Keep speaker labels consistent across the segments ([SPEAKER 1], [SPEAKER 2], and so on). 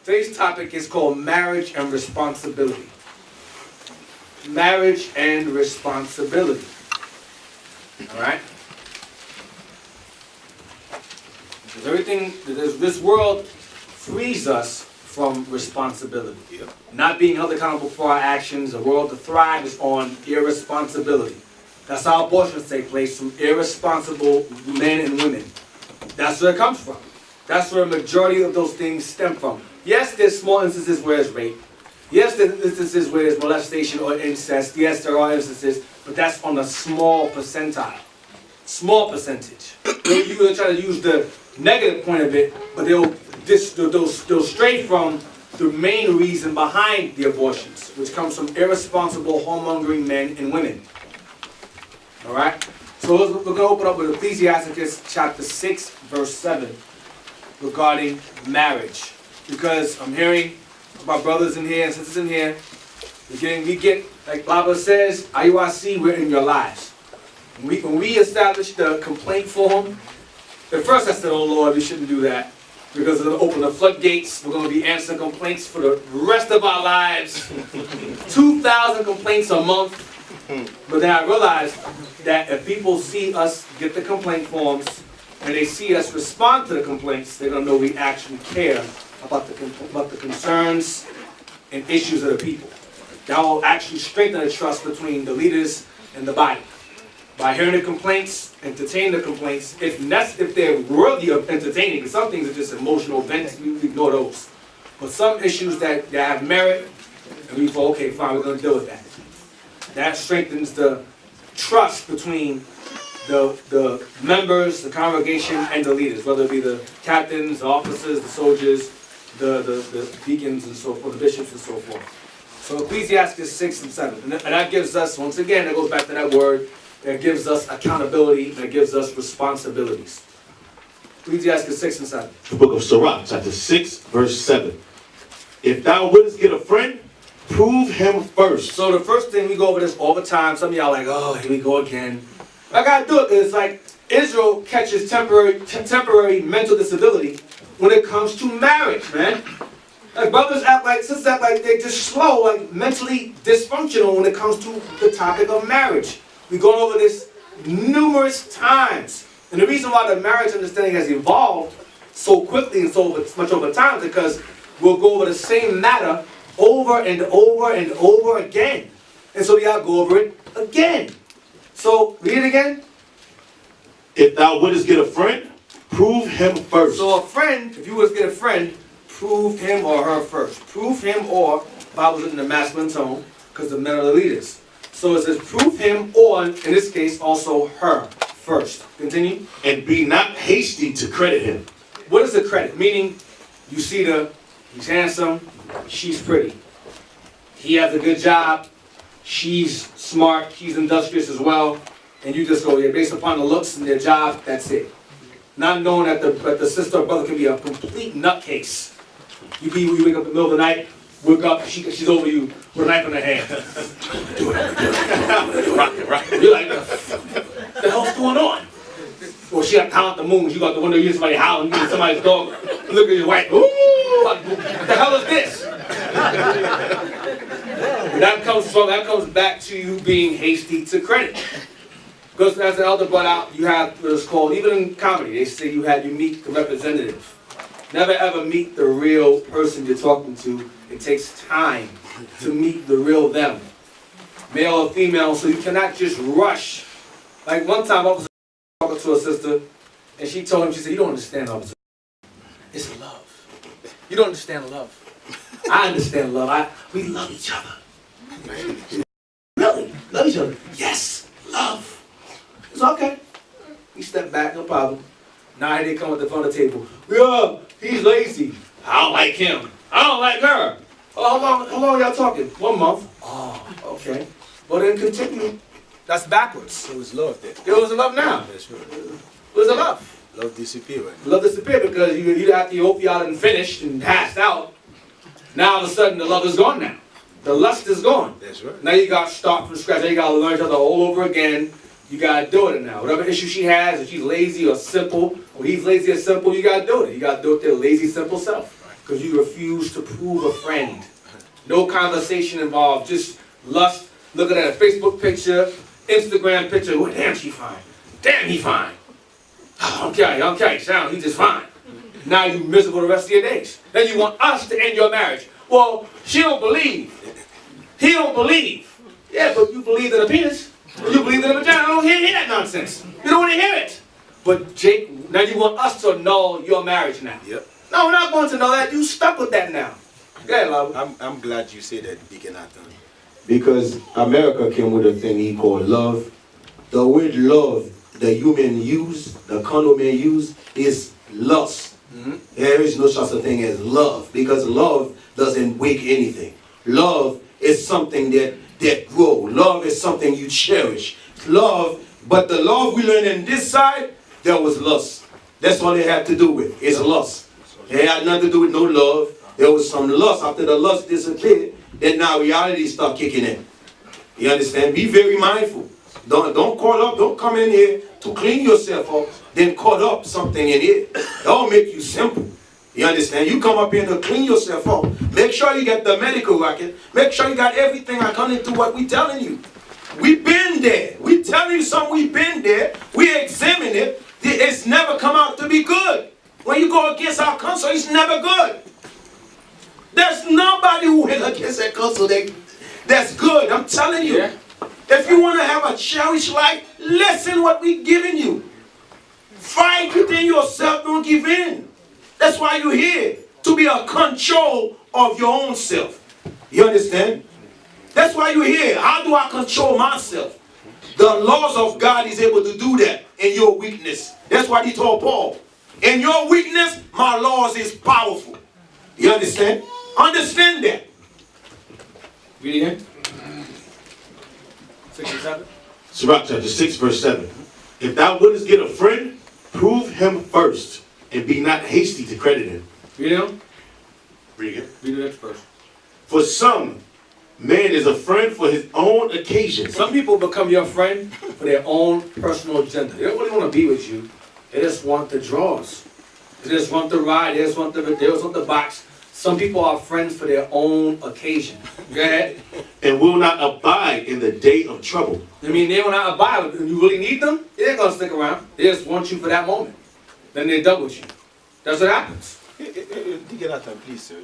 [SPEAKER 1] Today's topic is called marriage and responsibility. Marriage and responsibility. All right? Because this world frees us from responsibility.
[SPEAKER 2] Yep.
[SPEAKER 1] Not being held accountable for our actions. A world to thrive is on irresponsibility. That's how abortions take place, from irresponsible men and women. That's where it comes from. That's where a majority of those things stem from. Yes, there's small instances where it's rape. Yes, there's instances where there's molestation or incest. Yes, there are instances, but that's on a small percentile. Small percentage. They'll try to use the negative point of it, but they'll stray from the main reason behind the abortions, which comes from irresponsible, whoremongering men and women. All right? So we're going to open up with Ecclesiastes chapter 6, verse 7, regarding marriage. Because I'm hearing my brothers in here and sisters in here, we get, like Bible says, IUIC, we're in your lives. When we established the complaint form, at first I said, oh Lord, we shouldn't do that. Because it's going to open the floodgates. We're going to be answering complaints for the rest of our lives. 2,000 complaints a month. But then I realized that if people see us get the complaint forms and they see us respond to the complaints, they're going to know we actually care about the concerns and issues of the people. That will actually strengthen the trust between the leaders and the body. By hearing the complaints, entertain the complaints, if they're worthy of entertaining, because some things are just emotional events, we ignore those. But some issues that have merit, and we go, okay, fine, we're going to deal with that. That strengthens the trust between the members, the congregation, and the leaders, whether it be the captains, the officers, the soldiers, the deacons, and so forth, the bishops, and so forth. So Ecclesiastes 6 and 7. And that gives us, once again, that goes back to that word, that gives us accountability, that gives us responsibilities. Ecclesiastes 6 and 7.
[SPEAKER 2] The book of Sirach, chapter 6, verse 7. If thou wouldest get a friend, prove him first.
[SPEAKER 1] So the first thing, we go over this all the time. Some of y'all are like, oh, here we go again. I gotta do it because it's like Israel catches temporary mental disability when it comes to marriage, man. Like brothers act like, sisters act like they're just slow, like mentally dysfunctional when it comes to the topic of marriage. We've gone over this numerous times. And the reason why the marriage understanding has evolved so quickly and so much over time is because we'll go over the same matter over and over and over again. And so we gotta go over it again. So, read it again.
[SPEAKER 2] If thou wouldest get a friend, prove him first.
[SPEAKER 1] So a friend, if you wouldest get a friend, prove him or her first. Prove him or, the Bible's written in the masculine tone, because the men are the leaders. So it says, prove him or, in this case, also her first. Continue.
[SPEAKER 2] And be not hasty to credit him.
[SPEAKER 1] What is the credit? Meaning, you see he's handsome, she's pretty. He has a good job, she's smart, he's industrious as well. And you just go, yeah, based upon the looks and their job, that's it. Not knowing that the sister or brother can be a complete nutcase. You wake up in the middle of the night, wake up, she's over you with a knife in her hand.
[SPEAKER 2] Right.
[SPEAKER 1] You're like, what the hell's going on? Or she got count the moon, you got the window, you hear somebody howling, you hear somebody's dog, you look at your wife, ooh, what the hell is this? That comes back to you being hasty to credit. Because as the elder brought out, you have what is called, even in comedy, they say you meet the representative. Never ever meet the real person you're talking to. It takes time to meet the real them. Male or female, so you cannot just rush. Like one time I was talking to a sister, and she told him, she said, you don't understand love. It's love. You don't understand love. I understand love. We love each other. Really? Love each other? Yes, love. It's okay. He stepped back, no problem. Now they come at the front of the table. Yeah, he's lazy. I don't like him. I don't like her. Oh, how long are y'all talking? 1 month. Oh, okay. Well then continue. That's backwards.
[SPEAKER 3] It was love then.
[SPEAKER 1] It was a love now.
[SPEAKER 3] That's right.
[SPEAKER 1] It was a love.
[SPEAKER 3] Love disappeared. Right?
[SPEAKER 1] Love disappeared because you after you hope y'all done finished and passed out. Now all of a sudden the love is gone now. The lust is gone.
[SPEAKER 3] That's right.
[SPEAKER 1] Now you got to start from scratch. Now you got to learn each other all over again. You got to do it now. Whatever issue she has, if she's lazy or simple, or he's lazy or simple, you got to do it. You got to do it to their lazy, simple self. because you refuse to prove a friend. No conversation involved, just lust, looking at a Facebook picture, Instagram picture. Oh, damn, she fine. Damn, he fine. Oh, okay, sound, he just fine. Now you miserable the rest of your days. Then you want us to end your marriage. Well, she don't believe. He don't believe. Yeah, but you believe in a penis. You believe in a vagina. I don't hear that nonsense. You don't want to hear it. But Jake, now you want us to annul your marriage now.
[SPEAKER 3] Yep.
[SPEAKER 1] No, we're not going to know that. You stuck with that now. Go ahead, love.
[SPEAKER 3] I'm glad you say that, Deacon Eythan.
[SPEAKER 4] Because America came with a thing he called love. The word love, the human use, the carnal man use, is lust. There is no such a thing as love, because love doesn't wake anything. Love is something that grows. Love is something you cherish. Love, but the love we learn in this side, there was lust. That's all it had to do with, is lust. It had nothing to do with no love. There was some lust. After the lust disappeared, then now reality start kicking in. You understand? Be very mindful. Don't caught up. Don't come in here to clean yourself up, then caught up something in here. That'll make you simple. You understand? You come up here to clean yourself up. Make sure you get the medical record. Make sure you got everything according to what we telling you. We've been there. We telling you something. We've been there. We examine it. It's never come out to be good. When you go against our counsel, it's never good. There's nobody who went against that counsel that's good. I'm telling you. Yeah. If you want to have a cherished life, listen what we're giving you. Fight within yourself, don't give in. That's why you're here, to be a control of your own self. You understand? That's why you're here. How do I control myself? The laws of God is able to do that in your weakness. That's what he told Paul. In your weakness, my laws is powerful. You understand? Understand that.
[SPEAKER 1] Read again. 6 and 7.
[SPEAKER 2] Sirach chapter 6, verse 7. If thou wouldest get a friend, prove him first, and be not hasty to credit him.
[SPEAKER 1] Read it on.
[SPEAKER 2] Read it.
[SPEAKER 1] Read the next verse.
[SPEAKER 2] For some, man is a friend for his own occasion.
[SPEAKER 1] Some people become your friend for their own personal agenda. They don't really want to be with you. They just want the draws. They just want the ride. They just want the box. Some people are friends for their own occasion. Go ahead.
[SPEAKER 2] And will not abide in the day of trouble.
[SPEAKER 1] I mean, they will not abide. When you really need them, they ain't going to stick around. They just want you for that moment. Then they're done with you. That's what happens.
[SPEAKER 3] Deacon Eythan, please, sir.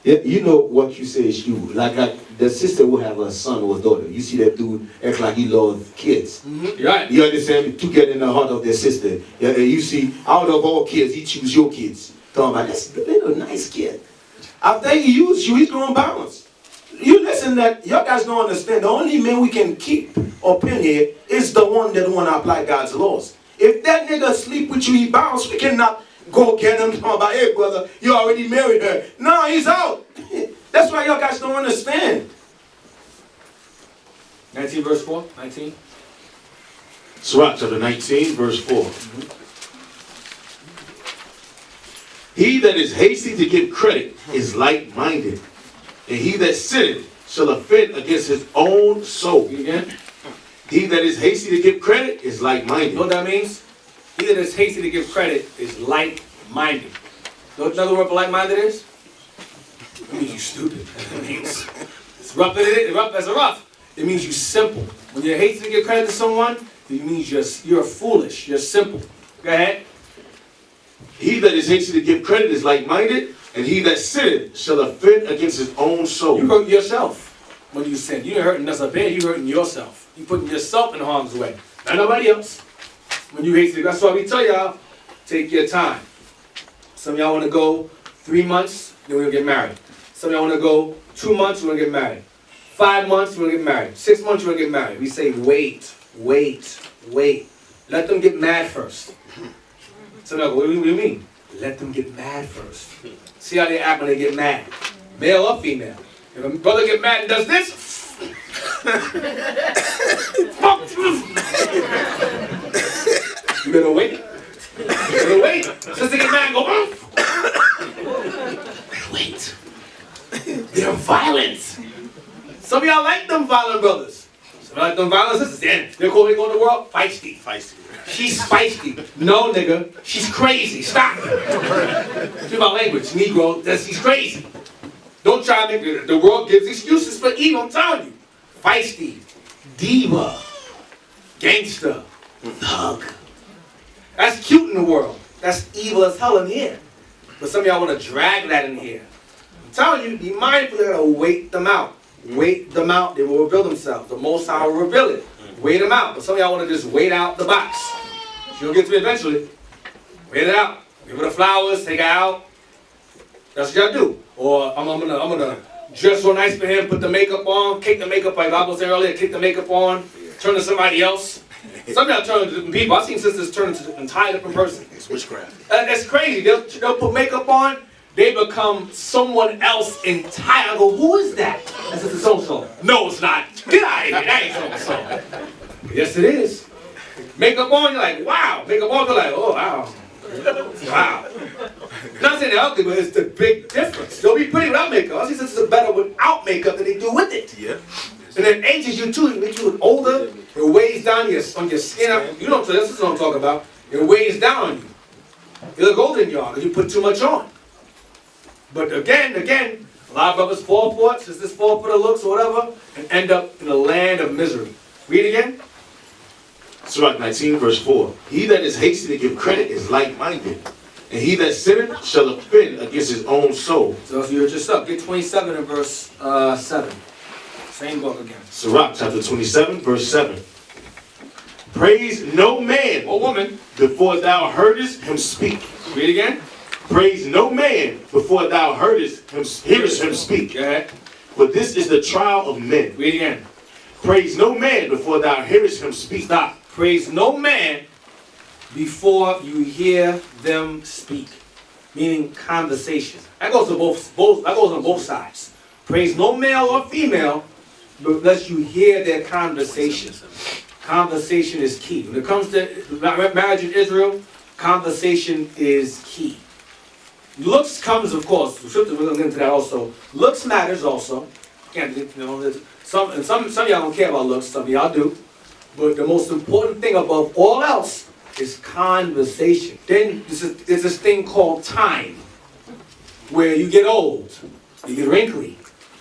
[SPEAKER 4] Yeah, you know what you say is true. Like the sister will have a son or a daughter. You see that dude act like he loves kids.
[SPEAKER 1] Right.
[SPEAKER 4] You understand? To get in the heart of their sister. Yeah, you see, out of all kids, he choose your kids. Talking about, that's a little nice kid. After he used you, he's going to bounce. You listen, that your guys don't understand. The only man we can keep up in here is the one that want to apply God's laws. If that nigga sleep with you, he bounce, we cannot go get him talking about, hey brother, you already married her. No, he's out. That's why y'all guys don't understand.
[SPEAKER 1] 19 verse 4. 19.
[SPEAKER 2] Sirach chapter 19, verse 4. He that is hasty to give credit is light-minded, and he that sitteth shall offend against his own soul.
[SPEAKER 1] Again.
[SPEAKER 2] He that is hasty to give credit is light-minded.
[SPEAKER 1] You know what that means? He that is hasty to give credit is light-minded. You know what another word for light-minded is? It means you stupid. It means it's rough. That's a rough. It means you simple. When you're hasty to give credit to someone, it means you're foolish. You're simple. Go ahead.
[SPEAKER 2] He that is hasty to give credit is light-minded, and he that sinneth shall offend against his own soul.
[SPEAKER 1] You hurt yourself when you sin. You ain't hurting us up here. You hurting yourself. You putting yourself in harm's way. Not nobody else. When you hasty, that's why we tell y'all, take your time. Some of y'all want to go 3 months, then we're going to get married. Some of y'all want to go 2 months, we're going to get married. 5 months, we're going to get married. 6 months, we're going to get married. We say, wait. Let them get mad first. So now, what do you mean? Let them get mad first. See how they act when they get mad. Male or female. If a brother get mad and does this, you better wait. Sister get mad and go, wait. They're violent. Some of y'all like them violent brothers. Some of y'all like them violent sisters. They're cool, they go in the world, feisty. she's feisty. No, nigga, she's crazy. Stop. It's my language, Negro. She's crazy. Don't try to make it. The world gives excuses for evil. I'm telling you. Feisty, diva, gangster, thug. That's cute in the world. That's evil as hell in here. But some of y'all want to drag that in here. I'm telling you, be mindful. You gotta wait them out. Wait them out. They will reveal themselves. The Most High will reveal it. Wait them out. But some of y'all want to just wait out the box. She'll get to me eventually. Wait it out. Give her the flowers. Take her out. That's what y'all do. Or I'm gonna dress so nice for him. Put the makeup on. Kick the makeup like Bible said earlier. Kick the makeup on. Turn to somebody else. Some of y'all turn to different people. I've seen sisters turn into an entirely different person.
[SPEAKER 3] It's witchcraft.
[SPEAKER 1] That's crazy. They'll put makeup on. They become someone else entirely. I go, who is that? I said, it's so-so. No, it's not. Get out of here. That ain't so-so. Yes, it is. Makeup on, you're like, wow. Makeup on, you're like, oh, wow. Wow. Not saying they're ugly, but it's the big difference. They'll be pretty without makeup. I see sisters are better without makeup than they do with it.
[SPEAKER 3] Yeah.
[SPEAKER 1] And it ages you too. It makes you look older. It weighs down on your skin. You know what I'm talking about. It weighs down on you. You look older than y'all because you put too much on. But again, a lot of brothers fall for it, sisters fall for the looks or whatever, and end up in a land of misery. Read again.
[SPEAKER 2] Sirach 19, verse 4. He that is hasty to give credit is like-minded, and he that sinneth shall offend against his own soul.
[SPEAKER 1] So if you're just up, get 27 and verse 7. Same book again.
[SPEAKER 2] Sirach chapter 27, verse 7. Praise no man
[SPEAKER 1] or woman
[SPEAKER 2] before thou heardest him speak.
[SPEAKER 1] Read again.
[SPEAKER 2] Praise no man before thou hearest him speak.
[SPEAKER 1] Go ahead.
[SPEAKER 2] For this is the trial of men.
[SPEAKER 1] Read again.
[SPEAKER 2] Praise no man before thou hearest him speak.
[SPEAKER 1] Stop. Praise no man before you hear them speak. Meaning conversation. That goes to that goes on both sides. Praise no male or female unless you hear their conversation. Conversation is key. When it comes to marriage in Israel, conversation is key. Looks comes, of course. We're going to get into that also. Looks matters also. Again, some of y'all don't care about looks. Some of y'all do. But the most important thing above all else is conversation. Then there's this thing called time, where you get old, you get wrinkly,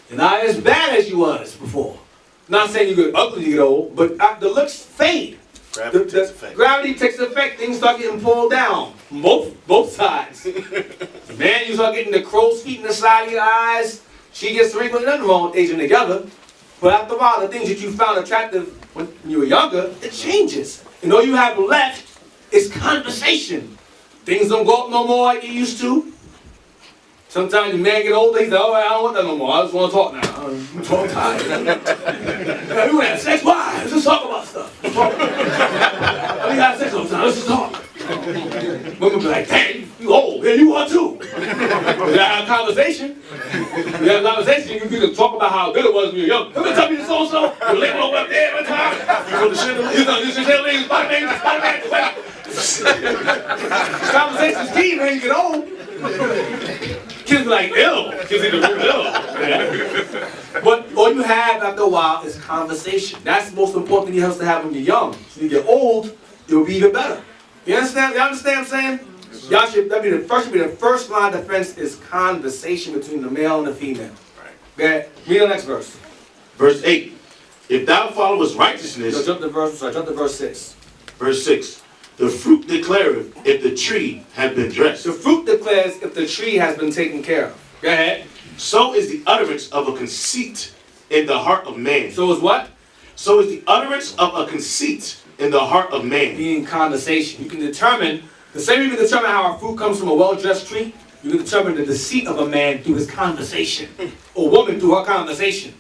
[SPEAKER 1] and not as bad as you was before. Not saying you get ugly, you get old, but the looks fade.
[SPEAKER 3] Gravity takes effect.
[SPEAKER 1] Gravity takes effect. Things start getting pulled down. Both sides. Man, you start getting the crow's feet in the side of your eyes. She gets wrinkled. Nothing wrong with aging together. But after a while, the things that you found attractive when you were younger, it changes. And all you have left is conversation. Things don't go up no more like you used to. Sometimes the man get older, he's like, oh, I don't want that no more. I just want to talk now. I'm so tired. You want to have sex? Why? Let's just talk about stuff. Let's talk. I mean, have sex all the time. Let's just talk. Women be like, dang, you old. Yeah, you are too. You gotta have a conversation. You have a conversation. You can talk about how good it was when you were young. Remember tell me this also? You live over up there one time. You know the shit. You know the shit. Spider-Man. Conversation's key when you get old. Kids be like, ill. Kids either real ill. Yeah. But all you have after a while is conversation. That's the most important thing you have to have when you're young. So when you get old, it'll be even better. You understand? You understand what I'm saying? Y'all should the first line of defense is conversation between the male and the female. Right. Okay. Read the next verse.
[SPEAKER 2] Verse 8. If thou followest righteousness.
[SPEAKER 1] So jump to verse 6.
[SPEAKER 2] Verse 6. The fruit declareth if the tree have been dressed.
[SPEAKER 1] The fruit declares if the tree has been taken care of. Go ahead.
[SPEAKER 2] So is the utterance of a conceit in the heart of man.
[SPEAKER 1] So is what?
[SPEAKER 2] So is the utterance of a conceit in the heart of man.
[SPEAKER 1] Meaning conversation. You can determine, the same way you can determine how a fruit comes from a well-dressed tree, you can determine the deceit of a man through his conversation. Or woman through her conversation.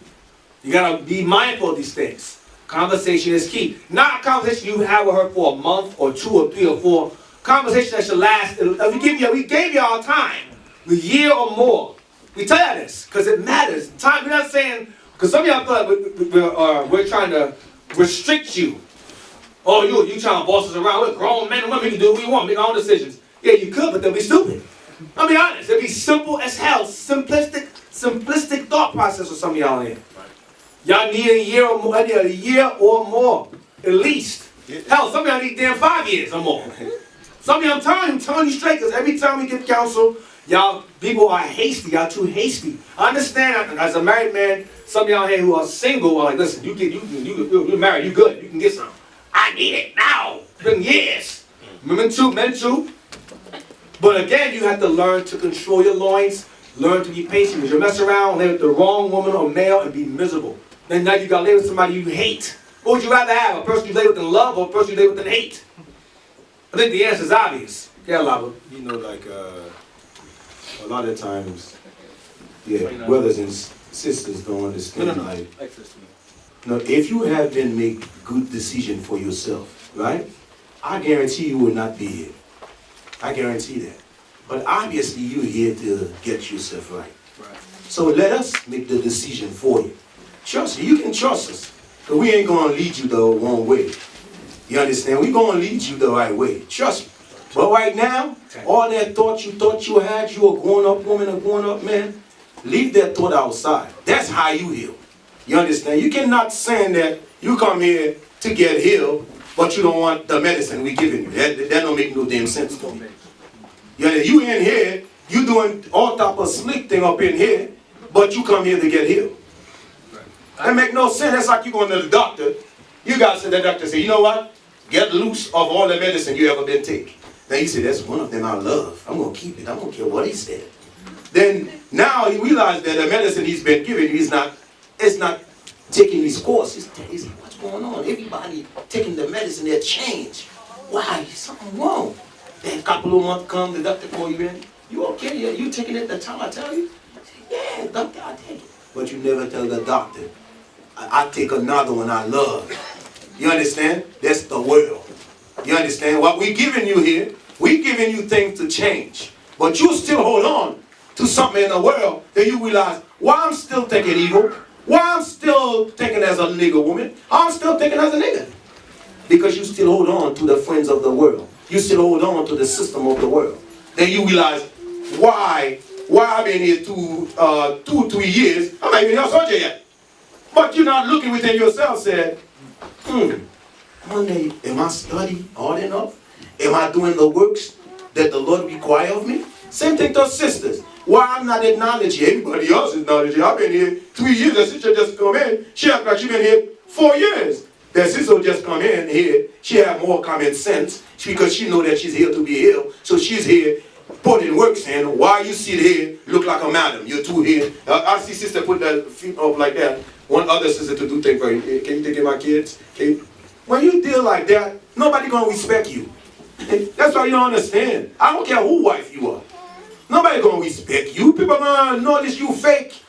[SPEAKER 1] You gotta be mindful of these things. Conversation is key. Not a conversation you have with her for a month or 2 or 3 or 4. Conversation that should last. We gave you our time, a year or more. We tell you this because it matters. Time. We're not saying because some of y'all feel like we're trying to restrict you. Oh, you trying to boss us around? We're grown men and women. We can do what we want. Make our own decisions. Yeah, you could, but they'll be stupid. I'll be honest. It'll be simple as hell. Simplistic thought process for some of y'all in here. Y'all need a year or more, at least. Hell, some of y'all need damn 5 years or more. Some of y'all, I'm telling you straight, because every time we get counsel, y'all, people are hasty. Y'all too hasty. I understand, as a married man, some of y'all here who are single are like, listen, you're married, you good, you can get some. I need it now. It's been years. Men too. But again, you have to learn to control your loins, learn to be patient. Because you mess around, live with the wrong woman or male and be miserable. Then now you got to live with somebody you hate. What would you rather have? A person you live with in love or a person you live with in hate? I think the answer is obvious. Yeah, Laviel.
[SPEAKER 3] You know, like
[SPEAKER 4] A lot of times, yeah, brothers and sisters don't understand. Like, if you haven't made good decision for yourself, right? I guarantee you will not be here. I guarantee that. But obviously, you're here to get yourself right. So let us make the decision for you. Trust you. You can trust us. Because we ain't going to lead you the wrong way. You understand? We're going to lead you the right way. Trust me. But right now, all that thought you had, you a grown-up woman, a grown-up man, leave that thought outside. That's how you heal. You understand? You cannot say that you come here to get healed, but you don't want the medicine we giving you. That don't make no damn sense to me. You in here, you doing all type of slick thing up in here, but you come here to get healed. That make no sense. That's like you going to the doctor. You guys said the doctor say, you know what? Get loose of all the medicine you ever been taking. Then he said, that's one of them I love. I'm going to keep it. I don't care what he said. Then now he realized that the medicine he's been given, it's not taking his course. He's like, what's going on? Everybody taking the medicine, they change. Why? Something wrong. Then a couple of months come, the doctor call you in. You okay? Yeah, you taking it the time I tell you? Yeah, doctor, I take it. But you never tell the doctor, I take another one I love. You understand? That's the world. You understand? What we giving you here, we giving you things to change. But you still hold on to something in the world that you realize, why I'm still thinking evil? Why I'm still thinking as a nigger woman? I'm still thinking as a nigger. Because you still hold on to the friends of the world. You still hold on to the system of the world. Then you realize, why I've been here 3 years, I'm not even here yet. But you're not looking within yourself, said, one day, am I studying hard enough? Am I doing the works that the Lord requires of me? Same thing to sisters. Why I'm not acknowledging everybody else is acknowledging. I've been here 3 years. The sister just come in. She act like she been here 4 years. The sister just come in here. She have more common sense because she know that she's here to be healed. So she's here putting works in. Why you sit here look like a madam? You're too here. I see sister put that feet up like that. One other sister to do things for you. Can you take care of my kids? When you deal like that, nobody gonna respect you. That's why you don't understand. I don't care who wife you are. Nobody gonna respect you. People gonna notice you fake.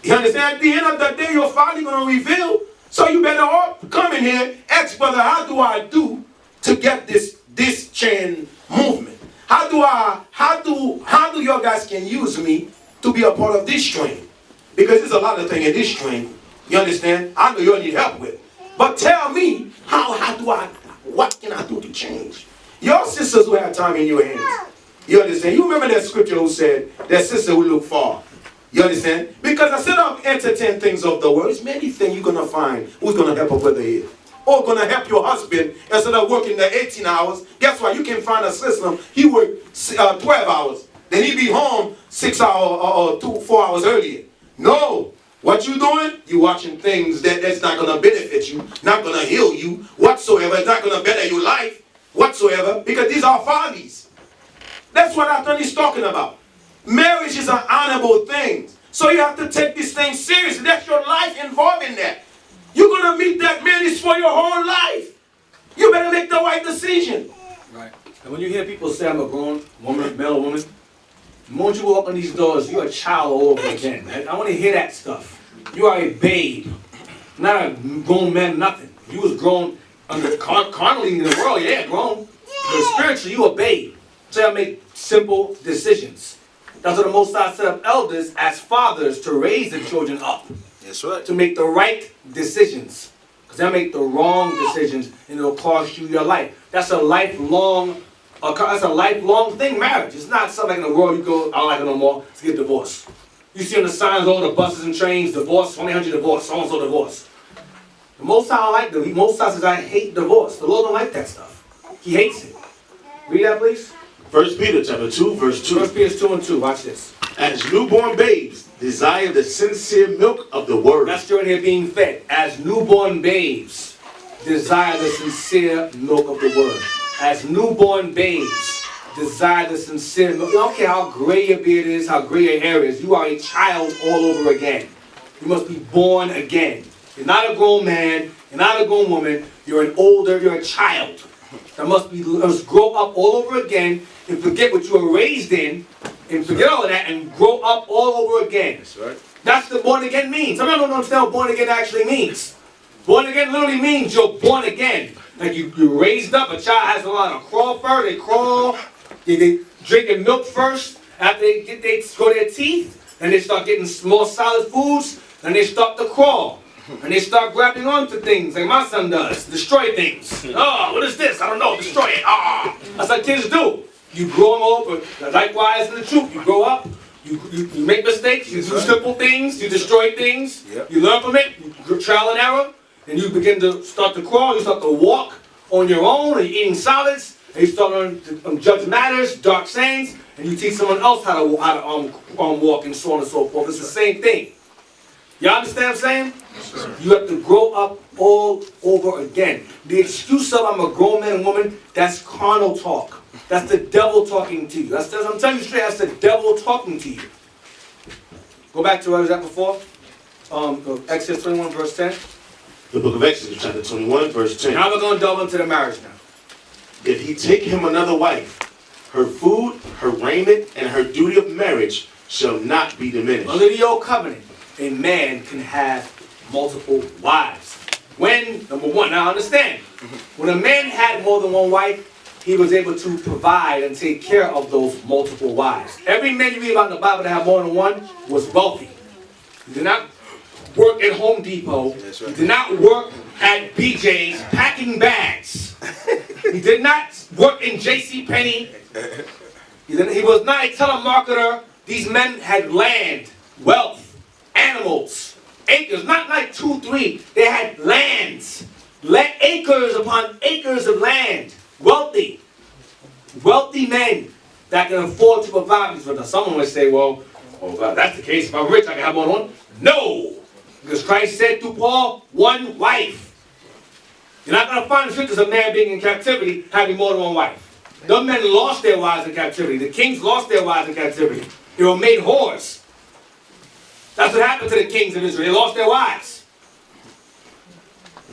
[SPEAKER 4] You understand? At the end of the day, your father gonna reveal. So you better all come in here, ask brother, how do I do to get this chain movement? How do your guys can use me to be a part of this train? Because there's a lot of things in this train. You understand? I know you need help with. But tell me, what can I do to change? Your sisters will have time in your hands. You understand? You remember that scripture who said that sister will look far. You understand? Because instead of entertain things of the world, there's many things you're going to find who's going to help a brother here. Or going to help your husband instead of working the 18 hours. Guess what? You can find a system. He works 12 hours. Then he be home 6 hours or 4 hours earlier. No. What you doing? You watching things that's not going to benefit you, not going to heal you whatsoever. It's not going to better your life whatsoever because these are follies. That's what Eythan is talking about. Marriage is an honorable thing. So you have to take this thing seriously. That's your life involved in that. You're going to meet that man is for your whole life. You better make the right decision.
[SPEAKER 1] Right. And when you hear people say I'm a grown woman, male or woman, the moment you walk in these doors, you're a child all over again. I want to hear that stuff. You are a babe. Not a grown man, nothing. You was grown carnally in the world, yeah, grown. But spiritually, you a babe. So I make simple decisions. That's what the Most High set up elders as fathers to raise the children up.
[SPEAKER 3] That's right.
[SPEAKER 1] To make the right decisions. Because they'll make the wrong decisions and it'll cost you your life. That's a lifelong thing, marriage. It's not something like in the world you go, I don't like it no more, to get divorced. You see on the signs, all the buses and trains, divorce, 1-800 divorce, so-and-so divorce. The Most High don't like them. Most High says, I hate divorce. The Lord don't like that stuff. He hates it. Read that, please.
[SPEAKER 2] 1 Peter chapter 2, verse 2.
[SPEAKER 1] 1 Peter 2 and 2. Watch this.
[SPEAKER 2] As newborn babes desire the sincere milk of the word.
[SPEAKER 1] That's during here being fed. As newborn babes desire the sincere milk of the word. As newborn babes desire the sincere milk. I don't care how gray your beard is, how gray your hair is. You are a child all over again. You must be born again. You're not a grown man. You're not a grown woman. You're a child. That must grow up all over again and forget what you were raised in and forget all of that and grow up all over again.
[SPEAKER 3] That's right.
[SPEAKER 1] That's what born again means. Some people don't understand what born again actually means. Born again literally means you're born again. Like you're raised up. A child has a lot of crawl first. They crawl. They drinking milk first. After they grow their teeth, and they start getting more solid foods, and they start to crawl. And they start grabbing onto things like my son does. Destroy things. Oh, what is this? I don't know. Destroy it. Ah, that's what kids do. You grow them over. Likewise in the truth. You grow up. You make mistakes. You do simple things. You destroy things.
[SPEAKER 3] Yep.
[SPEAKER 1] You learn from it. You trial and error. And you begin to start to crawl. You start to walk on your own. And you're eating solids. And you start learning to judge matters, dark sayings. And you teach someone else how to walk and so on and so forth. It's the same thing. Y'all understand what I'm saying? You have to grow up all over again. The excuse of I'm a grown man and woman, that's carnal talk. That's the devil talking to you. I'm telling you straight, that's the devil talking to you. Go back to where I was at before. Exodus 21, verse 10.
[SPEAKER 2] The book of Exodus, chapter 21, verse 10.
[SPEAKER 1] Now we're going to delve into the marriage now.
[SPEAKER 2] If he take him another wife, her food, her raiment, and her duty of marriage shall not be diminished.
[SPEAKER 1] Under the old covenant, a man can have multiple wives. When, number one, now understand, when a man had more than one wife, he was able to provide and take care of those multiple wives. Every man you read about in the Bible that had more than one was wealthy. He did not work at Home Depot.
[SPEAKER 3] That's right.
[SPEAKER 1] He did not work at BJ's packing bags. He did not work in JCPenney. He was not a telemarketer. These men had land, wealth, animals, acres, not like 2, 3. They had lands, acres upon acres of land. Wealthy men that can afford to provide for them. Someone would say, well, if that's the case, if I'm rich, I can have more than one. No, because Christ said to Paul, one wife. You're not going to find the scriptures of man being in captivity having more than one wife. Those men lost their wives in captivity. The kings lost their wives in captivity. They were made whores. That's what happened to the kings of Israel. They lost their wives.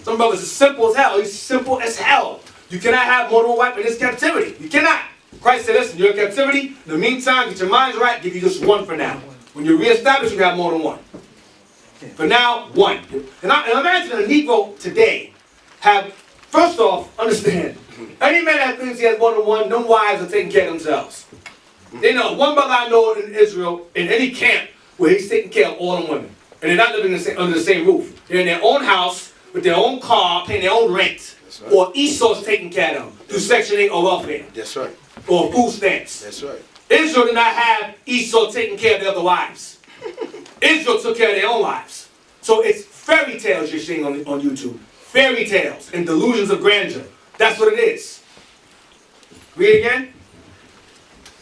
[SPEAKER 1] Some brothers are simple as hell. He's simple as hell. You cannot have more than one wife in this captivity. You cannot. Christ said, listen, you're in captivity. In the meantime, get your minds right. Give you just one for now. When you're reestablished, you can have more than one. For now, one. And imagine a Negro today have, first off, understand, any man that thinks he has more than one, them wives are taking care of themselves. They know, one brother I know in Israel, in any camp, where he's taking care of all them women. And they're not living under the same roof. They're in their own house, with their own car, paying their own rent. Right. Or Esau's taking care of them through Section 8 or welfare.
[SPEAKER 3] That's right.
[SPEAKER 1] Or food stamps.
[SPEAKER 3] That's right.
[SPEAKER 1] Israel did not have Esau taking care of their other wives. Israel took care of their own wives. So it's fairy tales you're seeing on YouTube. Fairy tales and delusions of grandeur. That's what it is. Read it again.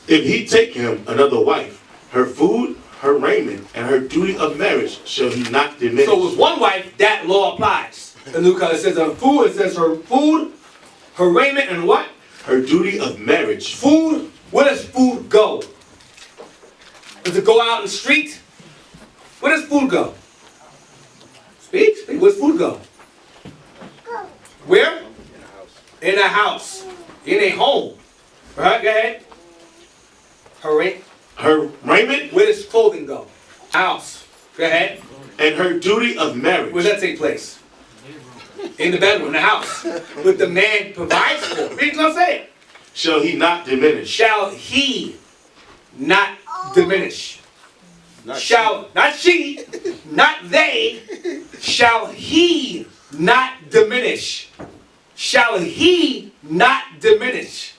[SPEAKER 2] If he take him another wife, her food, her raiment, and her duty of marriage shall he not diminish.
[SPEAKER 1] So with one wife, that law applies. The new color says her food, it says her food, her raiment, and what?
[SPEAKER 2] Her duty of marriage.
[SPEAKER 1] Food, where does food go? Does it go out in the street? Where does food go? Speak. Where's food go? Where? In a house. In a home. Right, go ahead.
[SPEAKER 2] Her raiment.
[SPEAKER 1] Where does clothing go? House. Go ahead.
[SPEAKER 2] And her duty of marriage.
[SPEAKER 1] Where does that take place? In the bedroom, in the house. What the man provides for. Read what I'm saying.
[SPEAKER 2] Shall he not diminish?
[SPEAKER 1] Shall he not diminish? Not she, not they. Shall he not diminish? Shall he not diminish?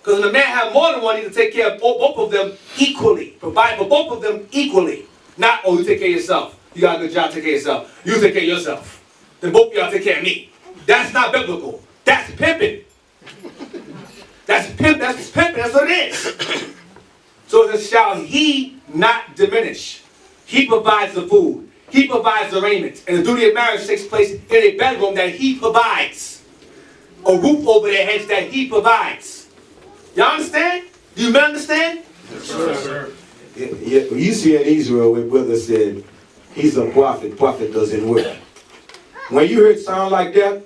[SPEAKER 1] Because when a man have more than one, he need to take care of both of them equally. Provide for both of them equally. Not, oh, you take care of yourself. You got a good job, take care of yourself. You take care of yourself. then both of y'all take care of me. That's not biblical. That's pimping. That's pimping. That's what it is. So it says, shall he not diminish? He provides the food. He provides the raiment. And the duty of marriage takes place in a bedroom that he provides. A roof over their heads that he provides. Y'all understand? Do you understand?
[SPEAKER 3] Yes, sir.
[SPEAKER 4] Yeah, you see in Israel where brother said, he's a prophet. Prophet doesn't work. When you hear it sound like that,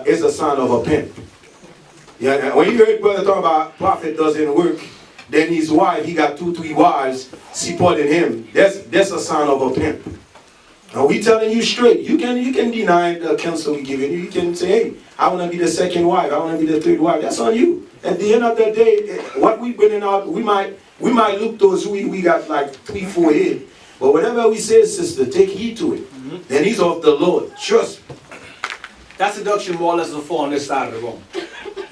[SPEAKER 4] it's a sign of a pimp. Yeah, when you heard brother talk about prophet doesn't work, then his wife, he got 2, 3 wives supporting him. That's a sign of a pimp. Now we telling you straight. You can deny the counsel we giving you. You can say, hey, I want to be the second wife. I want to be the third wife. That's on you. At the end of the day, what we bringing out, we might look those we got like 3, 4 head. But whatever we say, sister, take heed to it. And he's of the Lord. Trust me.
[SPEAKER 1] That seduction more or less will fall on this side of the room.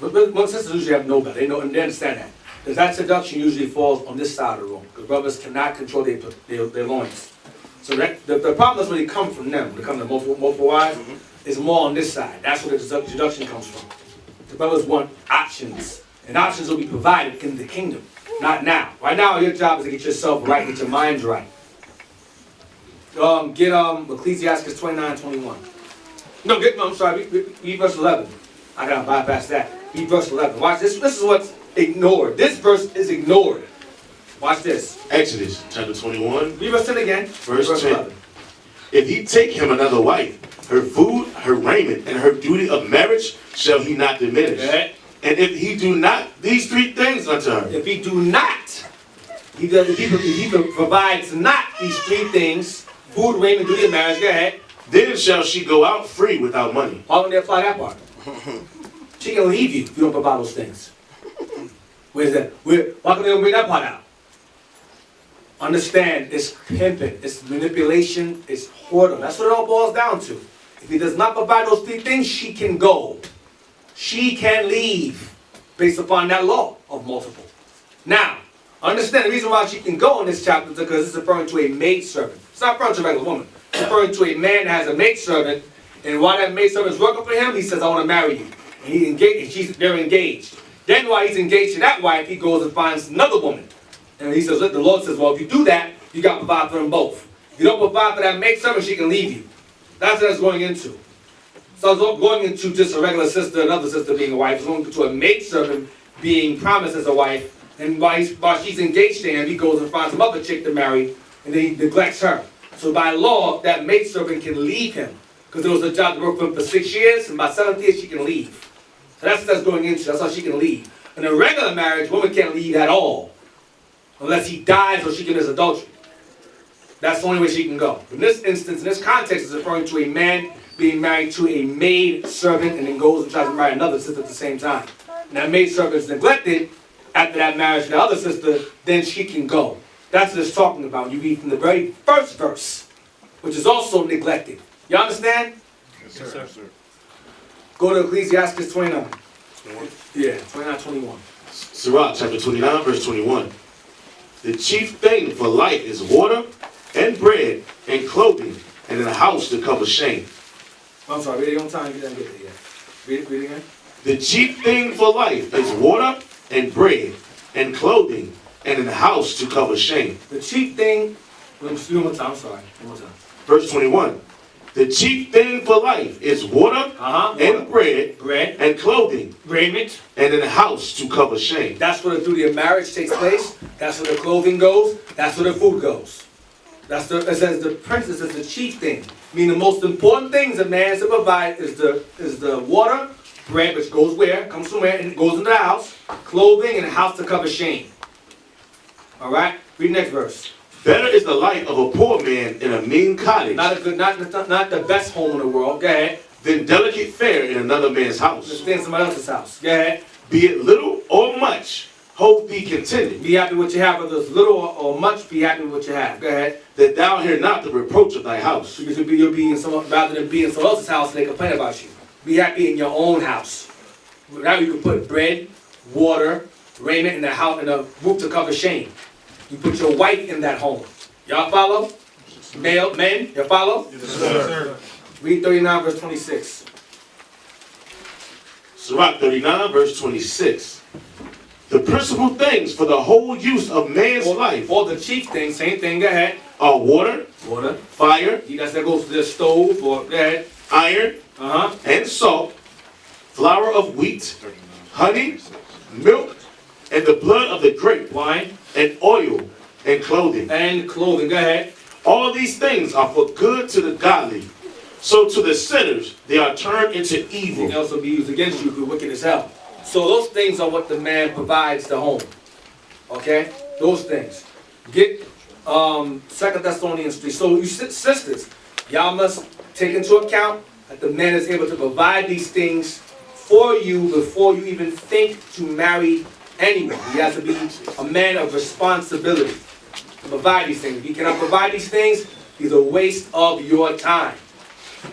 [SPEAKER 1] But sisters usually have no better. They know and they understand that. Because that seduction usually falls on this side of the room. Because brothers cannot control their loins. So that, the problem doesn't really come from them. When it comes to multiple wives, it's more on this side. That's where the seduction comes from. The brothers want options. And options will be provided in the kingdom. Not now. Right now, your job is to get yourself right, get your mind right. Get Ecclesiastes 29:21. No, I'm sorry, read verse 11. I gotta bypass that. Read verse 11. Watch this. This is what's ignored. This verse is ignored. Watch this.
[SPEAKER 2] Exodus chapter 21.
[SPEAKER 1] Read verse 10 again.
[SPEAKER 2] Verse 10.
[SPEAKER 1] 11.
[SPEAKER 2] If he take him another wife, her food, her raiment, and her duty of marriage shall he not diminish.
[SPEAKER 1] Okay.
[SPEAKER 2] And if he do not these 3 things unto her,
[SPEAKER 1] If he do not, he provides not these 3 things, food, raiment, duty of marriage, go ahead.
[SPEAKER 2] then shall she go out free without money.
[SPEAKER 1] Why don't they apply that part? She can leave you if you don't provide those things. Where's that? Why can they don't bring that part out? Understand, it's pimping, it's manipulation, it's whoredom. That's what it all boils down to. If he does not provide those 3 things, she can go. She can leave based upon that law of multiple. Now, understand the reason why she can go in this chapter is because it's referring to a maidservant. It's not referring to a regular woman. It's referring to a man that has a maidservant, and while that maidservant is working for him, he says, I want to marry you. And they're engaged. Then while he's engaged to that wife, he goes and finds another woman. And he says, the Lord says, well, if you do that, you got to provide for them both. If you don't provide for that maidservant, she can leave you. That's what it's going into. So it's not going into just a regular sister, another sister being a wife. It's going into a maidservant being promised as a wife. And while she's engaged to him, he goes and finds some other chick to marry, and then he neglects her. So by law, that maidservant can leave him. Because there was a job to work for him for 6 years, and by 7th year, she can leave. So that's what that's going into. That's how she can leave. In a regular marriage, woman can't leave at all. Unless he dies or she commits adultery. That's the only way she can go. In this instance, in this context, it's referring to a man being married to a maid servant and then goes and tries to marry another sister at the same time. And that maid servant is neglected after that marriage to the other sister, then she can go. That's what it's talking about. You read from the very first verse, which is also neglected. You understand?
[SPEAKER 3] Yes, sir.
[SPEAKER 1] Go to Ecclesiastes 29. Yeah, 29:21.
[SPEAKER 2] Sirach chapter 29, verse 21. The chief thing for life is water and bread and clothing and in a house to cover shame.
[SPEAKER 1] I'm sorry, read it on time. You didn't get it yet. Read it again.
[SPEAKER 2] The chief thing for life is water and bread and clothing and in a house to cover shame.
[SPEAKER 1] The chief thing, one more time, I'm sorry. One more time.
[SPEAKER 2] Verse 21. The chief thing for life is water and bread and clothing,
[SPEAKER 1] raiment,
[SPEAKER 2] and in a house to cover shame.
[SPEAKER 1] That's where the duty of marriage takes place. That's where the clothing goes. That's where the food goes. It says the princess is the chief thing. Meaning the most important things a man to provide is the water, bread, which goes where? Comes from where? And it goes into the house. Clothing and a house to cover shame. Alright? Read the next verse.
[SPEAKER 2] Better is the life of a poor man in a mean cottage.
[SPEAKER 1] Not the best home in the world. Go ahead.
[SPEAKER 2] Than delicate fare in another man's house.
[SPEAKER 1] Let's stay in somebody else's house. Go ahead.
[SPEAKER 2] Be it little or much, hope thee contented.
[SPEAKER 1] Be happy with what you have, whether it's little or much, be happy with what you have. Go ahead.
[SPEAKER 2] That thou hear not the reproach of thy house.
[SPEAKER 1] Because you'll be in rather than be in someone else's house and they complain about you. Be happy in your own house. Now you can put bread, water, raiment in the house and a roof to cover shame. You put your wife in that home. Y'all follow? Male, men, you follow?
[SPEAKER 3] Yes, sir.
[SPEAKER 1] Read 39 verse 26.
[SPEAKER 2] Sirach 39, verse 26. The principal things for the whole use of man's life
[SPEAKER 1] Or the chief thing, same thing, go ahead.
[SPEAKER 2] are water,
[SPEAKER 1] Water.
[SPEAKER 2] fire,
[SPEAKER 1] You guys that goes to the stove, or go ahead.
[SPEAKER 2] iron,
[SPEAKER 1] Uh-huh.
[SPEAKER 2] and salt, flour of wheat, honey, milk, and the blood of the grape,
[SPEAKER 1] Wine
[SPEAKER 2] and oil, and clothing.
[SPEAKER 1] and clothing, go ahead.
[SPEAKER 2] All these things are for good to the godly. So to the sinners, they are turned into
[SPEAKER 1] Anything
[SPEAKER 2] evil.
[SPEAKER 1] else will be used against you if you're wicked as hell. So those things are what the man provides the home. Okay? Those things. Get 2 Thessalonians 3. So you sisters, y'all must take into account that the man is able to provide these things for you before you even think to marry anyone. He has to be a man of responsibility to provide these things. If he cannot provide these things, he's a waste of your time.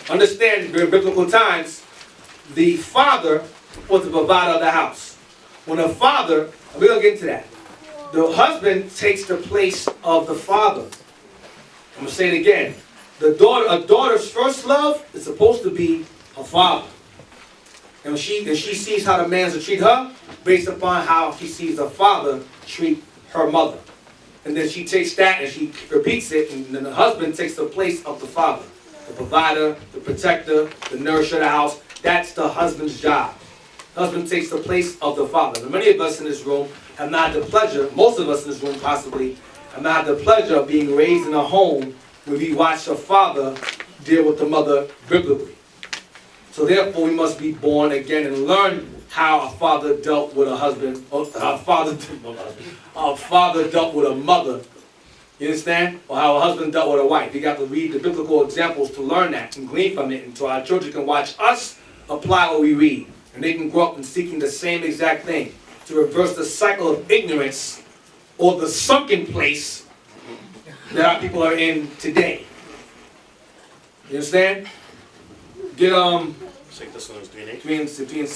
[SPEAKER 1] Understand, during biblical times, the father was the provider of the house. When a father, we're going to get into that, the husband takes the place of the father. I'm going to say it again. A daughter's first love is supposed to be her father. And she sees how the man's to treat her based upon how she sees her father treat her mother. And then she takes that and she repeats it, and then the husband takes the place of the father. The provider, the protector, the nourisher of the house. That's the husband's job. The husband takes the place of the father. And many of us in this room have not had the pleasure, most of us in this room possibly, have not had the pleasure of being raised in a home where we watch a father deal with the mother biblically. So therefore we must be born again and learn how a father dealt with a husband, or how a father dealt with a mother. You understand? Or how a husband dealt with a wife. You got to read the biblical examples to learn that and glean from it, and so our children can watch us apply what we read. And they can grow up in seeking the same exact thing, to reverse the cycle of ignorance or the sunken place that our people are in today. You understand? Get
[SPEAKER 2] 2 Thessalonians 3 and 8.
[SPEAKER 1] 3 and 6.
[SPEAKER 2] 3 and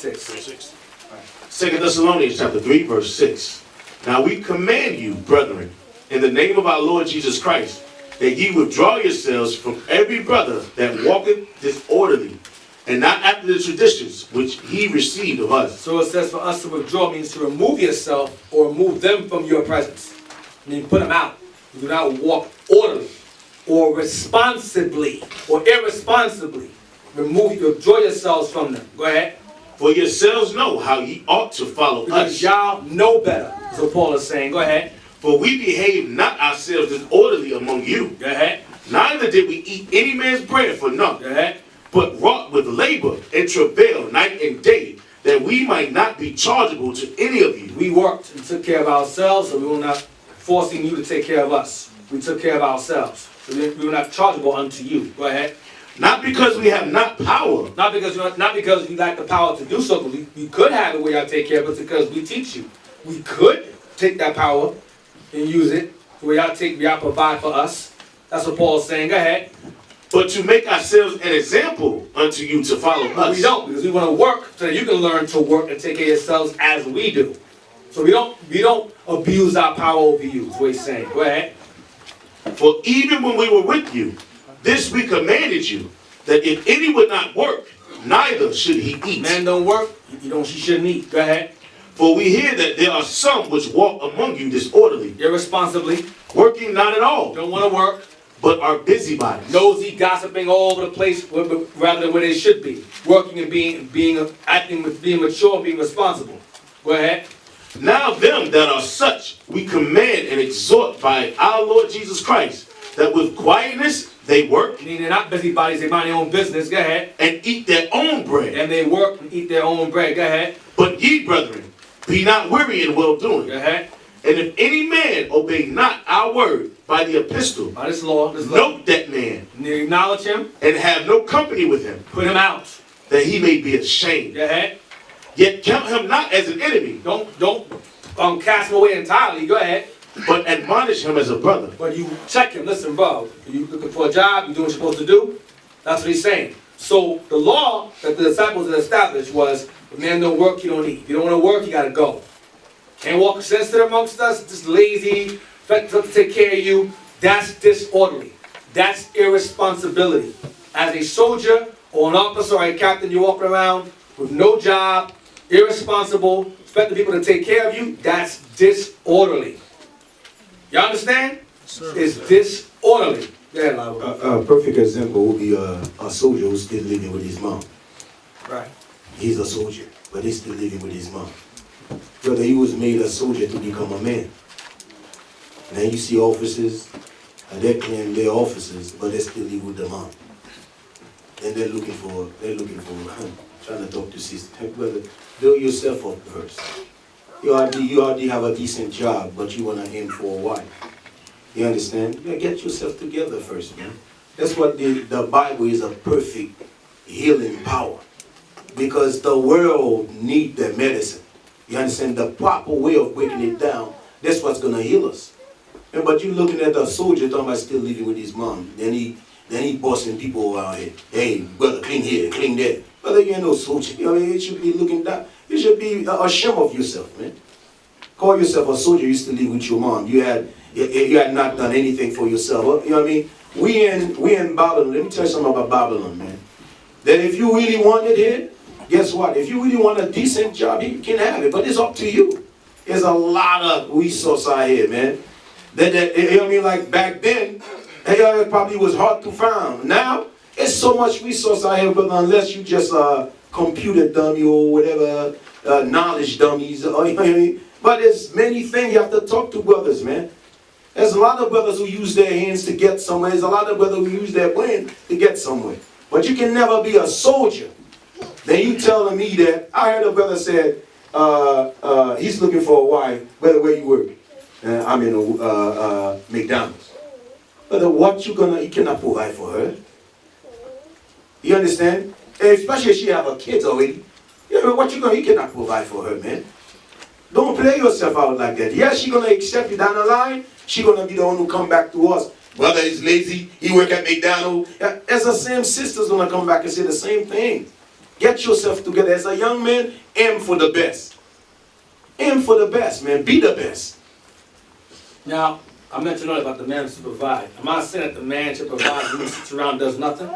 [SPEAKER 2] 6. 2 Thessalonians chapter 3, verse 6. Now we command you, brethren, in the name of our Lord Jesus Christ, that ye withdraw yourselves from every brother that walketh disorderly, and not after the traditions which he received of us.
[SPEAKER 1] So it says for us to withdraw means to remove yourself or remove them from your presence. I mean, put them out. You do not walk orderly or responsibly or irresponsibly. Withdraw yourselves from them. Go ahead.
[SPEAKER 2] For yourselves know how ye ought to follow
[SPEAKER 1] Because
[SPEAKER 2] us.
[SPEAKER 1] y'all know better. So Paul is saying, go ahead.
[SPEAKER 2] For we behave not ourselves disorderly among you.
[SPEAKER 1] Go ahead.
[SPEAKER 2] Neither did we eat any man's bread for
[SPEAKER 1] Go
[SPEAKER 2] nothing,
[SPEAKER 1] ahead.
[SPEAKER 2] but wrought with labor and travail night and day, that we might not be chargeable to any of you.
[SPEAKER 1] We worked and took care of ourselves, so we were not forcing you to take care of us. We took care of ourselves. So we were not chargeable unto you. Go ahead.
[SPEAKER 2] Not because we have not power,
[SPEAKER 1] Not because you lack the power to do so, but we could have it where y'all take care of it because we teach you. We could take that power and use it where y'all provide for us. That's what Paul's saying. Go ahead.
[SPEAKER 2] but to make ourselves an example unto you to follow
[SPEAKER 1] But
[SPEAKER 2] us.
[SPEAKER 1] we don't, because we want to work so that you can learn to work and take care of yourselves as we do. So we don't abuse our power over you, is what he's saying. Go ahead.
[SPEAKER 2] For even when we were with you, this we commanded you, that if any would not work, neither should he eat.
[SPEAKER 1] Man don't work, you shouldn't eat. Go ahead.
[SPEAKER 2] For we hear that there are some which walk among you disorderly,
[SPEAKER 1] Irresponsibly,
[SPEAKER 2] working not at all,
[SPEAKER 1] don't want to work,
[SPEAKER 2] but are busybodies.
[SPEAKER 1] nosy, gossiping all over the place rather than where they should be. Working and being mature and being responsible. Go ahead.
[SPEAKER 2] Now them that are such, we command and exhort by our Lord Jesus Christ, that with quietness they work
[SPEAKER 1] I mean, they're not busybodies, they mind their own business. Go ahead.
[SPEAKER 2] and eat their own bread.
[SPEAKER 1] And they work and eat their own bread. Go ahead.
[SPEAKER 2] But ye, brethren, be not weary in well-doing.
[SPEAKER 1] Go ahead.
[SPEAKER 2] And if any man obey not our word by the epistle,
[SPEAKER 1] By this law,
[SPEAKER 2] note that man,
[SPEAKER 1] and you acknowledge him,
[SPEAKER 2] and have no company with him,
[SPEAKER 1] put him out.
[SPEAKER 2] that he may be ashamed.
[SPEAKER 1] Go ahead.
[SPEAKER 2] Yet count him not as an enemy,
[SPEAKER 1] Don't cast him away entirely. Go ahead.
[SPEAKER 2] but admonish him as a brother.
[SPEAKER 1] But you check him. Listen, bro. You looking for a job? You doing what you're supposed to do? That's what he's saying. So the law that the disciples had established was, if man don't work, you don't eat. If you don't want to work, you got to go. Can't walk sensitive amongst us, just lazy, to take care of you. That's disorderly. That's irresponsibility. as a soldier or an officer or a captain, you're walking around with no job, irresponsible, expecting people to take care of you, that's disorderly. Y'all understand? It's disorderly. Yeah, Laviel.
[SPEAKER 4] A perfect example would be a soldier who's still living with his mom.
[SPEAKER 1] Right.
[SPEAKER 4] He's a soldier, but he's still living with his mom. Brother, he was made a soldier to become a man. Now you see officers, and they claim they're officers, but they still live with the mom. And they're looking for trying to talk to sister. Hey, brother, build yourself up first. You already have a decent job, but you want to aim for a wife. You understand? Yeah, get yourself together first, man. That's what the Bible is, a perfect healing power. Because the world needs the medicine. You understand? The proper way of breaking it down, that's what's going to heal us. And, but you're looking at a soldier talking about still living with his mom. Then he bossing people around here. Hey, brother, clean here, clean there. Brother, you ain't no soldier. You know, you should be looking down. You should be ashamed of yourself, man. Call yourself a soldier. You used to live with your mom. You had not done anything for yourself. You know what I mean? We in Babylon. Let me tell you something about Babylon, man. That if you really want it here, guess what? If you really want a decent job, you can have it. But it's up to you. There's a lot of resources out here, man. You know what I mean? Like back then, it probably was hard to find. Now, it's so much resource out here, brother, unless you just a computer dummy or whatever, knowledge dummies. You know what I mean? But there's many things you have to talk to brothers, man. There's a lot of brothers who use their hands to get somewhere. There's a lot of brothers who use their brain to get somewhere. But you can never be a soldier. Then you telling me that, I heard a brother said, he's looking for a wife, brother, where you work? I'm in McDonald's. Brother, you cannot provide for her. You understand? Especially if she have a kid already. You cannot provide for her, man. Don't play yourself out like that. Yeah, she's going to accept you down the line. She's going to be the one who come back to us. Brother is lazy. He work at McDonald's. Yeah, as the same sister's going to come back and say the same thing. Get yourself together. As a young man, aim for the best. Aim for the best, man. Be the best.
[SPEAKER 1] Now, I mentioned earlier about the man to provide. I'm not saying that the man should provide and he sits around and does nothing.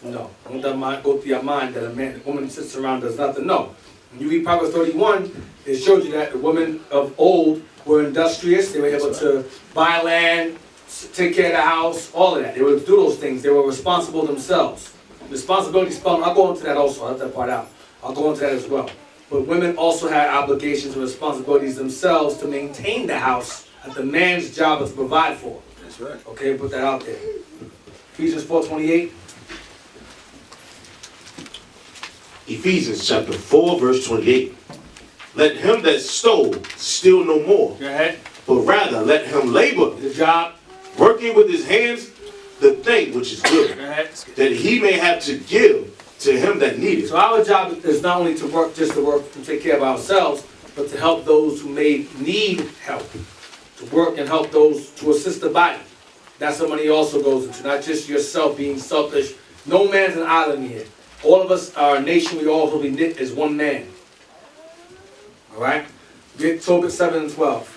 [SPEAKER 1] No. Don't that go through your mind that a woman sits around and does nothing. No. When you read Proverbs 31, it shows you that the women of old were industrious. They were able to buy land, take care of the house, all of that. They would do those things. They were responsible themselves. Responsibility spelled, I'll go into that also. I'll let that part out. I'll go into that as well. But women also had obligations and responsibilities themselves to maintain the house that the man's job is to provide for.
[SPEAKER 3] That's right.
[SPEAKER 1] Okay, put that out there. Ephesians 4:28.
[SPEAKER 2] Ephesians chapter 4, verse 28. Let him that stole steal no more,
[SPEAKER 1] Go ahead.
[SPEAKER 2] but rather let him labor,
[SPEAKER 1] The job.
[SPEAKER 2] working with his hands the thing which is good,
[SPEAKER 1] Go ahead.
[SPEAKER 2] that he may have to give to him that needeth.
[SPEAKER 1] So our job is not only to work, just to work and take care of ourselves, but to help those who may need help. To work and help those to assist the body. That's what money also goes into, not just yourself being selfish. No man's an island here. All of us are a nation, we all will be knit as one man. Alright? Get Tobit 7 and 12.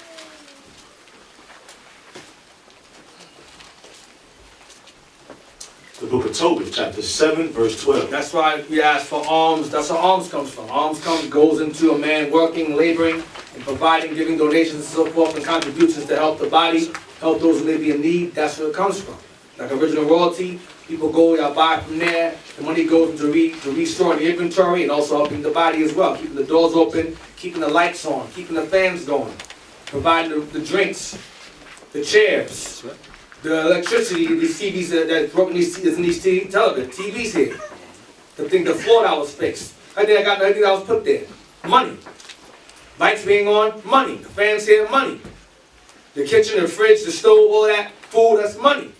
[SPEAKER 2] The book of Tobit, chapter 7, verse 12.
[SPEAKER 1] That's why we ask for alms. That's where alms comes from. Alms goes into a man working, laboring, and providing, giving donations and so forth, and contributions to help the body, help those who may be in need. That's where it comes from. Like original royalty, people go, y'all buy from there. The money goes into restoring the inventory and also helping the body as well. Keeping the doors open, keeping the lights on, keeping the fans going, providing the drinks, the chairs. The electricity, these TVs that broken these TVs here. The floor that was fixed. Everything that was put there. Money. Lights being on, money. The fans here, money. The kitchen, the fridge, the stove, all that food, that's money.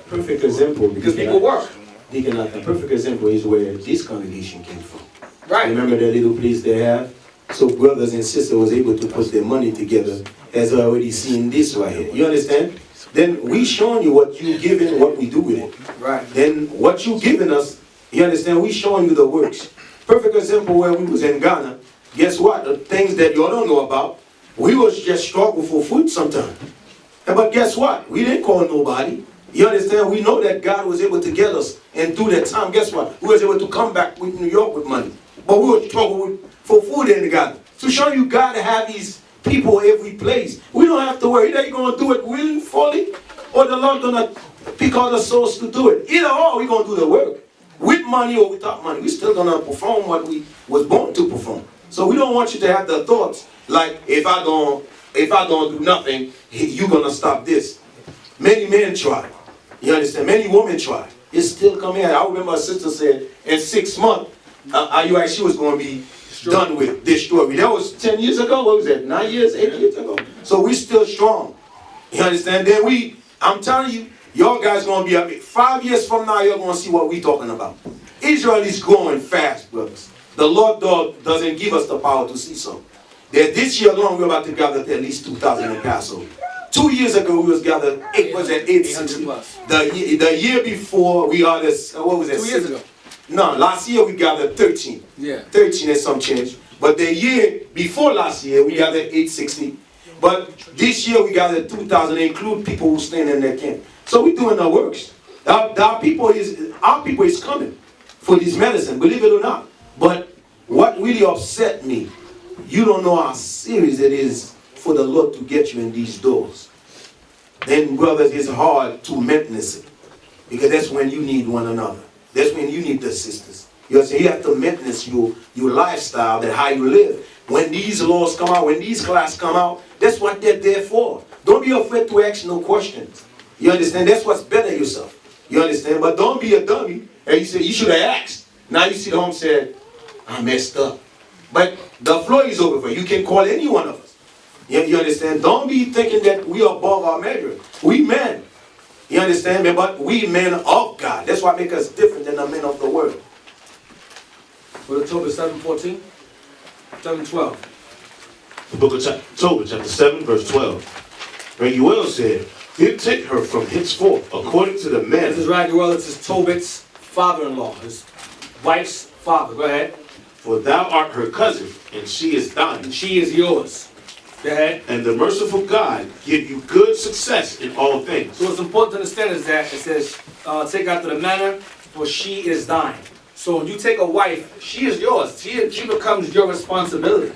[SPEAKER 4] Perfect example.
[SPEAKER 1] Because people work.
[SPEAKER 4] Deacon, a perfect example is where this congregation came from.
[SPEAKER 1] Right.
[SPEAKER 4] Remember that little place they have? So brothers and sisters was able to put their money together, as I already seen this right here. You understand? Then we showing you what you giving, what we do with it.
[SPEAKER 1] Right.
[SPEAKER 4] Then what you giving us, you understand? We showing you the works. Perfect example where we was in Ghana. Guess what? The things that y'all don't know about, we was just struggle for food sometimes. But guess what? We didn't call nobody. You understand? We know that God was able to get us, and through that time, guess what? We was able to come back with New York with money. But we were struggling for food in the God. To show you God to have these people every place. We don't have to worry. Either you're going to do it willingly, or the Lord going to pick all the souls to do it. Either or, we're going to do the work. With money or without money, we're still going to perform what we was born to perform. So we don't want you to have the thoughts like, if I don't do nothing, you're going to stop this. Many men try. You understand? Many women try. It's still coming out. I remember a sister said, in 6 months, she was going to be done with, destroyed. That was 10 years ago. What was that? 9 years, 8 years ago? So we're still strong. You understand? Then I'm telling you, y'all guys going to be up. 5 years from now, you're going to see what we're talking about. Israel is growing fast, brothers. The Lord doesn't give us the power to see so. That this year alone, we're about to gather at least 2,000 in Passover. 2 years ago, we was gathered, 860. The year before, we are this, what was that?
[SPEAKER 1] 2 years ago.
[SPEAKER 4] No, last year we gathered 13.
[SPEAKER 1] Yeah.
[SPEAKER 4] 13 and some change. But the year before last year, we gathered 860. But this year we gathered 2,000, include people who stand in their camp. So we're doing our works. Our people is coming for this medicine, believe it or not. But what really upset me, you don't know how serious it is for the Lord to get you in these doors. Then, brothers, it's hard to maintenance it. Because that's when you need one another. That's when you need the sisters. You have to maintenance your lifestyle, that how you live. When these laws come out, when these classes come out, that's what they're there for. Don't be afraid to ask no questions. You understand? That's what's better yourself. You understand? But don't be a dummy. And you say, you should have asked. Now you sit home and said, I messed up. But the floor is over for you. You can call any one of us. You understand? Don't be thinking that we are above our measure. We men. You understand me? But we men of God. That's what makes us different than the men of the world.
[SPEAKER 1] Go to Tobit 7:14, 7:12.
[SPEAKER 2] The book of Tobit, chapter 7, verse 12. Raguel said, then take her from henceforth, according to the manner.
[SPEAKER 1] This is Raguel, this is Tobit's father-in-law, his wife's father. Go ahead.
[SPEAKER 2] For thou art her cousin, and she is thine.
[SPEAKER 1] And she is yours. Go ahead.
[SPEAKER 2] And the merciful God give you good success in all things.
[SPEAKER 1] So what's important to understand is that it says, take after the manner, for she is thine. So when you take a wife, she is yours. She becomes your responsibility.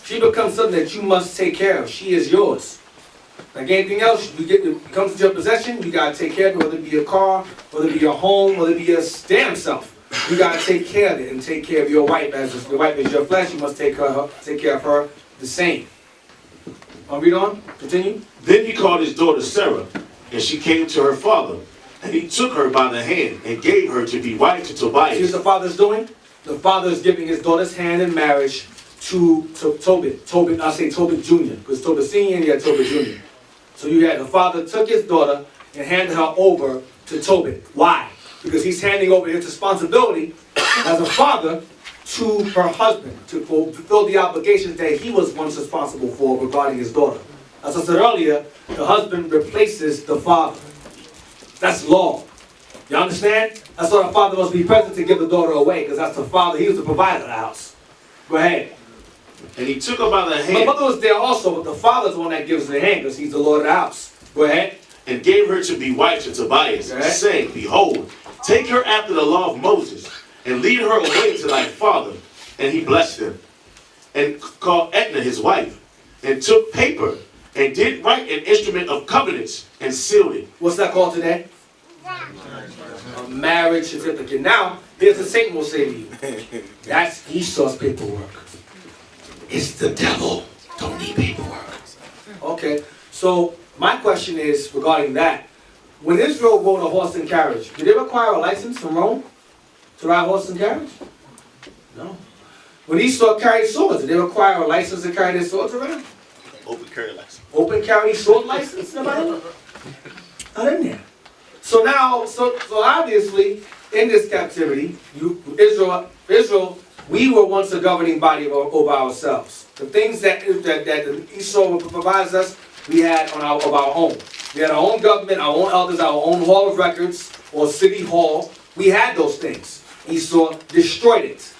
[SPEAKER 1] She becomes something that you must take care of. She is yours. Like anything else, it comes to your possession, you got to take care of it, whether it be your car, whether it be your home, whether it be your damn self. You got to take care of it and take care of your wife. As your wife is your flesh, you must take care of her the same. I'll read on. Continue.
[SPEAKER 2] Then he called his daughter Sarah, and she came to her father. And he took her by the hand and gave her to be wife to Tobias.
[SPEAKER 1] See what the father's doing? The father is giving his daughter's hand in marriage to Tobit. Tobit, I say Tobit Jr. Because Tobit Sr. and you had Tobit Jr. So you had the father took his daughter and handed her over to Tobit. Why? Because he's handing over his responsibility as a father to her husband to fulfill the obligations that he was once responsible for regarding his daughter. As I said earlier, the husband replaces the father. That's law. You understand? That's why the father must be present to give the daughter away, because that's the father. He was the provider of the house. Go ahead.
[SPEAKER 2] And he took her by the hand.
[SPEAKER 1] My mother was there also, but the father's the one that gives the hand, because he's the Lord of the house. Go ahead.
[SPEAKER 2] And gave her to be wife to Tobias, saying, behold, take her after the law of Moses, and lead her away to thy father. And he blessed him. And called Eythan his wife, and took paper, and did write an instrument of covenants, and sealed it.
[SPEAKER 1] What's that called today? A marriage certificate. Now, here's what Satan will say to you. That's Esau's paperwork. It's the devil. Don't need paperwork. Okay, so my question is regarding that. When Israel rode a horse and carriage, did they require a license from Rome to ride horse and carriage? No. When Esau carried swords, did they require a license to carry their swords around?
[SPEAKER 2] Open carry license.
[SPEAKER 1] Open carry sword license? Nobody? Not in there. So now, so obviously, in this captivity, Israel, we were once a governing body over ourselves. The things that Esau provides us, we had of our own. We had our own government, our own elders, our own hall of records, or city hall. We had those things. Esau destroyed it.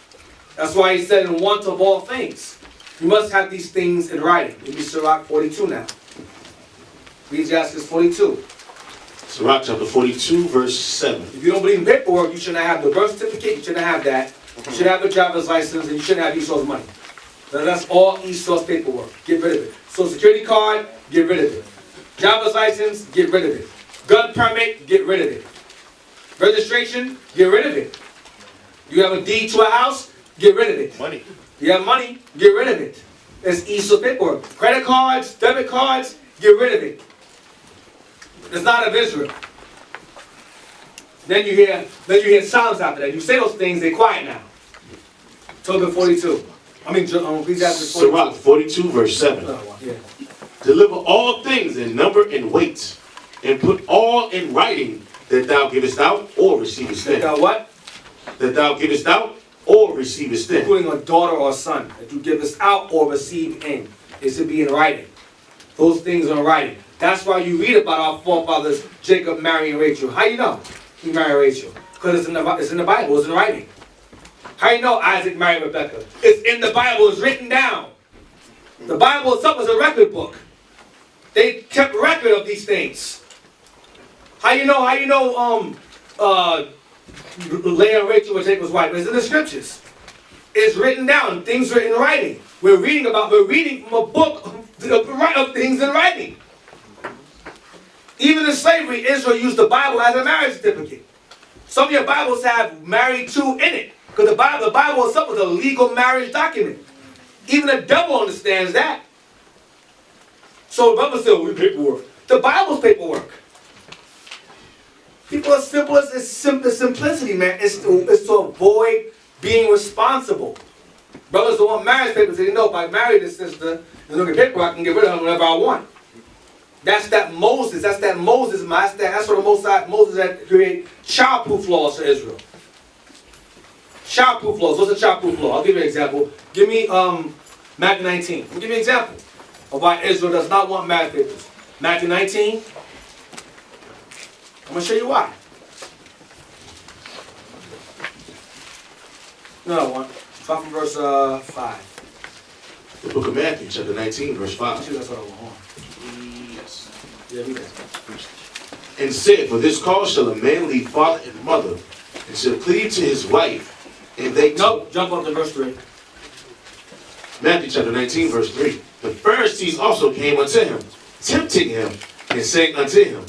[SPEAKER 1] That's why he said, in want of all things. You must have these things in writing. Give me Sirach 42 now. Ecclesiastes 42.
[SPEAKER 2] Sirach chapter 42, verse 7.
[SPEAKER 1] If you don't believe in paperwork, you shouldn't have the birth certificate, you shouldn't have that. You should have a driver's license, and you shouldn't have Esau's money. Now, that's all Esau's paperwork. Get rid of it. Social security card, get rid of it. Driver's license, get rid of it. Gun permit, get rid of it. Registration, get rid of it. You have a deed to a house, get rid of it.
[SPEAKER 2] Money.
[SPEAKER 1] You have money, get rid of it. It's Esau's paperwork. Credit cards, debit cards, get rid of it. It's not of Israel. Then you hear silence after that. You say those things, they're quiet now. Tobit 42. Ecclesiastes 42.
[SPEAKER 2] Sirach 42, verse 7.
[SPEAKER 1] Yeah.
[SPEAKER 2] Deliver all things in number and weight, and put all in writing, that thou givest out or receivest in.
[SPEAKER 1] That what?
[SPEAKER 2] That thou givest out or receivest in.
[SPEAKER 1] Including a daughter or a son. That you give us out or receive in. It should be in writing. Those things are in writing. That's why you read about our forefathers, Jacob marrying Rachel. How you know he married Rachel? Because it's in the Bible, it's in writing. How you know Isaac married Rebekah? It's in the Bible, it's written down. The Bible itself is a record book. They kept record of these things. How you know Leah and Rachel were Jacob's wife? It's in the scriptures. It's written down. Things are in writing. We're reading from a book of things in writing. Even in slavery, Israel used the Bible as a marriage certificate. Some of your Bibles have married to in it. Because the Bible itself is a legal marriage document. Even the devil understands that. So the Bible says, we paperwork. The Bible's paperwork. People are simple as it's simplicity, man. It's to avoid being responsible. Brothers don't want marriage papers. They know if I marry this sister and look at paperwork, I can get rid of her whenever I want. That's Moses. That's what Moses had created childproof laws for Israel. Childproof laws. What's a childproof law? I'll give you an example. Give me Matthew 19. I'll give you an example of why Israel does not want marriage papers. Matthew 19. I'm going to show you why. No, I want. Start from verse 5.
[SPEAKER 2] The book of Matthew, chapter 19, verse 5.
[SPEAKER 1] Actually, that's what I want.
[SPEAKER 2] Yes.
[SPEAKER 1] Yeah, read that.
[SPEAKER 2] And said, for this cause shall a man leave father and mother, and shall cleave to his wife, and they...
[SPEAKER 1] Nope, jump up to verse 3.
[SPEAKER 2] Matthew chapter 19, verse 3. The Pharisees also came unto him, tempting him, and saying unto him,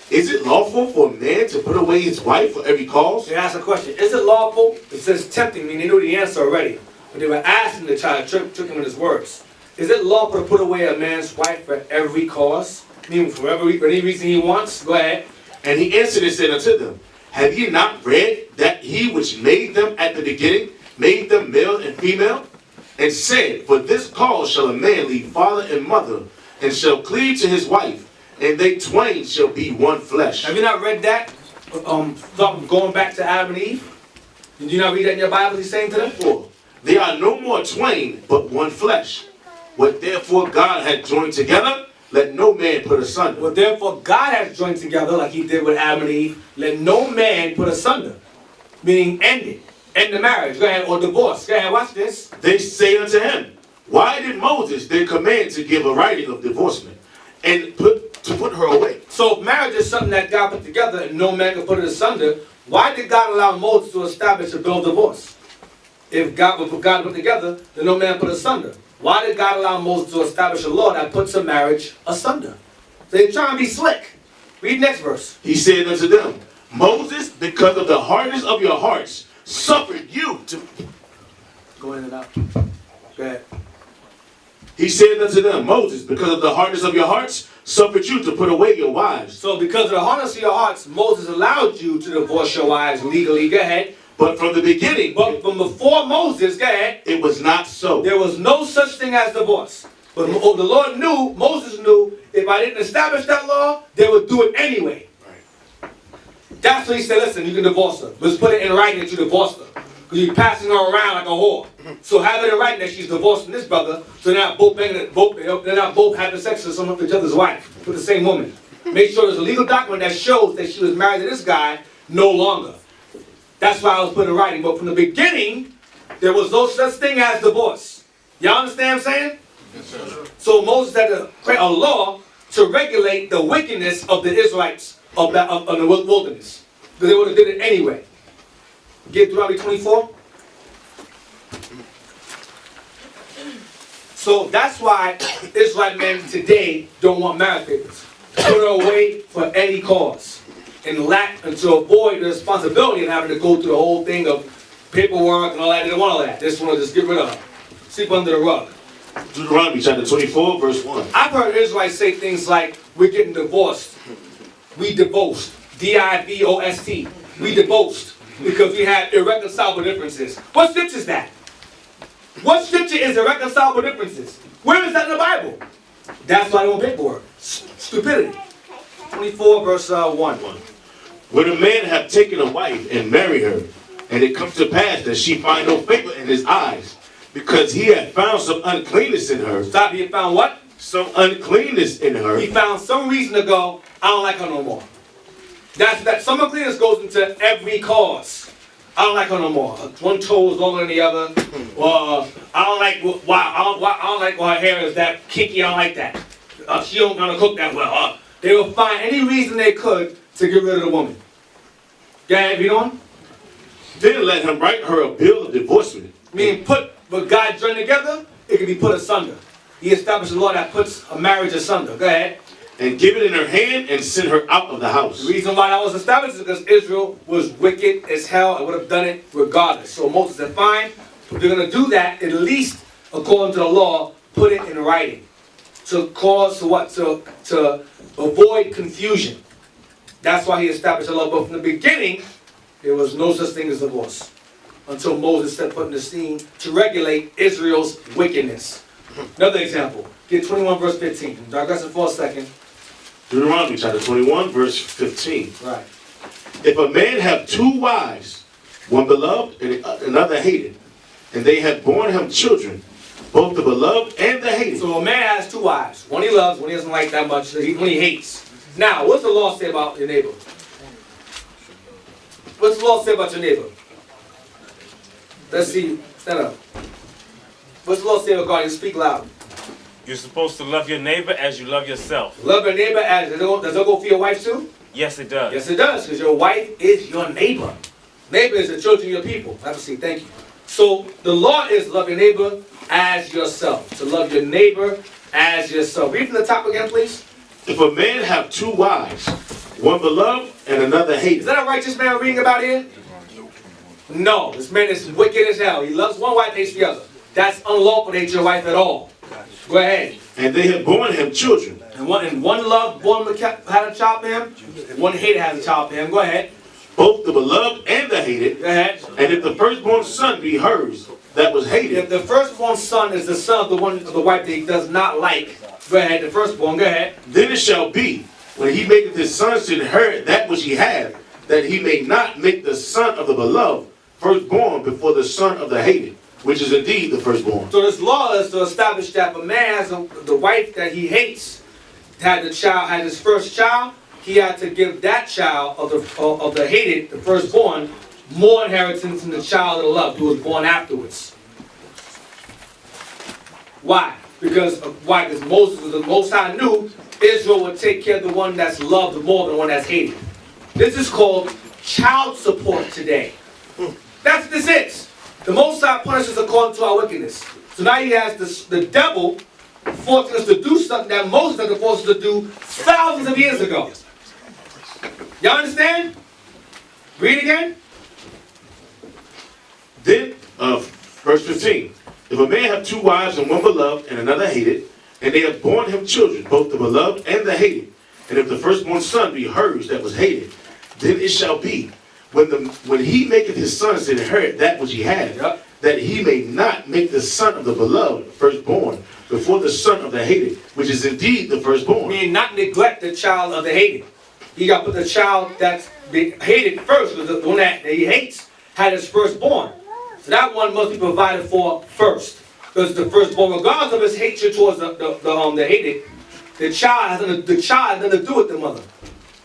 [SPEAKER 2] is it lawful for a man to put away his wife for every cause?
[SPEAKER 1] They asked a question. Is it lawful? It says tempting, meaning they knew the answer already. But they were asking the child, trick him in his words. Is it lawful to put away a man's wife for every cause? Meaning for any reason he wants? Go ahead.
[SPEAKER 2] And he answered and said unto them, have ye not read that he which made them at the beginning, made them male and female? And said, for this cause shall a man leave father and mother, and shall cleave to his wife, and they twain shall be one flesh.
[SPEAKER 1] Have you not read that? Going back to Adam and Eve? Did you not read that in your Bible? He's saying to them?
[SPEAKER 2] For they are no more twain, but one flesh. What therefore God hath joined together, let no man put asunder.
[SPEAKER 1] Well, therefore God has joined together, like he did with Adam and Eve. Let no man put asunder. Meaning end it. End the marriage. Go ahead. Or divorce. Go ahead. Watch this.
[SPEAKER 2] They say unto him, why did Moses then command to give a writing of divorcement, and to put her away?
[SPEAKER 1] So if marriage is something that God put together and no man can put it asunder, why did God allow Moses to establish a bill of divorce? If God put together, then no man put asunder. Why did God allow Moses to establish a law that puts a marriage asunder? They're trying to be slick. Read the next verse.
[SPEAKER 2] He said unto them, Moses, because of the hardness of your hearts, suffered you to...
[SPEAKER 1] Go in and out. Go ahead.
[SPEAKER 2] He said unto them, Moses, because of the hardness of your hearts, suffered you to put away your wives.
[SPEAKER 1] So because of the hardness of your hearts, Moses allowed you to divorce your wives legally. Go ahead.
[SPEAKER 2] But from the beginning,
[SPEAKER 1] But from before Moses, go ahead,
[SPEAKER 2] it was not so.
[SPEAKER 1] there was no such thing as divorce. But the Lord knew, Moses knew, if I didn't establish that law, they would do it anyway.
[SPEAKER 2] Right.
[SPEAKER 1] That's when he said, listen, you can divorce her. Let's put it in writing that you divorced her. Because you're passing her around like a whore. So have it in writing that she's divorcing this brother, so they're not both having sex with each other's wife, with the same woman. Make sure there's a legal document that shows that she was married to this guy no longer. That's why I was put in writing. But from the beginning, there was no such thing as divorce. Y'all understand what I'm saying?
[SPEAKER 3] Yes, sir.
[SPEAKER 1] So Moses had to create a law to regulate the wickedness of the Israelites of the wilderness. Because they would have did it anyway. Get Deuteronomy 24. So that's why Israelite men today don't want marriage papers. Put it away for any cause. And to avoid the responsibility of having to go through the whole thing of paperwork and all that. They don't want all that. They just want to just get rid of her. Sleep under the rug.
[SPEAKER 2] Deuteronomy chapter 24, verse 1.
[SPEAKER 1] I've heard Israelites say things like, we're getting divorced. We divorced. D-I-V-O-S-T. We divorced. Because we had irreconcilable differences. What scripture is that? What scripture is irreconcilable differences? Where is that in the Bible? That's why they want paperwork. Stupidity. 24 verse 1.
[SPEAKER 2] When a man have taken a wife and marry her, and it comes to pass that she find no favor in his eyes, because he had found some uncleanness in her.
[SPEAKER 1] Stop, he found what?
[SPEAKER 2] Some uncleanness in her.
[SPEAKER 1] He found some reason to go, I don't like her no more. That some uncleanness goes into every cause. I don't like her no more. One toe is longer than the other. Or I don't like why her hair is that kinky. I don't like that. She don't gonna cook that well. They will find any reason they could to get rid of the woman. Go ahead, read on.
[SPEAKER 2] Then let him write her a bill of divorcement.
[SPEAKER 1] Meaning put what God joined together, it can be put asunder. He established a law that puts a marriage asunder. Go ahead.
[SPEAKER 2] And give it in her hand and send her out of the house.
[SPEAKER 1] The reason why that was established is because Israel was wicked as hell and would have done it regardless. So Moses said, fine, if you're going to do that, at least according to the law, put it in writing. To cause what? To avoid confusion. That's why he established a law. But from the beginning, there was no such thing as divorce. Until Moses stepped foot in the scene to regulate Israel's wickedness. Another example. Get 21 verse 15. I'm digressing for a second.
[SPEAKER 2] Deuteronomy chapter 21, verse 15.
[SPEAKER 1] Right.
[SPEAKER 2] If a man have two wives, one beloved and another hated, and they have borne him children, both the beloved and the hated.
[SPEAKER 1] So a man has two wives. One he loves, one he doesn't like that much, one he hates. Now, what's the law say about your neighbor? What's the law say about your neighbor? Let's see. Stand up. What's the law say about God? You speak loud.
[SPEAKER 3] You're supposed to love your neighbor as you love yourself.
[SPEAKER 1] Love your neighbor as... Does that go for your wife too?
[SPEAKER 3] Yes, it does.
[SPEAKER 1] Yes, it does. Because your wife is your neighbor. Neighbor is the children of your people. Have a seat. Thank you. So the law is love your neighbor as yourself. To love your neighbor as yourself. Read from the top again, please.
[SPEAKER 2] If a man have two wives, one beloved and another hated.
[SPEAKER 1] Is that a righteous man reading about here? No. This man is wicked as hell. He loves one wife, hates the other. That's unlawful to hate your wife at all. Go ahead.
[SPEAKER 2] And they have borne him children.
[SPEAKER 1] And one loved, one had a child for him. And one hated has a child for him. Go ahead.
[SPEAKER 2] Both the beloved and the hated.
[SPEAKER 1] Go ahead.
[SPEAKER 2] And if the firstborn son be hers that was hated.
[SPEAKER 1] If the firstborn son is the son of the wife that he does not like, go ahead. The firstborn, go ahead.
[SPEAKER 2] Then it shall be, when he maketh his sons to inherit that which he hath, that he may not make the son of the beloved firstborn before the son of the hated, which is indeed the firstborn. So
[SPEAKER 1] this law is to establish that if a man has the wife that he hates, had his first child, he had to give that child of the hated, the firstborn, more inheritance than the child of the loved, who was born afterwards. Why? Because Moses was the Most High knew Israel would take care of the one that's loved more than the one that's hated. This is called child support today. That's what this is. The Most High punishes according to our wickedness. So now he has the devil forcing us to do something that Moses had to force us to do thousands of years ago. Y'all understand? Read again.
[SPEAKER 2] Then, verse 15. If a man have two wives and one beloved and another hated, and they have borne him children, both the beloved and the hated, and if the firstborn son be hers that was hated, then it shall be, when he maketh his sons to inherit that which he had, that he may not make the son of the beloved firstborn before the son of the hated, which is indeed the firstborn.
[SPEAKER 1] Meaning not neglect the child of the hated. He got to put the child that's hated first, because the one that he hates had his firstborn. So that one must be provided for first. Because the firstborn, regardless of his hatred towards the hated, the child has nothing to do with the mother.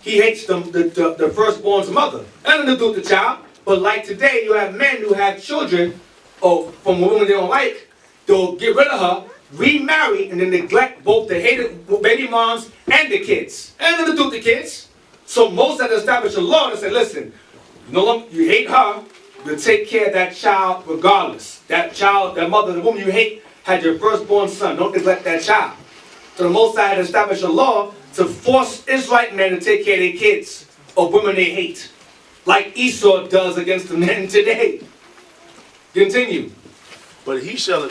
[SPEAKER 1] He hates the firstborn's mother. Nothing to do with the child. But like today, you have men who have children from a woman they don't like. They'll get rid of her, remarry, and then neglect both the hated baby moms and the kids. Nothing to do with the kids. So Moses had to establish a law and say, listen, no longer, you hate her, you take care of that child regardless. That child, that mother, the woman you hate, had your firstborn son. Don't neglect that child. So the Most High had established a law to force Israelite men to take care of their kids or women they hate, like Esau does against the men today. Continue.
[SPEAKER 2] But he shall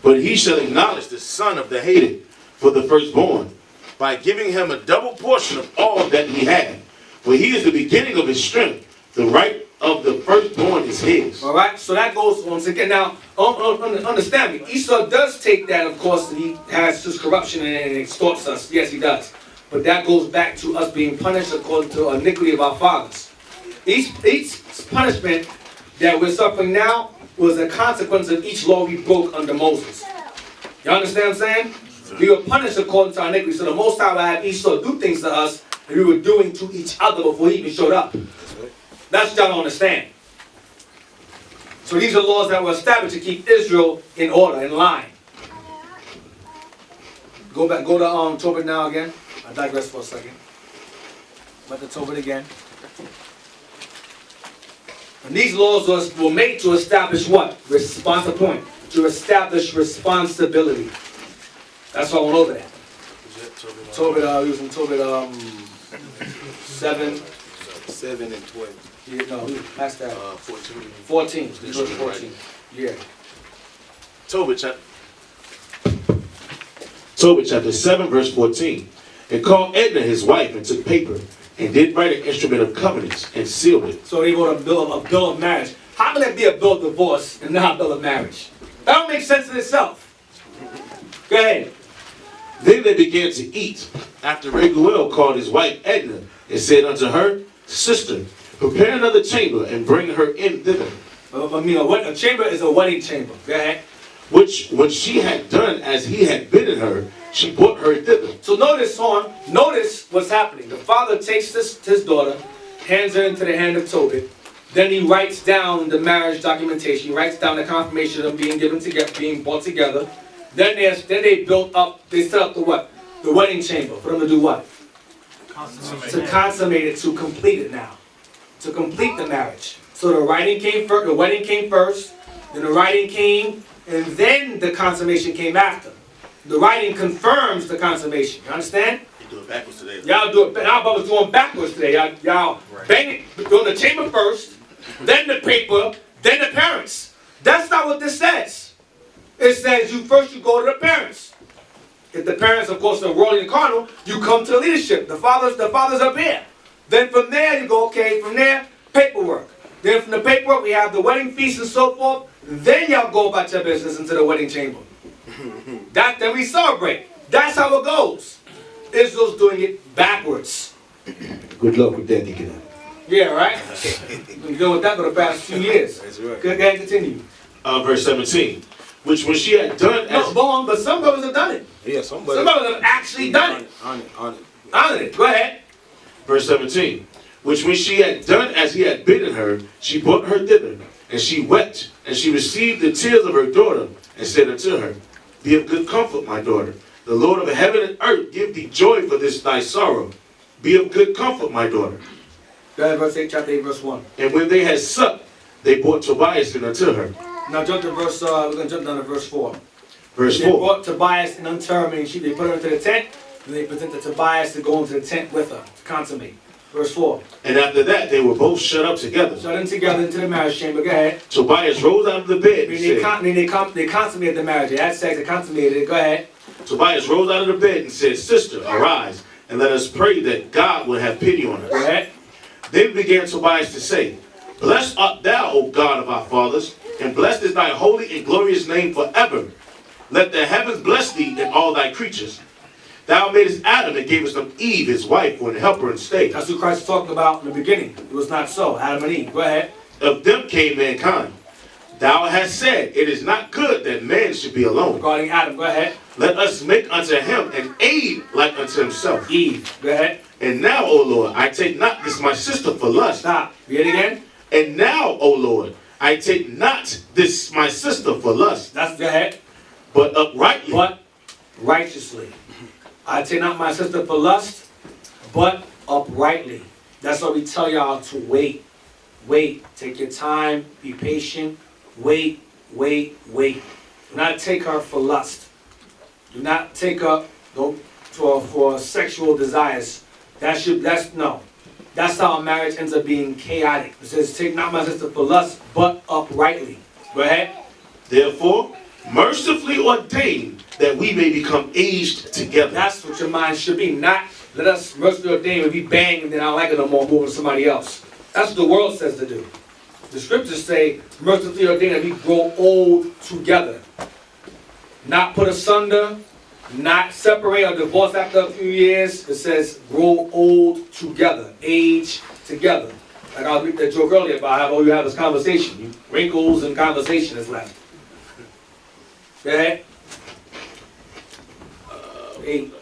[SPEAKER 2] acknowledge the son of the hated for the firstborn, by giving him a double portion of all that he had. For he is the beginning of his strength. The right of the firstborn is his.
[SPEAKER 1] All right, so that goes once again. Now, understand me. Esau does take that, of course, and he has his corruption and extorts us. Yes, he does. But that goes back to us being punished according to iniquity of our fathers. Each punishment that we're suffering now was a consequence of each law we broke under Moses. You understand what I'm saying? We were punished according to our iniquity. So the Most High would have Esau do things to us that we were doing to each other before he even showed up. That's what y'all don't understand. So these are laws that were established to keep Israel in order, in line. Go to Tobit now again. I digress for a second. Back to Tobit again. And these laws were made to establish what? To establish responsibility. That's why I went over that. Tobit, we was in Tobit 7.
[SPEAKER 4] 7 and 12.
[SPEAKER 1] Yeah, no, past that.
[SPEAKER 4] 14.
[SPEAKER 1] 14. 14. Yeah.
[SPEAKER 2] Tobit chapter 7, verse 14. And called Eythan his wife and took paper and did write an instrument of covenants and sealed it.
[SPEAKER 1] So he wrote a bill of marriage. How can it be a bill of divorce and not a bill of marriage? That don't make sense in itself. Go ahead.
[SPEAKER 2] Then they began to eat. After Laviel called his wife Eythan and said unto her, Sister, prepare another chamber and bring her in thither.
[SPEAKER 1] A chamber is a wedding chamber. Go ahead.
[SPEAKER 2] Which, when she had done as he had bidden her, she brought her thither.
[SPEAKER 1] So notice what's happening. The father takes his daughter, hands her into the hand of Tobit. Then he writes down the marriage documentation. He writes down the confirmation of being given together, being brought together. Then they set up the what? The wedding chamber. For them to do what? To consummate it, to complete it now. To complete the marriage. So the writing came first, the wedding came first, then the writing came, and then the consummation came after. The writing confirms the consummation. You understand?
[SPEAKER 2] You do it backwards today.
[SPEAKER 1] Y'all do it. Our brother's doing backwards today. Y'all bang it, doing the chamber first, then the paper, then the parents. That's not what this says. It says you go to the parents. If the parents, of course, are worldly and carnal, you come to the leadership. The fathers up here. Then from there you go, okay, from there, paperwork. Then from the paperwork we have the wedding feast and so forth. Then y'all go about your business into the wedding chamber. Then we celebrate. That's how it goes. Israel's doing it backwards.
[SPEAKER 4] Good luck with that, Deacon.
[SPEAKER 1] Yeah, right? We've been dealing with that for the past few years.
[SPEAKER 4] That's right.
[SPEAKER 1] Go ahead, continue.
[SPEAKER 2] Verse 17. Which when she had done as...
[SPEAKER 1] No, but some brothers have done it.
[SPEAKER 4] Yeah, somebody.
[SPEAKER 1] Some brothers have actually done it.
[SPEAKER 4] On it.
[SPEAKER 1] Honored it. Go ahead.
[SPEAKER 2] Verse 17. Which when she had done as he had bidden her, she brought her thither. And she wept, and she received the tears of her daughter, and said unto her, Be of good comfort, my daughter. The Lord of heaven and earth give thee joy for this thy sorrow. Be of good comfort, my daughter.
[SPEAKER 1] Go ahead, verse 8, chapter 8, verse 1.
[SPEAKER 2] And when they had supped, they brought Tobias in unto her.
[SPEAKER 1] Now jump to verse, we're going to jump down to verse 4.
[SPEAKER 2] Verse
[SPEAKER 1] They
[SPEAKER 2] 4.
[SPEAKER 1] brought Tobias and unto her, meaning they put her into the tent, and they presented Tobias to go into the tent with her, to consummate. Verse 4.
[SPEAKER 2] And after that, they were both shut up together.
[SPEAKER 1] Shut them together into the marriage chamber. Go ahead.
[SPEAKER 2] Tobias rose out of the bed and said,
[SPEAKER 1] They consummated the marriage. They had sex, they consummated it. Go ahead.
[SPEAKER 2] Tobias rose out of the bed and said, Sister, arise, and let us pray that God will have pity on us.
[SPEAKER 1] Go ahead.
[SPEAKER 2] Then began Tobias to say, Blessed art thou, O God of our fathers, and blessed is thy holy and glorious name forever. Let the heavens bless thee and all thy creatures. Thou madest Adam and gavest him Eve, his wife, for an helper and stay.
[SPEAKER 1] That's what Christ was talking about in the beginning. It was not so. Adam and Eve. Go ahead.
[SPEAKER 2] Of them came mankind. Thou hast said, It is not good that man should be alone.
[SPEAKER 1] Regarding Adam. Go ahead.
[SPEAKER 2] Let us make unto him an aid like unto himself.
[SPEAKER 1] Eve. Go ahead.
[SPEAKER 2] And now, O Lord, I take not this my sister for lust.
[SPEAKER 1] Stop. Read it again.
[SPEAKER 2] And now, O Lord, I take not this my sister for lust,
[SPEAKER 1] Go ahead.
[SPEAKER 2] but uprightly.
[SPEAKER 1] But righteously. I take not my sister for lust, but uprightly. That's why we tell y'all to wait. Wait. Take your time. Be patient. Wait. Wait. Wait. Do not take her for lust. Do not take her for sexual desires. No. That's how a marriage ends up being chaotic. It says, take not my sister for lust, but uprightly. Go ahead.
[SPEAKER 2] Therefore, mercifully ordain that we may become aged together.
[SPEAKER 1] That's what your mind should be. Not let us mercifully ordain when we bang and then I don't like it no more, move to somebody else. That's what the world says to do. The scriptures say, mercifully ordain that we grow old together. Not put asunder, not separate or divorce after a few years. It says, grow old together, age together. Like I was making that joke earlier about how you have this conversation. Wrinkles and conversation is left. Go ahead. 8.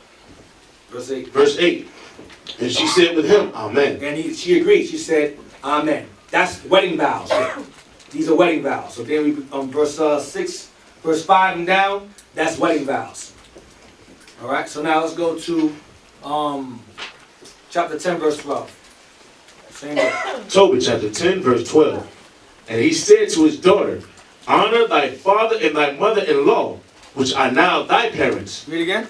[SPEAKER 1] Verse 8.
[SPEAKER 2] Verse 8. And she said with him, Amen.
[SPEAKER 1] And she agreed. She said, Amen. That's wedding vows. These are wedding vows. So then we verse 6, verse 5 and down, that's wedding vows. All right. So now let's go to chapter 10, verse 12. Same way.
[SPEAKER 2] Tobit chapter 10, verse 12. And he said to his daughter, honor thy father and thy mother-in-law, which are now thy parents.
[SPEAKER 1] Read again.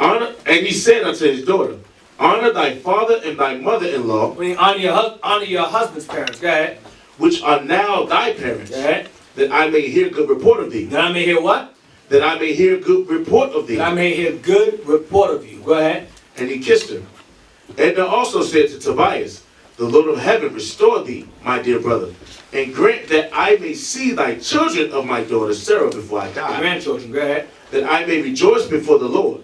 [SPEAKER 2] And he said unto his daughter, honor thy father and thy mother-in-law.
[SPEAKER 1] Honor your husband's parents. Go ahead.
[SPEAKER 2] Which are now thy parents.
[SPEAKER 1] Go ahead.
[SPEAKER 2] That I may hear good report of thee.
[SPEAKER 1] That I may hear what?
[SPEAKER 2] That I may hear good report of thee.
[SPEAKER 1] That I may hear good report of you. Go ahead.
[SPEAKER 2] And he kissed her. Eythan also said to Tobias, the Lord of heaven restore thee, my dear brother, and grant that I may see thy children of my daughter Sarah before I die.
[SPEAKER 1] Grandchildren. Go ahead.
[SPEAKER 2] That I may rejoice before the Lord.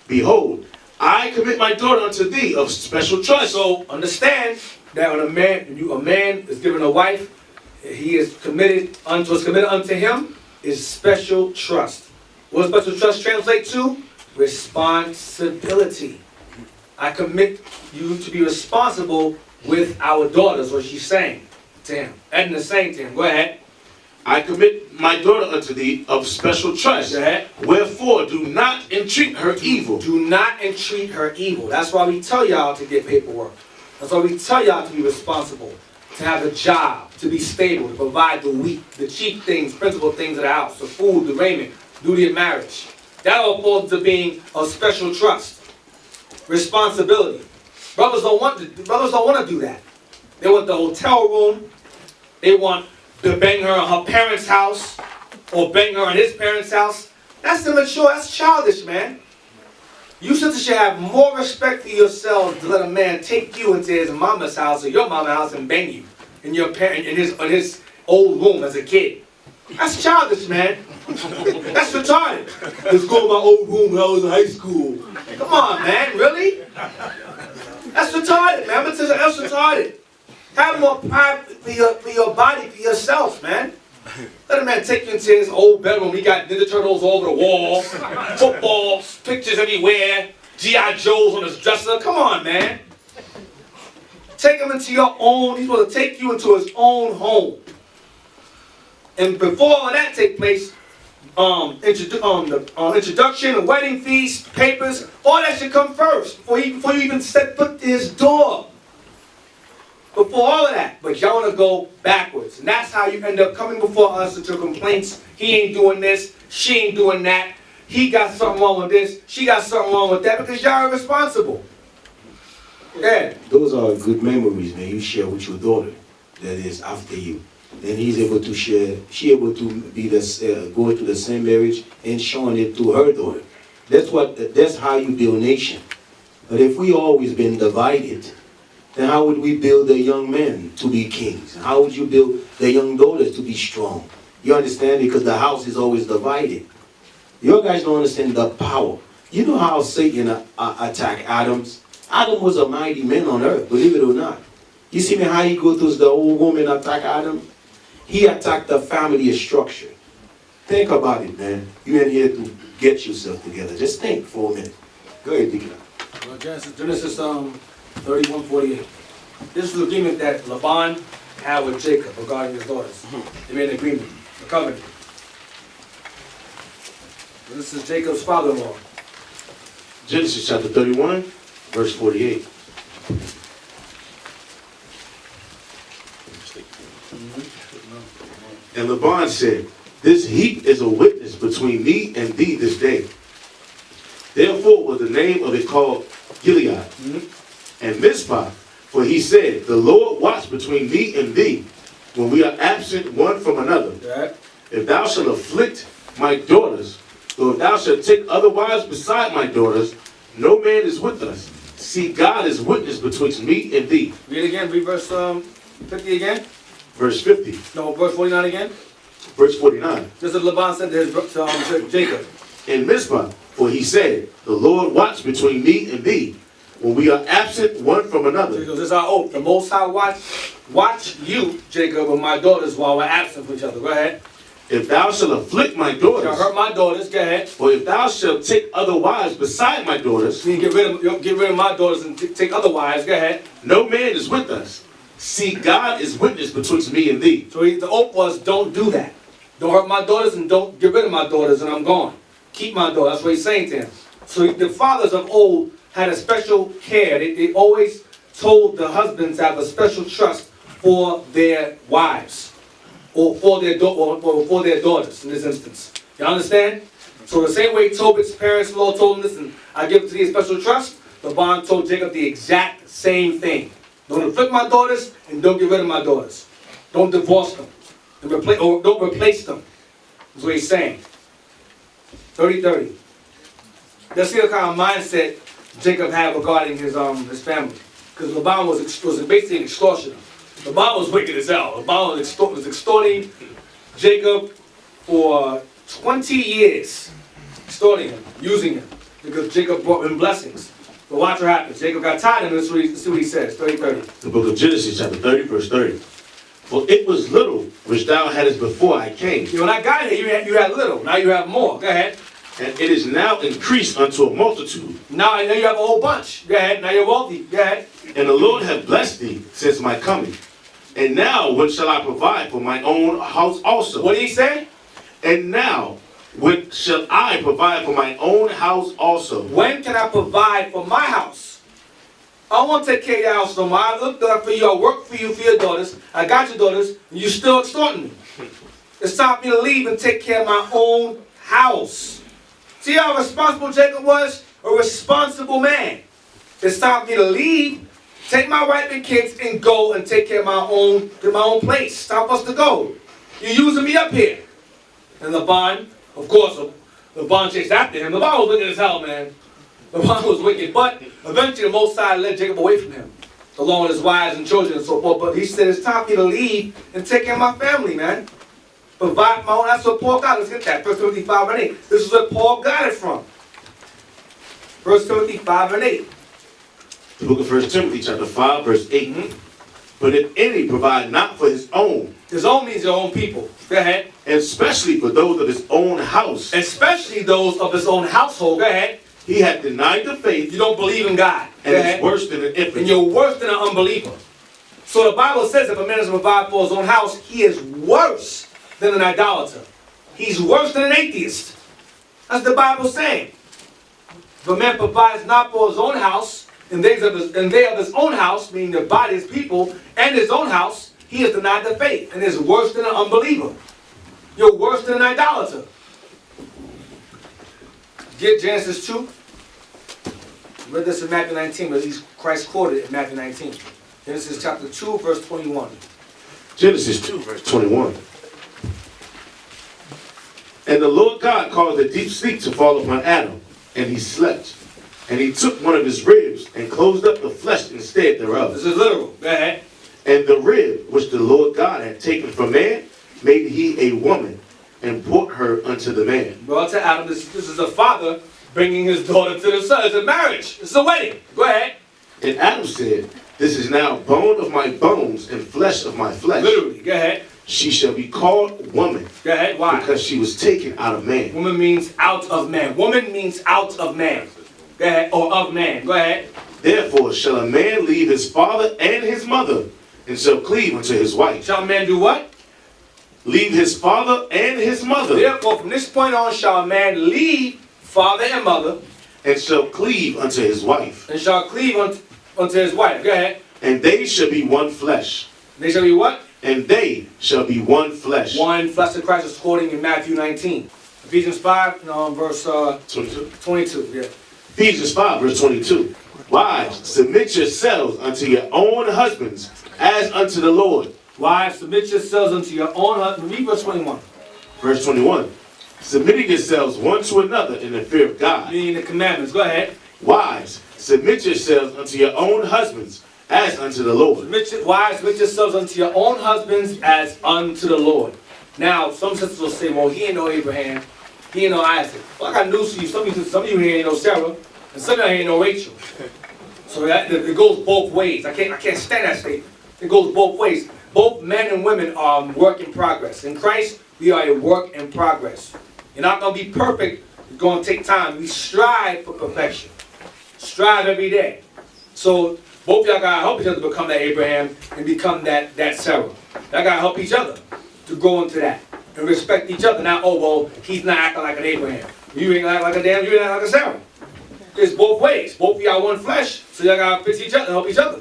[SPEAKER 2] Behold, I commit my daughter unto thee of special trust.
[SPEAKER 1] So understand that when a man is given a wife, he is committed unto him is special trust. What does special trust translate to? Responsibility. I commit you to be responsible with our daughters, what she's saying to him. Edna is saying to him, go ahead.
[SPEAKER 2] I commit my daughter unto thee of special trust.
[SPEAKER 1] Go ahead.
[SPEAKER 2] Wherefore, do not entreat her evil.
[SPEAKER 1] Do not entreat her evil. That's why we tell y'all to get paperwork. That's why we tell y'all to be responsible, to have a job, to be stable, to provide the cheap things, principal things of the house, the food, the raiment, duty of marriage. That all falls to being a special trust. Responsibility. Brothers don't want to do that. They want the hotel room. They want to bang her in her parents' house or bang her in his parents' house. That's immature. That's childish, man. You sisters should have more respect for yourselves to let a man take you into his mama's house or your mama's house and bang you in his old room as a kid. That's childish, man. That's retarded. Let's go to my old room when I was in high school. Come on, man. Really? That's retarded, man. That's retarded. Have more pride for your body, for yourself, man. Let a man take you into his old bedroom. He got Ninja Turtles all over the wall, footballs, pictures everywhere, G.I. Joes on his dresser. Come on, man. Take him into your own. He's going to take you into his own home. And before all of that take place, the introduction, the wedding feast, papers, all that should come first before you even set foot to his door. Before all of that, but y'all want to go backwards, and that's how you end up coming before us with your complaints. He ain't doing this, she ain't doing that. He got something wrong with this, she got something wrong with that, because y'all are responsible. Yeah.
[SPEAKER 4] Those are good memories, man. You share with your daughter that is after you. Then he's able to share, she able to be go into the same marriage and showing it to her daughter. That's how you build nation. But if we always been divided, then how would we build the young men to be kings? How would you build the young daughters to be strong? You understand? Because the house is always divided. You guys don't understand the power. You know how Satan attacked Adam? Adam was a mighty man on earth, believe it or not. You see me how he go to the old woman attack Adam? He attacked the family structure. Think about it, man. You ain't here to get yourself together. Just think for a minute. Go ahead, Deacon.
[SPEAKER 1] Well, Genesis 31:48. This is the agreement that Laban had with Jacob regarding his daughters. They made an agreement, a covenant. This is Jacob's father-in-law.
[SPEAKER 2] Genesis chapter 31, verse 48. And Laban said, this heap is a witness between me and thee this day. Therefore was the name of it called Gilead. And Mizpah, for he said, the Lord watch between me and thee, when we are absent one from another.
[SPEAKER 1] Right.
[SPEAKER 2] If thou shalt afflict my daughters, or if thou shalt take other wives beside my daughters, no man is with us. See, God is witness betwixt me and thee.
[SPEAKER 1] Read again, read verse 50 again.
[SPEAKER 2] Verse 50.
[SPEAKER 1] No, verse 49 again.
[SPEAKER 2] Verse 49.
[SPEAKER 1] This is Laban said to his Jacob.
[SPEAKER 2] In Mizpah, for he said, the Lord watch between me and thee, when we are absent one from another.
[SPEAKER 1] This is our oath. The Most High watch you, Jacob, and my daughters while we're absent from each other. Go ahead.
[SPEAKER 2] If thou shalt afflict my
[SPEAKER 1] Shall
[SPEAKER 2] daughters,
[SPEAKER 1] hurt my daughters. Go ahead.
[SPEAKER 2] or if thou shalt take other wives beside my daughters,
[SPEAKER 1] You get rid of my daughters and take other wives. Go ahead.
[SPEAKER 2] no man is with us. See, God is witness betwixt me and thee.
[SPEAKER 1] So the oath was, don't do that. Don't hurt my daughters and don't get rid of my daughters, and I'm gone. Keep my daughters. That's what he's saying to him. So the fathers of old had a special care. They always told the husbands to have a special trust for their wives, or for their daughters in this instance. You understand? So the same way Tobit's parents-in-law told him, listen, I give it to thee a special trust, Laban told Jacob the exact same thing. Don't afflict my daughters and don't get rid of my daughters. Don't divorce them. Or don't replace them. That's what he's saying. 30-30. Let's see the kind of mindset Jacob had regarding his family. Because Laban was basically an extortioner. Laban was wicked as hell. Laban was extorting Jacob for 20 years. Extorting him, using him. Because Jacob brought him blessings. But watch what happens. Jacob got tired of him. Let's see what he says. 30-30.
[SPEAKER 2] The book of Genesis, chapter 30, verse 30. For it was little which thou hadst before I came.
[SPEAKER 1] When I got here, you had little. Now you have more. Go ahead.
[SPEAKER 2] And it is now increased unto a multitude.
[SPEAKER 1] Now you have a whole bunch. Go ahead. Now you're wealthy. Go ahead.
[SPEAKER 2] And the Lord hath blessed thee since my coming. And now when shall I provide for my own house also?
[SPEAKER 1] What did he say?
[SPEAKER 2] And now when shall I provide for my own house also?
[SPEAKER 1] When can I provide for my house? I don't want to take care of your house no more. I looked up for you. I worked for you, for your daughters. I got your daughters. And you still extorting me. It's time for me to leave and take care of my own house. See how responsible Jacob was? A responsible man. It's time for me to leave, take my wife and kids, and go and take care of my own place. It's time for us to go. You're using me up here. And Laban, of course, Laban chased after him. Laban was wicked as hell, man. Laban was wicked, but eventually the Most High led Jacob away from him, along with his wives and children and so forth. But he said, it's time for me to leave and take care of my family, man. Provide my own. That's what Paul got. Let's get that. 1 Timothy 5 and 8. This is where Paul got it from. 1 Timothy 5 and 8.
[SPEAKER 2] The book of 1 Timothy, chapter 5, verse 8. But if any provide not for his own
[SPEAKER 1] means your own people. Go ahead.
[SPEAKER 2] and especially for those of his own house,
[SPEAKER 1] Especially those of his own household. Go ahead.
[SPEAKER 2] he hath denied the faith
[SPEAKER 1] You don't believe in God. Go
[SPEAKER 2] and
[SPEAKER 1] ahead.
[SPEAKER 2] is worse than an
[SPEAKER 1] And
[SPEAKER 2] infant.
[SPEAKER 1] you're worse than an unbeliever. So the Bible says if a man doesn't provide for his own house, he is worse than an idolater. He's worse than an atheist. That's the Bible saying. If a man provides not for his own house, and they of his own house, meaning the body, his people, and his own house, he has denied the faith and is worse than an unbeliever. You're worse than an idolater. Get Genesis 2. Read this in Matthew 19, but Christ quoted it in Matthew 19. Genesis chapter 2, verse 21.
[SPEAKER 2] Genesis 2, verse 21. And the Lord God caused a deep sleep to fall upon Adam, and he slept. And he took one of his ribs and closed up the flesh instead thereof.
[SPEAKER 1] This is literal. Go ahead.
[SPEAKER 2] And the rib which the Lord God had taken from man, made he a woman, and brought her unto the man.
[SPEAKER 1] Brought to Adam. This is a father bringing his daughter to the son. It's a marriage. It's a wedding. Go ahead.
[SPEAKER 2] And Adam said, this is now bone of my bones and flesh of my flesh.
[SPEAKER 1] Literally. Go ahead.
[SPEAKER 2] She shall be called woman,
[SPEAKER 1] Go ahead. Why?
[SPEAKER 2] because she was taken out of man.
[SPEAKER 1] Woman means out of man. Woman means out of man. Go ahead. Or of man. Go ahead.
[SPEAKER 2] Therefore shall a man leave his father and his mother, and shall cleave unto his wife.
[SPEAKER 1] Shall a man do what?
[SPEAKER 2] Leave his father and his mother,
[SPEAKER 1] Therefore, from this point on, shall a man leave father and mother,
[SPEAKER 2] and shall cleave unto his wife.
[SPEAKER 1] And shall cleave unto his wife. Go ahead.
[SPEAKER 2] And they shall be one flesh.
[SPEAKER 1] They shall be what?
[SPEAKER 2] And they shall be one flesh.
[SPEAKER 1] One flesh of Christ is quoting in Matthew 19. Ephesians 5, verse 22. Yeah.
[SPEAKER 2] Ephesians 5, verse 22. Wives, submit yourselves unto your own husbands, as unto the Lord.
[SPEAKER 1] Wives, submit yourselves unto your own husband. Read verse 21.
[SPEAKER 2] Verse 21. Submitting yourselves one to another in the fear of God.
[SPEAKER 1] Meaning the commandments. Go ahead.
[SPEAKER 2] Wives, submit yourselves unto your own husbands, as unto the Lord.
[SPEAKER 1] Wives, submit yourselves unto your own husbands as unto the Lord. Now, some sisters will say, well, he ain't no Abraham. He ain't no Isaac. Well, I got news for you. Some of you here ain't no Sarah. And some of you ain't no Rachel. So it goes both ways. I can't stand that statement. It goes both ways. Both men and women are work in progress. In Christ, we are a work in progress. You're not going to be perfect. It's going to take time. We strive for perfection. Strive every day. So both y'all got to help each other become that Abraham and become that Sarah. Y'all got to help each other to grow into that and respect each other. Not, oh, well, he's not acting like an Abraham. You ain't act like a damn, you ain't act like a Sarah. It's both ways. Both of y'all one flesh, so y'all got to fix each other and help each other.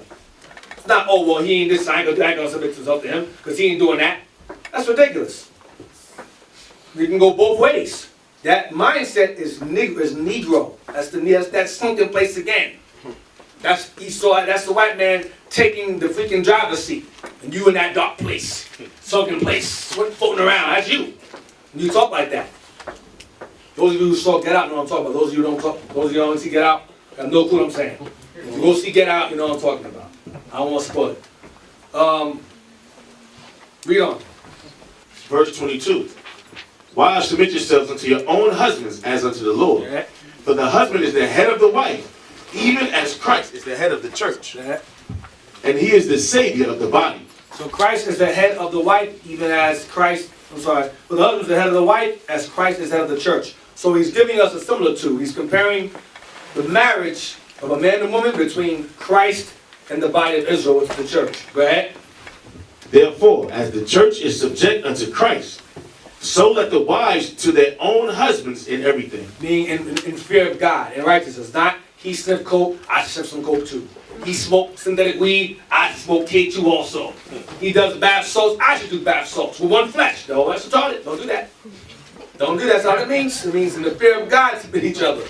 [SPEAKER 1] It's not, oh, well, he ain't this, I ain't going to submit myself to him because he ain't doing that. That's ridiculous. We can go both ways. That mindset is Negro. That's that sunken place again. That's Esau. That's the white man taking the freaking driver's seat, and you in that dark place, sunken place, floating around. That's you. And you talk like that. Those of you who saw Get Out know what I'm talking about. Those of you who don't talk, those of you who don't see Get Out, have no clue what I'm saying. If you go see Get Out, you know what I'm talking about. I don't want to spoil it. Read on.
[SPEAKER 2] Verse 22. Wives, submit yourselves unto your own husbands as unto the Lord.
[SPEAKER 1] Yeah.
[SPEAKER 2] For the husband is the head of the wife, even as Christ is the head of the church.
[SPEAKER 1] Yeah.
[SPEAKER 2] And he is the Savior of the body.
[SPEAKER 1] So Christ is the head of the wife, even as Christ, for the husband is the head of the wife, as Christ is the head of the church. So he's giving us a similitude. He's comparing the marriage of a man and woman between Christ and the body of Israel, which is the church. Go ahead.
[SPEAKER 2] Therefore, as the church is subject unto Christ, so let the wives to their own husbands in everything.
[SPEAKER 1] Being in fear of God and righteousness. Not he sniffed coke, I sniff some coke too. He smoked synthetic weed, I smoke K2 also. He does bath salts, I should do bath salts. We're one flesh. No, that's retarded. Don't do that. Don't do that. That's all it means. It means in the fear of God to beat each other.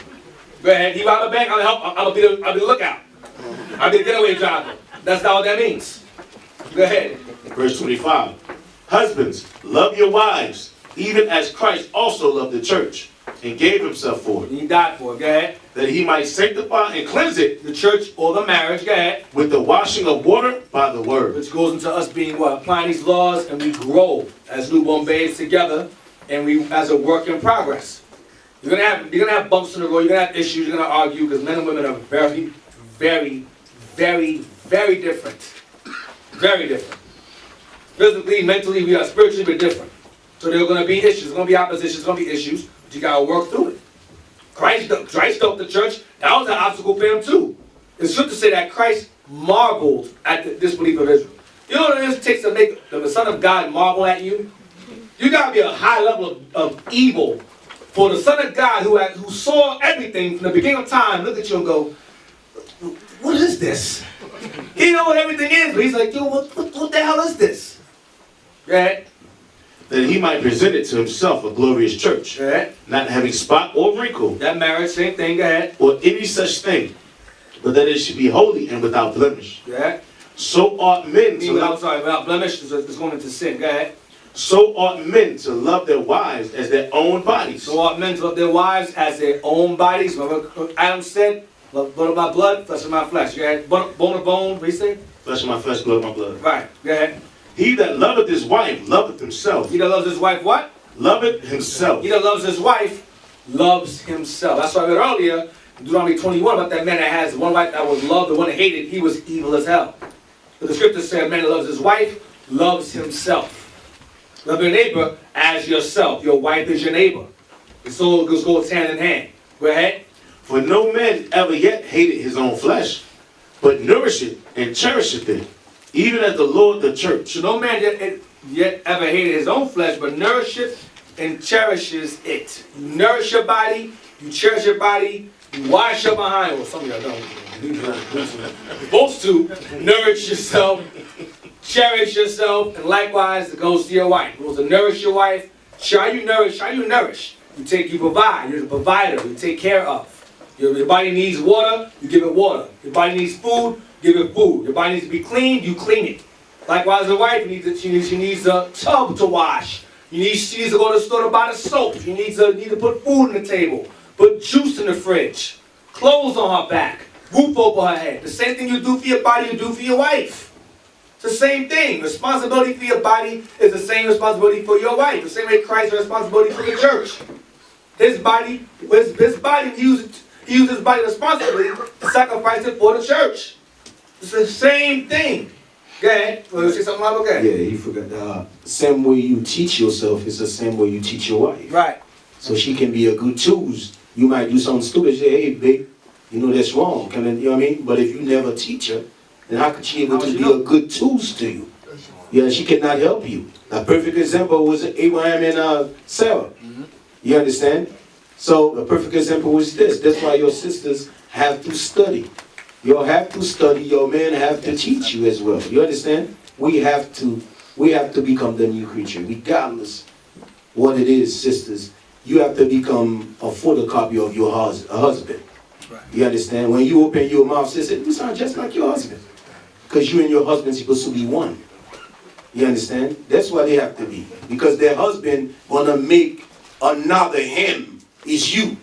[SPEAKER 1] Go ahead. He robbed a bank, I'll be the lookout. I'll be the getaway driver. That's not what that means. Go ahead.
[SPEAKER 2] Verse 25. Husbands, love your wives, even as Christ also loved the church and gave himself for it.
[SPEAKER 1] He died for it. Go ahead.
[SPEAKER 2] That he might sanctify and cleanse it.
[SPEAKER 1] The church or the marriage. Go ahead.
[SPEAKER 2] With the washing of water by the word.
[SPEAKER 1] Which goes into us being what? Applying these laws, and we grow as newborn babes together, and we as a work in progress. You're gonna have bumps in the road. You're gonna have issues. You're gonna argue because men and women are very, very, very, very different. Very different. Physically, mentally, we are spiritually, but different. So there are going to be issues. There's going to be opposition. There's going to be issues. But you got to work through it. Christ built the church. That was an obstacle for him too. It's good to say that Christ marveled at the disbelief of Israel. You know what it takes to make the Son of God marvel at you? You got to be a high level of evil for the Son of God who saw everything from the beginning of time, look at you and go, what is this? He knows what everything is, but he's like, yo, what the hell is this? Right?
[SPEAKER 2] That he might present it to himself a glorious church,
[SPEAKER 1] Right?
[SPEAKER 2] not having spot or wrinkle,
[SPEAKER 1] That marriage, same thing, go ahead.
[SPEAKER 2] or any such thing, but that it should be holy and without blemish.
[SPEAKER 1] Yeah.
[SPEAKER 2] So ought men to
[SPEAKER 1] without blemish is going into sin. Go ahead.
[SPEAKER 2] So ought men to love their wives as their own bodies.
[SPEAKER 1] So ought men to love their wives as their own bodies. Remember Adam said, blood of my blood, flesh of my flesh. Go ahead. Bone of bone, what do you say?
[SPEAKER 2] Flesh of my flesh, blood of my blood.
[SPEAKER 1] Right. Go ahead.
[SPEAKER 2] He that loveth his wife loveth himself.
[SPEAKER 1] He that loves his wife what?
[SPEAKER 2] Loveth himself.
[SPEAKER 1] He that loves his wife loves himself. That's why I read earlier, in Deuteronomy 21, about that man that has one wife that was loved, the one that hated, he was evil as hell. But the scripture said, a man that loves his wife loves himself. Love your neighbor as yourself. Your wife is your neighbor. And so it goes hand in hand. Go ahead.
[SPEAKER 2] For no man ever yet hated his own flesh, but nourisheth and cherisheth it, even as the Lord the church.
[SPEAKER 1] So no man yet ever hated his own flesh, but nourisheth and cherishes it. You nourish your body, you cherish your body, You wash your behind. Well, some of y'all don't. You're supposed to nourish yourself, cherish yourself, and likewise it goes to your wife. It goes to nourish your wife. How you nourish? You provide. You're the provider. You take care of. Your body needs water, you give it water. Your body needs food, give it food. Your body needs to be clean, you clean it. Likewise, the wife she needs a tub to wash. She needs to go to the store to buy the soap. She needs to put food on the table, put juice in the fridge, clothes on her back, roof over her head. The same thing you do for your body, you do for your wife. It's the same thing. Responsibility for your body is the same responsibility for your wife. The same way Christ has responsibility for the church. His body, he used his body responsibly to sacrifice it for the church. It's the same thing. Go ahead. Want to say something about that?
[SPEAKER 4] Yeah, you forgot the same way you teach yourself is the same way you teach your wife.
[SPEAKER 1] Right.
[SPEAKER 4] So she can be a good tool. You might do something stupid, say, hey, babe, you know that's wrong. You know what I mean? But if you never teach her, then how could she able to be a good tool to you? Yeah, she cannot help you. A perfect example was Abraham and Sarah. You understand? So a perfect example was this. That's why your sisters have to study. You'll have to study. Your men have to teach you as well. You understand? We have to become the new creature, regardless what it is, sisters. You have to become a photocopy of your husband. Right. You understand? When you open your mouth, sister, you sound just like your husband. Because you and your husband are supposed to be one. You understand? That's what they have to be. Because their husband gonna make another him is you.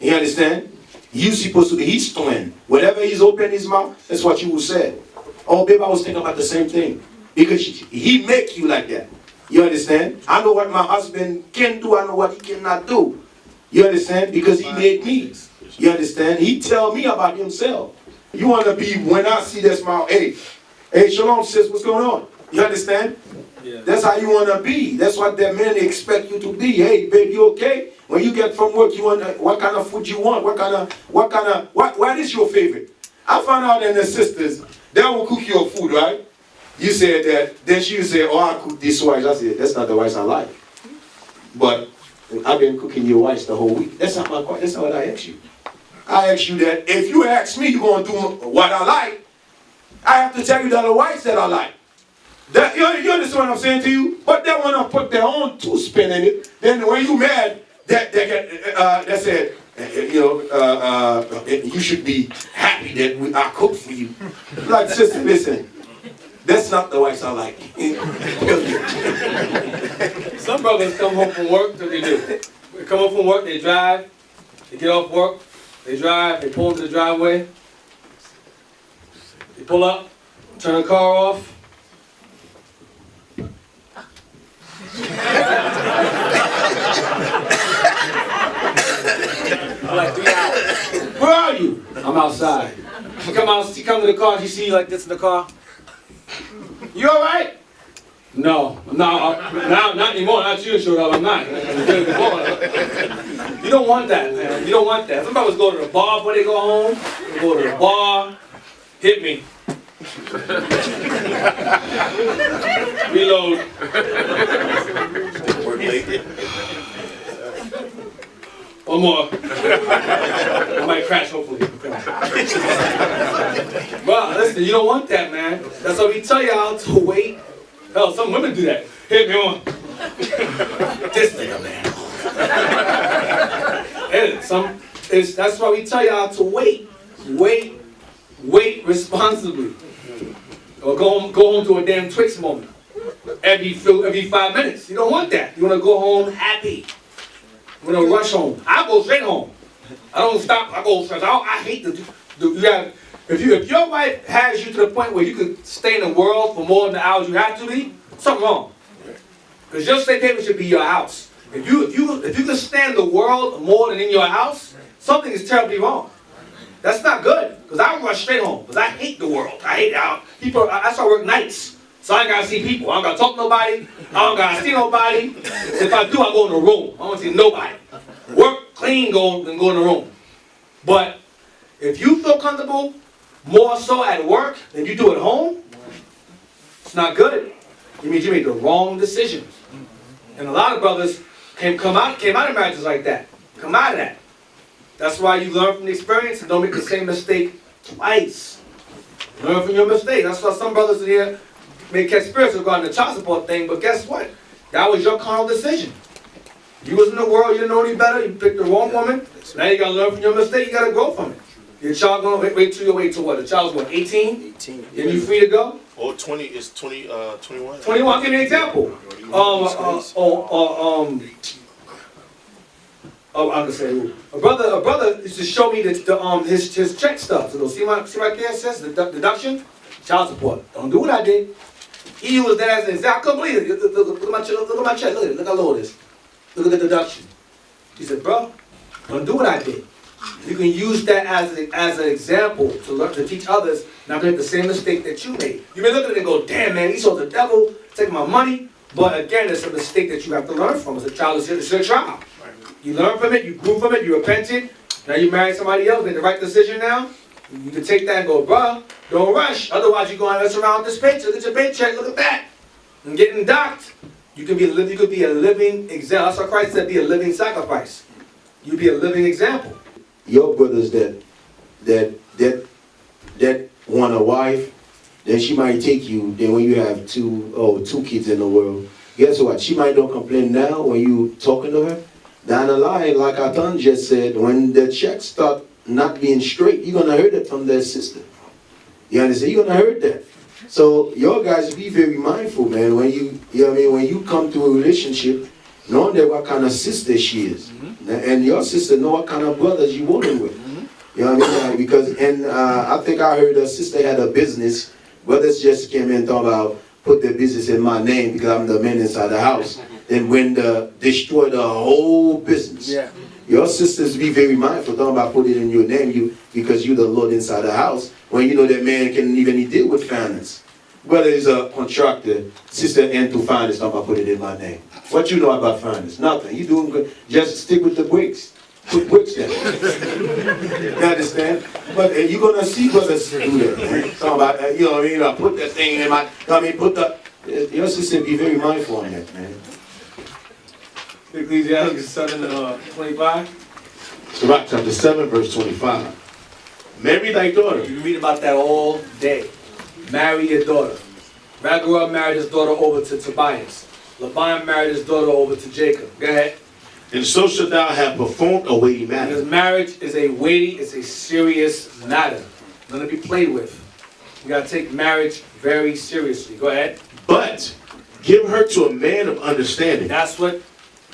[SPEAKER 4] You understand? You supposed to be his twin. Whatever he's open his mouth, that's what you will say. Oh, babe, I was thinking about the same thing. Because he make you like that. You understand? I know what my husband can do. I know what he cannot do. You understand? Because he made me. You understand? He tell me about himself. You want to be, when I see that smile, hey, shalom, sis, what's going on? You understand? Yeah. That's how you want to be. That's what the men expect you to be. Hey, babe, you okay? When you get from work, you want what kind of food you want? What is your favorite? I found out that the sisters, they will cook your food, right? You said that, then she would say, oh, I cook this rice. I said, that's not the rice I like. But I've been cooking your rice the whole week. That's not what I asked you. I asked you that if you ask me, you're going to do what I like. I have to tell you that the rice that I like. That, you understand what I'm saying to you? But they want to put their own two spin in it. Then when you mad, that said, you should be happy that I cook for you. Like, sister, listen. That's not the rice I like.
[SPEAKER 1] Some brothers come home from work, what do they do? They come home from work, they drive, they get off work, they drive, they pull into the driveway, they pull up, turn the car off. For like 3 hours. Where are you? I'm outside. She come to the car, she see you like this in the car. You alright? No, not anymore. Not you, sure I'm not. You don't want that, man. You don't want that. Some brothers go to the bar before they go home. They go to the bar. Hit me. Reload. One more. I might crash, hopefully. Well, listen, you don't want that, man. That's why we tell y'all to wait. Hell, some women do that. Hit me on. This nigga, man. That's why we tell y'all to wait. Wait responsibly. Or go home to a damn Twix moment. Every 5 minutes. You don't want that. You want to go home happy. You want to rush home. I go straight home. I don't stop. I go straight. I hate if your wife has you to the point where you could stay in the world for more than the hours you have to be, something wrong. Because your safe haven should be your house. If you can stand the world more than in your house, something is terribly wrong. That's not good. Because I rush straight home. Because I hate the world. I hate how people. I start work nights. So I ain't gotta see people. I don't gotta talk to nobody. I don't gotta see nobody. If I do, I go in the room. I don't see nobody. Work, clean, go in the room. But if you feel comfortable more so at work than you do at home, it's not good. It means you made the wrong decisions. And a lot of brothers came out of marriages like that. Come out of that. That's why you learn from the experience and don't make the same mistake twice. Learn from your mistake. That's why some brothers in here may catch spirits regarding the child support thing, but guess what? That was your carnal decision. You was in the world, you didn't know any better, you picked the wrong woman. Now you gotta learn from your mistake, you gotta grow from it. Your child gonna wait till what? The child's what, 18? 18. And you free to go?
[SPEAKER 2] Or 20 is 21.
[SPEAKER 1] 21, I'll give you an example. I'm gonna say who. A brother used to show me his check stubs. So see right there it says deduction, child support. Don't do what I did. He used that as an example. I couldn't believe it. Look at my check. Look at it. Look how low it is. Look at the deduction. He said, bro, don't do what I did. You can use that as an example to teach others not to make the same mistake that you made. You may look at it and go, damn man, he saw the devil take my money. But again, it's a mistake that you have to learn from. As a child, it's your child. You learn from it, you grew from it, you repented. Now you married somebody else, made the right decision now. You can take that and go, bruh, don't rush. Otherwise you're going to mess around with this paycheck. Look at your paycheck, look at that. And getting docked. You could be a living example. That's why Christ said be a living sacrifice. You be a living example.
[SPEAKER 4] Your brothers that want a wife, then she might take you. Then when you have two kids in the world, guess what? She might not complain now when you talking to her. Down the line, like Eythan just said, when the checks start not being straight, you're gonna hurt it from their sister. You understand? You're gonna hurt that. So your guys be very mindful, man. When you know what I mean, when you come to a relationship, knowing that what kind of sister she is, and your sister know what kind of brothers you working with. You know what I mean? Because I think I heard a sister had a business. Brothers just came in talking about put the business in my name because I'm the man inside the house. Then when destroy the whole business. Yeah. Your sisters be very mindful talking about put it in your name because you're the Lord inside the house. When you know that man can even deal with finance. Whether it's a contractor, sister into finance talking about put it in my name. What you know about finance? Nothing. You doing good. Just stick with the bricks. Put bricks down. You understand? But you're gonna see brothers do that. Talking about you know what I mean? Put that thing in my. I mean, put the. Your sister be very mindful on that, man.
[SPEAKER 1] Ecclesiastes 7:25.
[SPEAKER 2] Sirach chapter 7, verse 25. Marry thy daughter.
[SPEAKER 1] You read about that all day. Marry your daughter. Raguel married his daughter over to Tobias. Laban married his daughter over to Jacob. Go ahead.
[SPEAKER 2] And so shalt thou have performed a weighty matter.
[SPEAKER 1] Because marriage is a weighty, it's a serious matter. Not to be played with. You got to take marriage very seriously. Go ahead.
[SPEAKER 2] But give her to a man of understanding.
[SPEAKER 1] That's what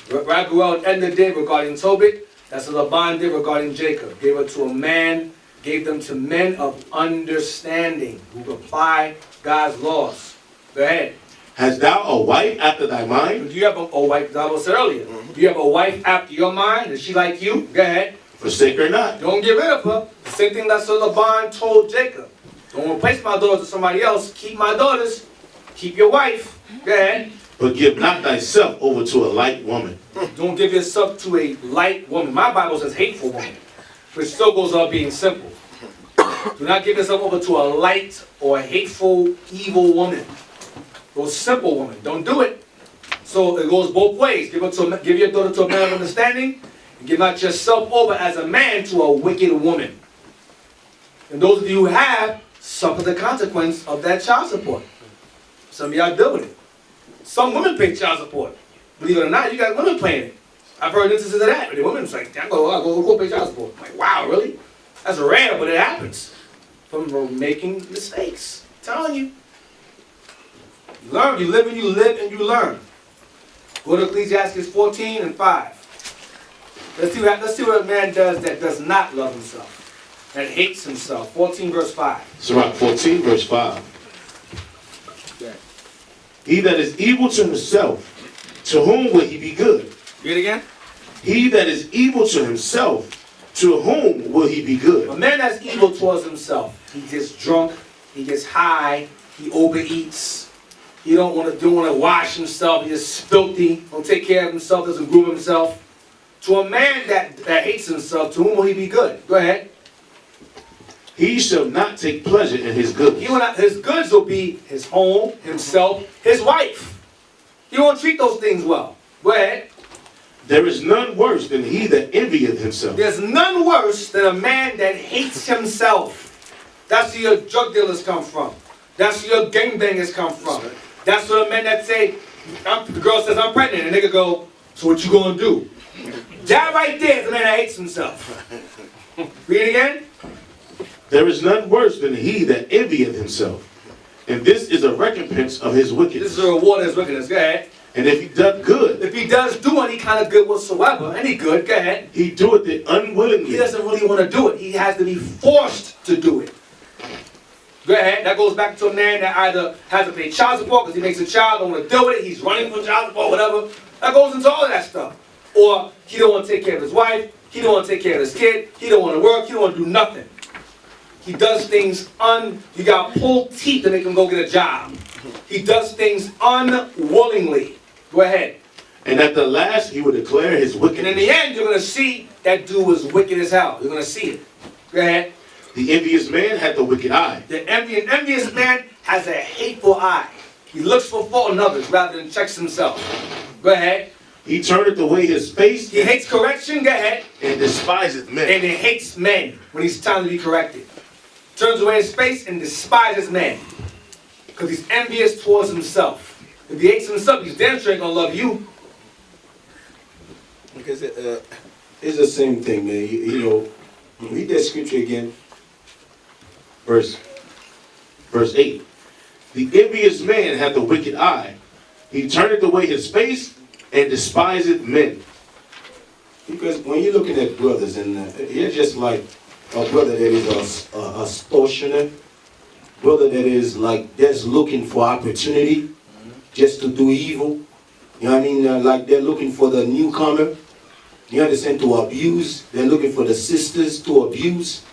[SPEAKER 1] Raguel and Edna did regarding Tobit. That's what Laban did regarding Jacob. Gave her to a man, gave them to men of understanding who apply God's laws. Go ahead.
[SPEAKER 2] Hast thou a wife after thy mind?
[SPEAKER 1] Do you have a wife, that was said earlier. Do you have a wife after your mind? Is she like you? Go ahead.
[SPEAKER 2] Forsake her not.
[SPEAKER 1] Don't get rid of her. The same thing that Laban told Jacob. Don't replace my daughters with somebody else. Keep my daughters. Keep your wife. Go ahead.
[SPEAKER 2] But give not thyself over to a light woman.
[SPEAKER 1] Don't give yourself to a light woman. My Bible says hateful woman, which still goes on being simple. Do not give yourself over to a light or a hateful, evil woman. Or simple woman. Don't do it. So it goes both ways. Give your daughter to a man of understanding, and give not yourself over as a man to a wicked woman. And those of you who have, suffer the consequence of that child support. Some of y'all deal with it. Some women pay child support. Believe it or not, you got women paying it. I've heard instances of that. The women's like, I go pay child support. I'm like, wow, really? That's rare, but it happens. From making mistakes. I'm telling you. You learn, you live and you learn. Go to Ecclesiastes 14 and 5. Let's see what a man does that does not love himself, that hates himself. 14 verse 5.
[SPEAKER 2] Sirach 14 verse 5. He that is evil to himself, to whom will he be good?
[SPEAKER 1] Read it again.
[SPEAKER 2] He that is evil to himself, to whom will he be good?
[SPEAKER 1] A man that's evil towards himself, he gets drunk, he gets high, he overeats. He don't want to wash himself. He's filthy. Don't take care of himself. Doesn't groom himself. To a man that hates himself, to whom will he be good? Go ahead.
[SPEAKER 2] He shall not take pleasure in his goods.
[SPEAKER 1] His goods will be his home, himself, his wife. He won't treat those things well. Go ahead.
[SPEAKER 2] There is none worse than he that envieth himself.
[SPEAKER 1] There's none worse than a man that hates himself. That's where your drug dealers come from. That's where your gangbangers come from. That's where the men that say, the girl says, I'm pregnant. And the nigga go, so what you gonna do? That right there is a man that hates himself. Read it again.
[SPEAKER 2] There is none worse than he that envieth himself. And this is a recompense of his wickedness.
[SPEAKER 1] This is a reward of his wickedness. Go ahead.
[SPEAKER 2] And if he doth good,
[SPEAKER 1] If he does do any kind of good whatsoever, any good, go ahead.
[SPEAKER 2] he doeth it unwillingly.
[SPEAKER 1] He doesn't really want to do it. He has to be forced to do it. Go ahead. That goes back to a man that either has to pay child support because he makes a child, don't want to deal with it, he's running for child support, whatever. That goes into all of that stuff. Or he don't want to take care of his wife, he don't want to take care of his kid, he don't want to work, he don't want to do nothing. He does things he got pulled teeth to make him go get a job. He does things unwillingly. Go ahead.
[SPEAKER 2] And at the last he will declare his
[SPEAKER 1] And
[SPEAKER 2] wickedness.
[SPEAKER 1] in the end, you're going to see that dude was wicked as hell. You're going to see it. Go ahead.
[SPEAKER 2] The envious man hath a wicked eye.
[SPEAKER 1] The envious man has a hateful eye. He looks for fault in others rather than checks himself. Go ahead.
[SPEAKER 2] He turneth away his face
[SPEAKER 1] He hates correction. Go ahead.
[SPEAKER 2] and despiseth men.
[SPEAKER 1] And he hates men when he's time to be corrected. Turns away his face and despises men. Because he's envious towards himself. If he hates himself, he's damn sure ain't going to love you.
[SPEAKER 4] Because it's the same thing, man. You know, read that scripture again.
[SPEAKER 2] Verse 8. The envious man hath a wicked eye. He turneth away his face and despiseth men.
[SPEAKER 4] Because when you're looking at brothers, and you're just like a brother that is a extortioner, brother that is like that's looking for opportunity just to do evil. You know what I mean? Like they're looking for the newcomer. You understand? To abuse. They're looking for the sisters to abuse.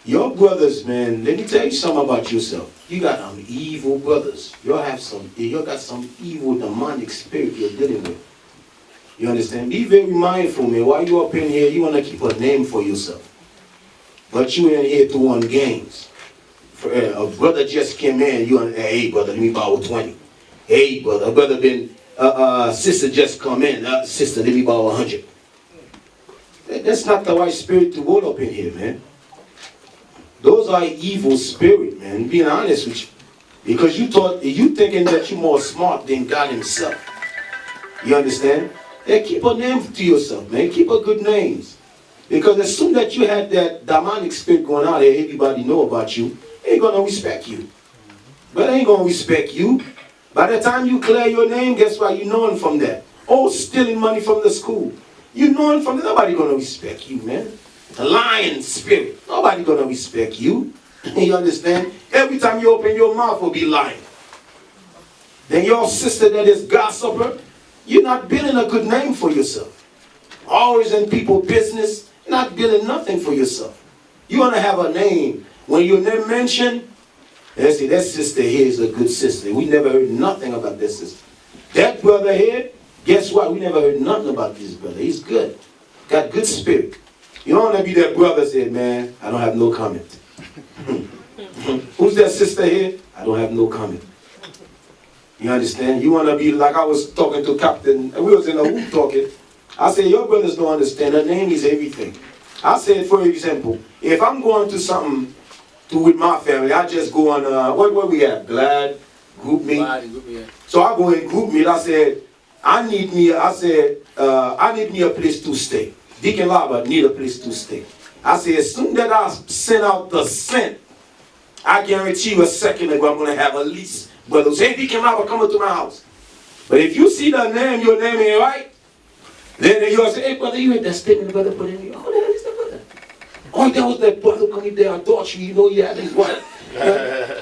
[SPEAKER 4] Your brothers, man, let me tell you something about yourself. You got some evil brothers. You got some evil demonic spirit you're dealing with. You understand? Be very mindful, man. While you up in here, you want to keep a name for yourself. But you in here to run games. A brother just came in, you want, hey brother, let me borrow 20. Hey brother, sister just come in, sister, let me borrow 100. That's not the right spirit to roll up in here, man. Those are evil spirit, man. Being honest with you. Because you thinking that you're more smart than God himself. You understand? Hey, keep a name to yourself, man. Keep a good names. Because as soon that you had that demonic spirit going out there, everybody know about you, they ain't gonna respect you. But they ain't gonna respect you. By the time you clear your name, guess what? You know him from that. Oh, stealing money from the school. You know him from that. Nobody gonna respect you, man. The lion spirit. Nobody gonna respect you. You understand? Every time you open your mouth will be lying. Then your sister that is gossiper, you're not building a good name for yourself. Always in people's business, not building nothing for yourself. You want to have a name. When your name mentioned, they say, that sister here is a good sister. We never heard nothing about that sister. That brother here, guess what? We never heard nothing about this brother. He's good. Got good spirit. You don't want to be that brother said, man, I don't have no comment. Who's that sister here? I don't have no comment. You understand? You want to be like I was talking to Captain, and we was in a room talking. I said, your brothers don't understand. Her name is everything. I said, for example, if I'm going to something with my family, I just go on, what we have? Glad, group meet. So I go in group meet. I said, I need me a place to stay. Deacon Laviel need a place to stay. I said, as soon as I send out the scent, I guarantee you a second ago I'm going to have at least brothers. Hey, Deacon Laviel, come to my house. But if you see the name, your name ain't right, then you'll say, hey, brother, you heard that statement the brother put in here. Oh, that is the brother. Oh, that was that brother coming there. I thought you know you had his wife.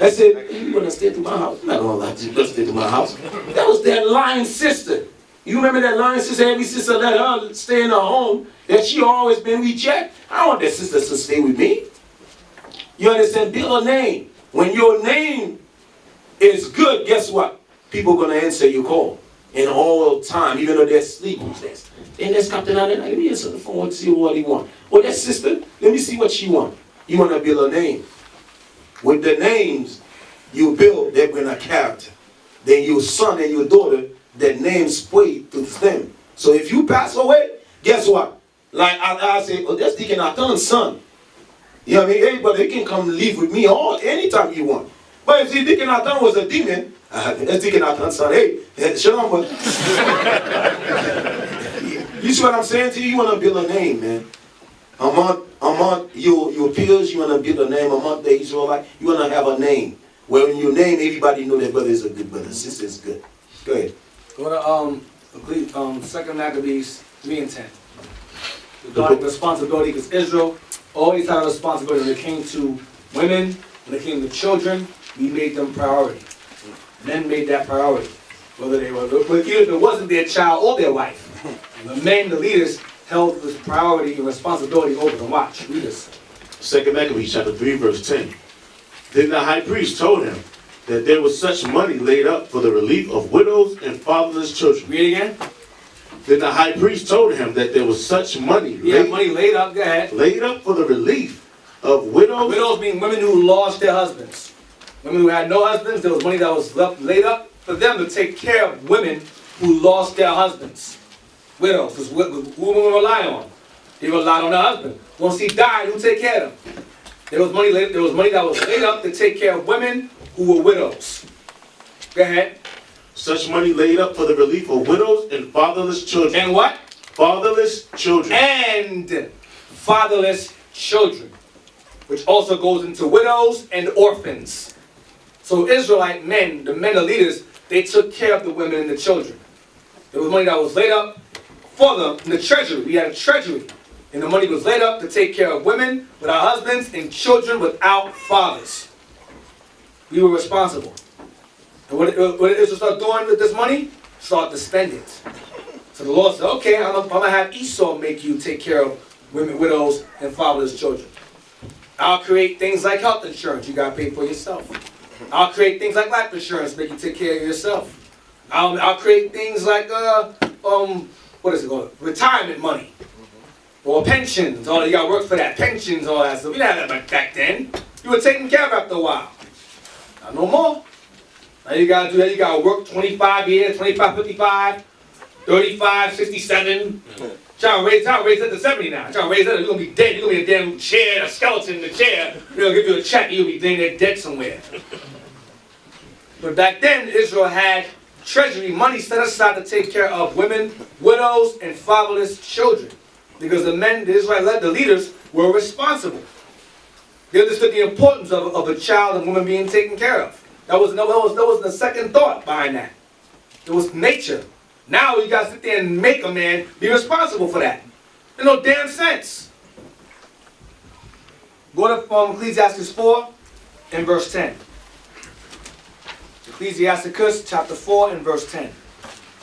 [SPEAKER 4] I said, you going to stay to my house? I'm not going to let you stay to my house. That was that lying sister. You remember that lying sister? Every sister let her stay in her home, that she always been rejected. I don't want that sister to stay with me. You understand? Build a name. When your name is good, guess what? People are going to answer your call. In all time, even though they're sleeping. And there's Captain out there, let me answer the phone and see what he want. Or that sister, let me see what she want. You want to build a name. With the names you build, they bring a character. Then your son and your daughter, their names spread to them. So if you pass away, guess what? Like I say, oh, that's Deacon Eythan's son. You know what I mean? Hey, brother, you can come live with me anytime you want. But if Deacon Eythan was a demon, that's Deacon Eythan's son. Hey, shalom, brother. You see what I'm saying to you? You want to build a name, man. Among your peers, you want to build a name. Among the Israelites, you want to have a name. Well, when you name, everybody know that brother is a good brother. Sister is good. Go ahead.
[SPEAKER 1] Go to 2 Maccabees 3 and 10. Regarding responsibility, because Israel always had a responsibility when it came to women, when it came to children. We made them priority. Men made that priority. Whether they were, even if it wasn't their child or their wife. The men, the leaders, held this priority and responsibility over them. Watch, read this.
[SPEAKER 2] 2 Maccabees chapter 3, verse 10. Then the high priest told him that there was such money laid up for the relief of widows and fatherless children.
[SPEAKER 1] Read again.
[SPEAKER 2] Then the high priest told him that there was such money
[SPEAKER 1] laid up, go ahead.
[SPEAKER 2] Laid up for the relief of widows.
[SPEAKER 1] Widows mean women who lost their husbands. Women who had no husbands, there was money that was laid up for them to take care of women who lost their husbands. Widows, because who women rely on? They relied on their husband. Once he died, who take care of them? There was money that was laid up to take care of women who were widows. Go ahead.
[SPEAKER 2] Such money laid up for the relief of widows and fatherless children.
[SPEAKER 1] And what?
[SPEAKER 2] Fatherless children.
[SPEAKER 1] And fatherless children. Which also goes into widows and orphans. So Israelite men, the leaders, they took care of the women and the children. There was money that was laid up for them in the treasury. We had a treasury. And the money was laid up to take care of women without husbands and children without fathers. We were responsible. And what Israel started doing with this money? Start to spend it. So the Lord said, okay, I'm going to have Esau make you take care of women, widows, and fatherless children. I'll create things like health insurance. You got to pay for yourself. I'll create things like life insurance, make you take care of yourself. I'll create things like, what is it called? Retirement money. Or pensions. Oh, you got to work for that. Pensions, all that stuff. We didn't have that back then. You were taken care of after a while. Not no more. Now you got to do that. You got to work 25 years, 25, 55, 35, 67. Trying to raise that to 70 now. Trying to raise that. You're going to be dead. You're going to be a damn chair, a skeleton in the chair. They're going to give you a check. You'll be dead somewhere. But back then, Israel had treasury money set aside to take care of women, widows, and fatherless children. Because the men, the Israelite, the leaders, were responsible. They understood the importance of a child and woman being taken care of. That wasn't a second thought behind that. It was nature. Now you got to sit there and make a man be responsible for that. There's no damn sense. Go to Ecclesiastes 4 and verse 10. Ecclesiasticus chapter 4 and verse 10.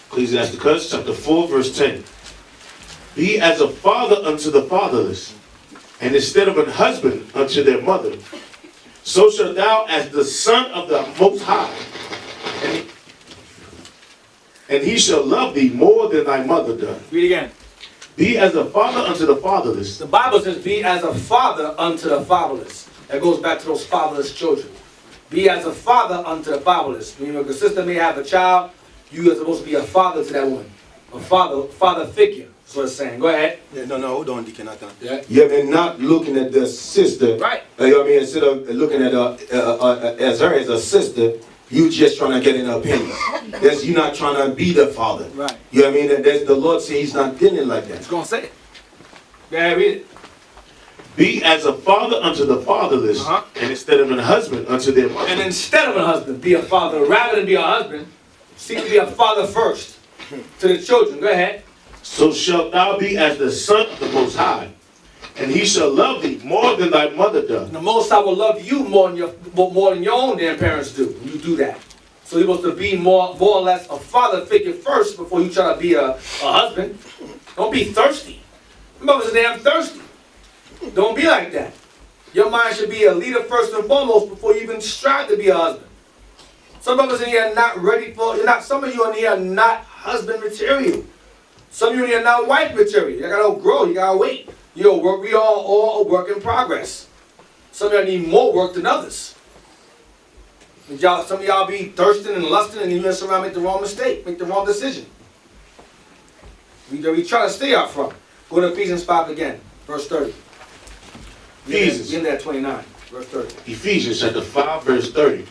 [SPEAKER 2] Ecclesiasticus chapter 4 verse 10. Be as a father unto the fatherless, and instead of an husband unto their mother, so shalt thou as the son of the Most High, and he shall love thee more than thy mother doth.
[SPEAKER 1] Read again.
[SPEAKER 2] Be as a father unto the fatherless.
[SPEAKER 1] The Bible says, be as a father unto the fatherless. That goes back to those fatherless children. Be as a father unto the fatherless. You know, the sister may have a child, you are supposed to be a father to that woman. A father figure. That's what it's saying. Go ahead.
[SPEAKER 4] Yeah, no, hold on, Deacon Eythan.
[SPEAKER 1] Yeah.
[SPEAKER 4] Yeah, and not looking at the sister.
[SPEAKER 1] Right.
[SPEAKER 4] You know what I mean? Instead of looking at her as a sister, you just trying to get an opinion. You're not trying to be the father.
[SPEAKER 1] Right.
[SPEAKER 4] You know what I mean? That's the Lord says he's not dealing like that.
[SPEAKER 1] He's going to say it. Yeah, read it.
[SPEAKER 2] Be as a father unto the fatherless, and instead of a husband unto their mother.
[SPEAKER 1] And instead of a husband, be a father. Rather than be a husband, seek to be a father first to the children. Go ahead.
[SPEAKER 2] So shalt thou be as the son of the Most High, and he shall love thee more than thy mother doth.
[SPEAKER 1] The Most High will love you more than your own damn parents do. When you do that. So you're supposed to be more or less a father figure first before you try to be a husband. Don't be thirsty. Mother's damn thirsty. Don't be like that. Your mind should be a leader first and foremost before you even strive to be a husband. Some of us in here are not ready for. Some of you in here are not husband material. Some of you in here are not wife material. You gotta grow. You gotta wait. We all a work in progress. Some of y'all need more work than others. Some of y'all be thirsting and lusting, and you mess around, make the wrong mistake, make the wrong decision. We try to stay out from. Go to Ephesians 5 again, verse 30.
[SPEAKER 2] Ephesians.
[SPEAKER 1] In that 29, verse 30.
[SPEAKER 2] Ephesians chapter 5, verse 30.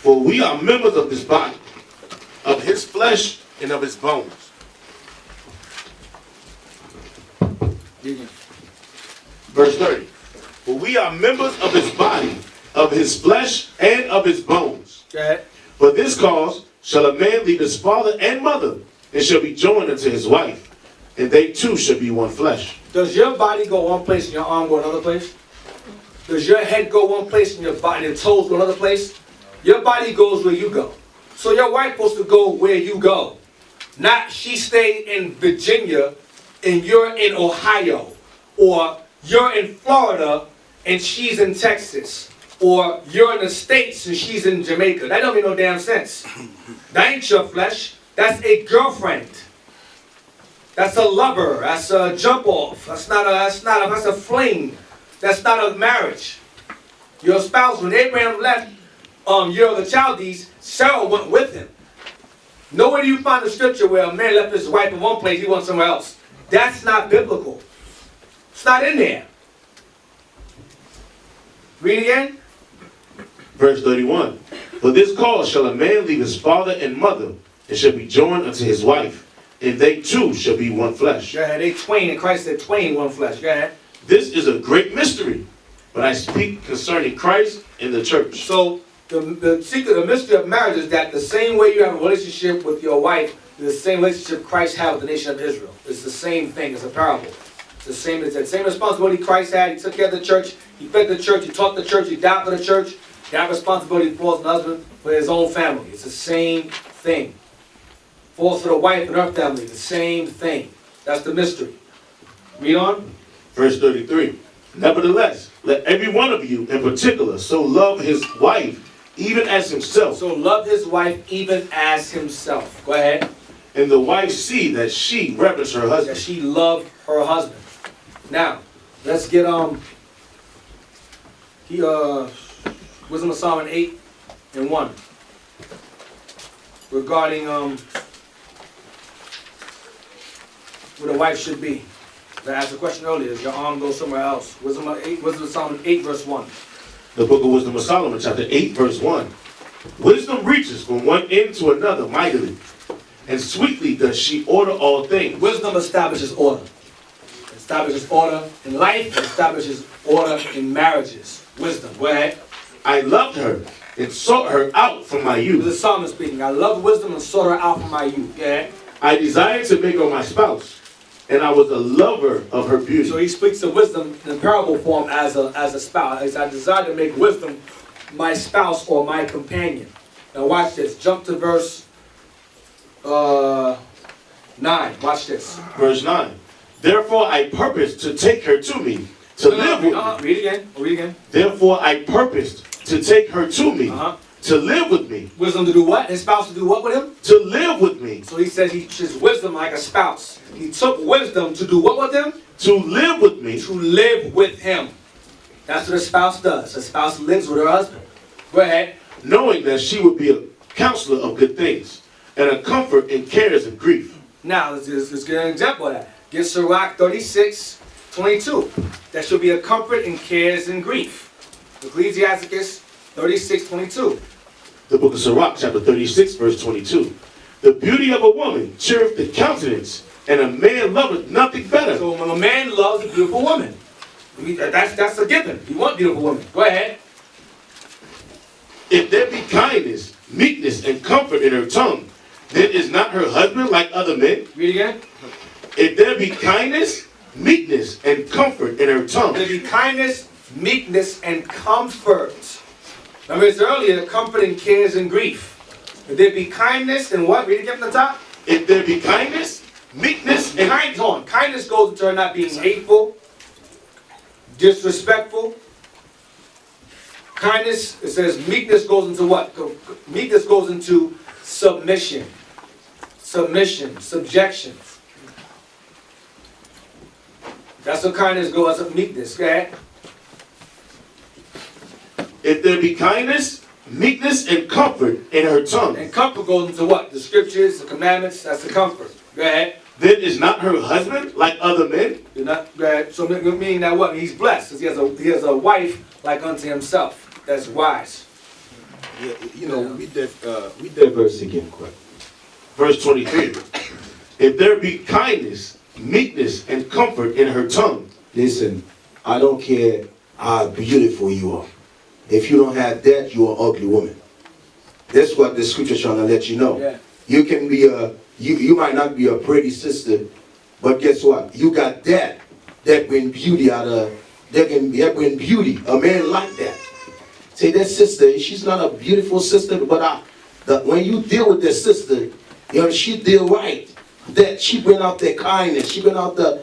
[SPEAKER 2] For we are members of this body, of his flesh and of his bones.
[SPEAKER 1] Deacon.
[SPEAKER 2] Verse 30. For we are members of his body, of his flesh and of his bones.
[SPEAKER 1] Go ahead.
[SPEAKER 2] For this cause shall a man leave his father and mother, and shall be joined unto his wife, and they two shall be one flesh.
[SPEAKER 1] Does your body go one place and your arm go another place? Does your head go one place and your body, your toes go another place? Your body goes where you go. So your wife supposed to go where you go. Not she stay in Virginia and you're in Ohio. Or you're in Florida and she's in Texas. Or you're in the States and she's in Jamaica. That don't make no damn sense. That ain't your flesh. That's a girlfriend. That's a lover. That's a jump off. That's a fling. That's not a marriage. Your spouse, when Abraham left Ur of the Chaldees, Sarah went with him. Nowhere do you find a scripture where a man left his wife in one place, he went somewhere else. That's not biblical. It's not in there. Read again.
[SPEAKER 2] Verse 31. For this cause shall a man leave his father and mother, and shall be joined unto his wife, and they two shall be one flesh.
[SPEAKER 1] Go ahead. They twain, and Christ said twain one flesh. Go ahead.
[SPEAKER 2] This is a great mystery, but I speak concerning Christ and the church.
[SPEAKER 1] So the secret, the mystery of marriage is that the same way you have a relationship with your wife, the same relationship Christ had with the nation of Israel. It's the same thing. It's a parable. It's the same responsibility Christ had. He took care of the church. He fed the church. He taught the church. He died for the church. That responsibility falls on the husband for his own family. It's the same thing. Falls to the wife and her family. The same thing. That's the mystery. Read on.
[SPEAKER 2] Verse 33. Nevertheless, let every one of you in particular so love his wife even as himself.
[SPEAKER 1] So love his wife even as himself. Go ahead.
[SPEAKER 2] And the wife see that she reverence her husband.
[SPEAKER 1] That she loved her husband. Now, let's get Wisdom of Solomon 8 and 1. Regarding where the wife should be. I asked a question earlier. Does your arm go somewhere else? Wisdom of Solomon 8 verse 1.
[SPEAKER 2] The book of Wisdom of Solomon, chapter 8, verse 1. Wisdom reaches from one end to another mightily, and sweetly does she order all things.
[SPEAKER 1] Wisdom establishes order. Establishes order in life. Establishes order in marriages. Wisdom. Go ahead.
[SPEAKER 2] I loved her and sought her out from my
[SPEAKER 1] This
[SPEAKER 2] youth.
[SPEAKER 1] is Solomon speaking. I love wisdom and sought her out from my youth. Go ahead.
[SPEAKER 2] I desired to make her my spouse, and I was a lover of her beauty.
[SPEAKER 1] So he speaks of wisdom in parable form as a spouse. I desire to make wisdom my spouse or my companion. Now watch this. Jump to verse 9. Watch this.
[SPEAKER 2] Verse 9. Therefore I purposed to take her to me, to live with me.
[SPEAKER 1] Read again. Read again.
[SPEAKER 2] Therefore I purposed to take her to me, to live with me.
[SPEAKER 1] Wisdom to do what? His spouse to do what with him?
[SPEAKER 2] To live with me.
[SPEAKER 1] So he said he chooses wisdom like a spouse. He took wisdom to do what with him?
[SPEAKER 2] To live with me.
[SPEAKER 1] To live with him. That's what a spouse does. A spouse lives with her husband. Go ahead.
[SPEAKER 2] Knowing that she would be a counselor of good things, and a comfort in cares and grief.
[SPEAKER 1] Now, let's get an example of that. Get Sirach 36:22. That should be a comfort in cares and grief. Ecclesiasticus 36:22.
[SPEAKER 2] The book of Sirach, chapter 36, verse 22. The beauty of a woman cheereth the countenance, and a man loveth nothing better.
[SPEAKER 1] So when a man loves a beautiful woman, that's a given. You want beautiful women. Go ahead.
[SPEAKER 2] If there be kindness, meekness, and comfort in her tongue, then is not her husband like other men?
[SPEAKER 1] Read again.
[SPEAKER 2] If there be kindness, meekness, and comfort in her tongue.
[SPEAKER 1] There be kindness, meekness, and comfort. Remember it's earlier, comfort in cares and grief. If there be kindness and what? Read again from the top.
[SPEAKER 2] If there be kindness, meekness, and
[SPEAKER 1] kindness goes into her not being hateful, disrespectful. Kindness, it says meekness goes into what? Meekness goes into submission. Submission, subjection. That's what kindness goes, that's what meekness, okay?
[SPEAKER 2] if there be kindness, meekness, and comfort in her tongue.
[SPEAKER 1] And comfort goes into what? The scriptures, the commandments, that's the comfort. Go ahead.
[SPEAKER 2] then is not her husband like other men?
[SPEAKER 1] You're not, so meaning that what? He's blessed. 'Cause he has a wife like unto himself. That's wise.
[SPEAKER 4] Yeah, you know, read that verse again, quick.
[SPEAKER 2] Verse 23. If there be kindness, meekness, and comfort in her tongue.
[SPEAKER 4] Listen, I don't care how beautiful you are. If you don't have that, you're an ugly woman. That's what the scripture's trying to let you know.
[SPEAKER 1] Yeah.
[SPEAKER 4] You can be you might not be a pretty sister, but guess what? You got that bring beauty out of, that bring beauty. A man like that. Say that sister, she's not a beautiful sister, but when you deal with that sister, you know, she deal right. That she bring out that kindness, she bring out the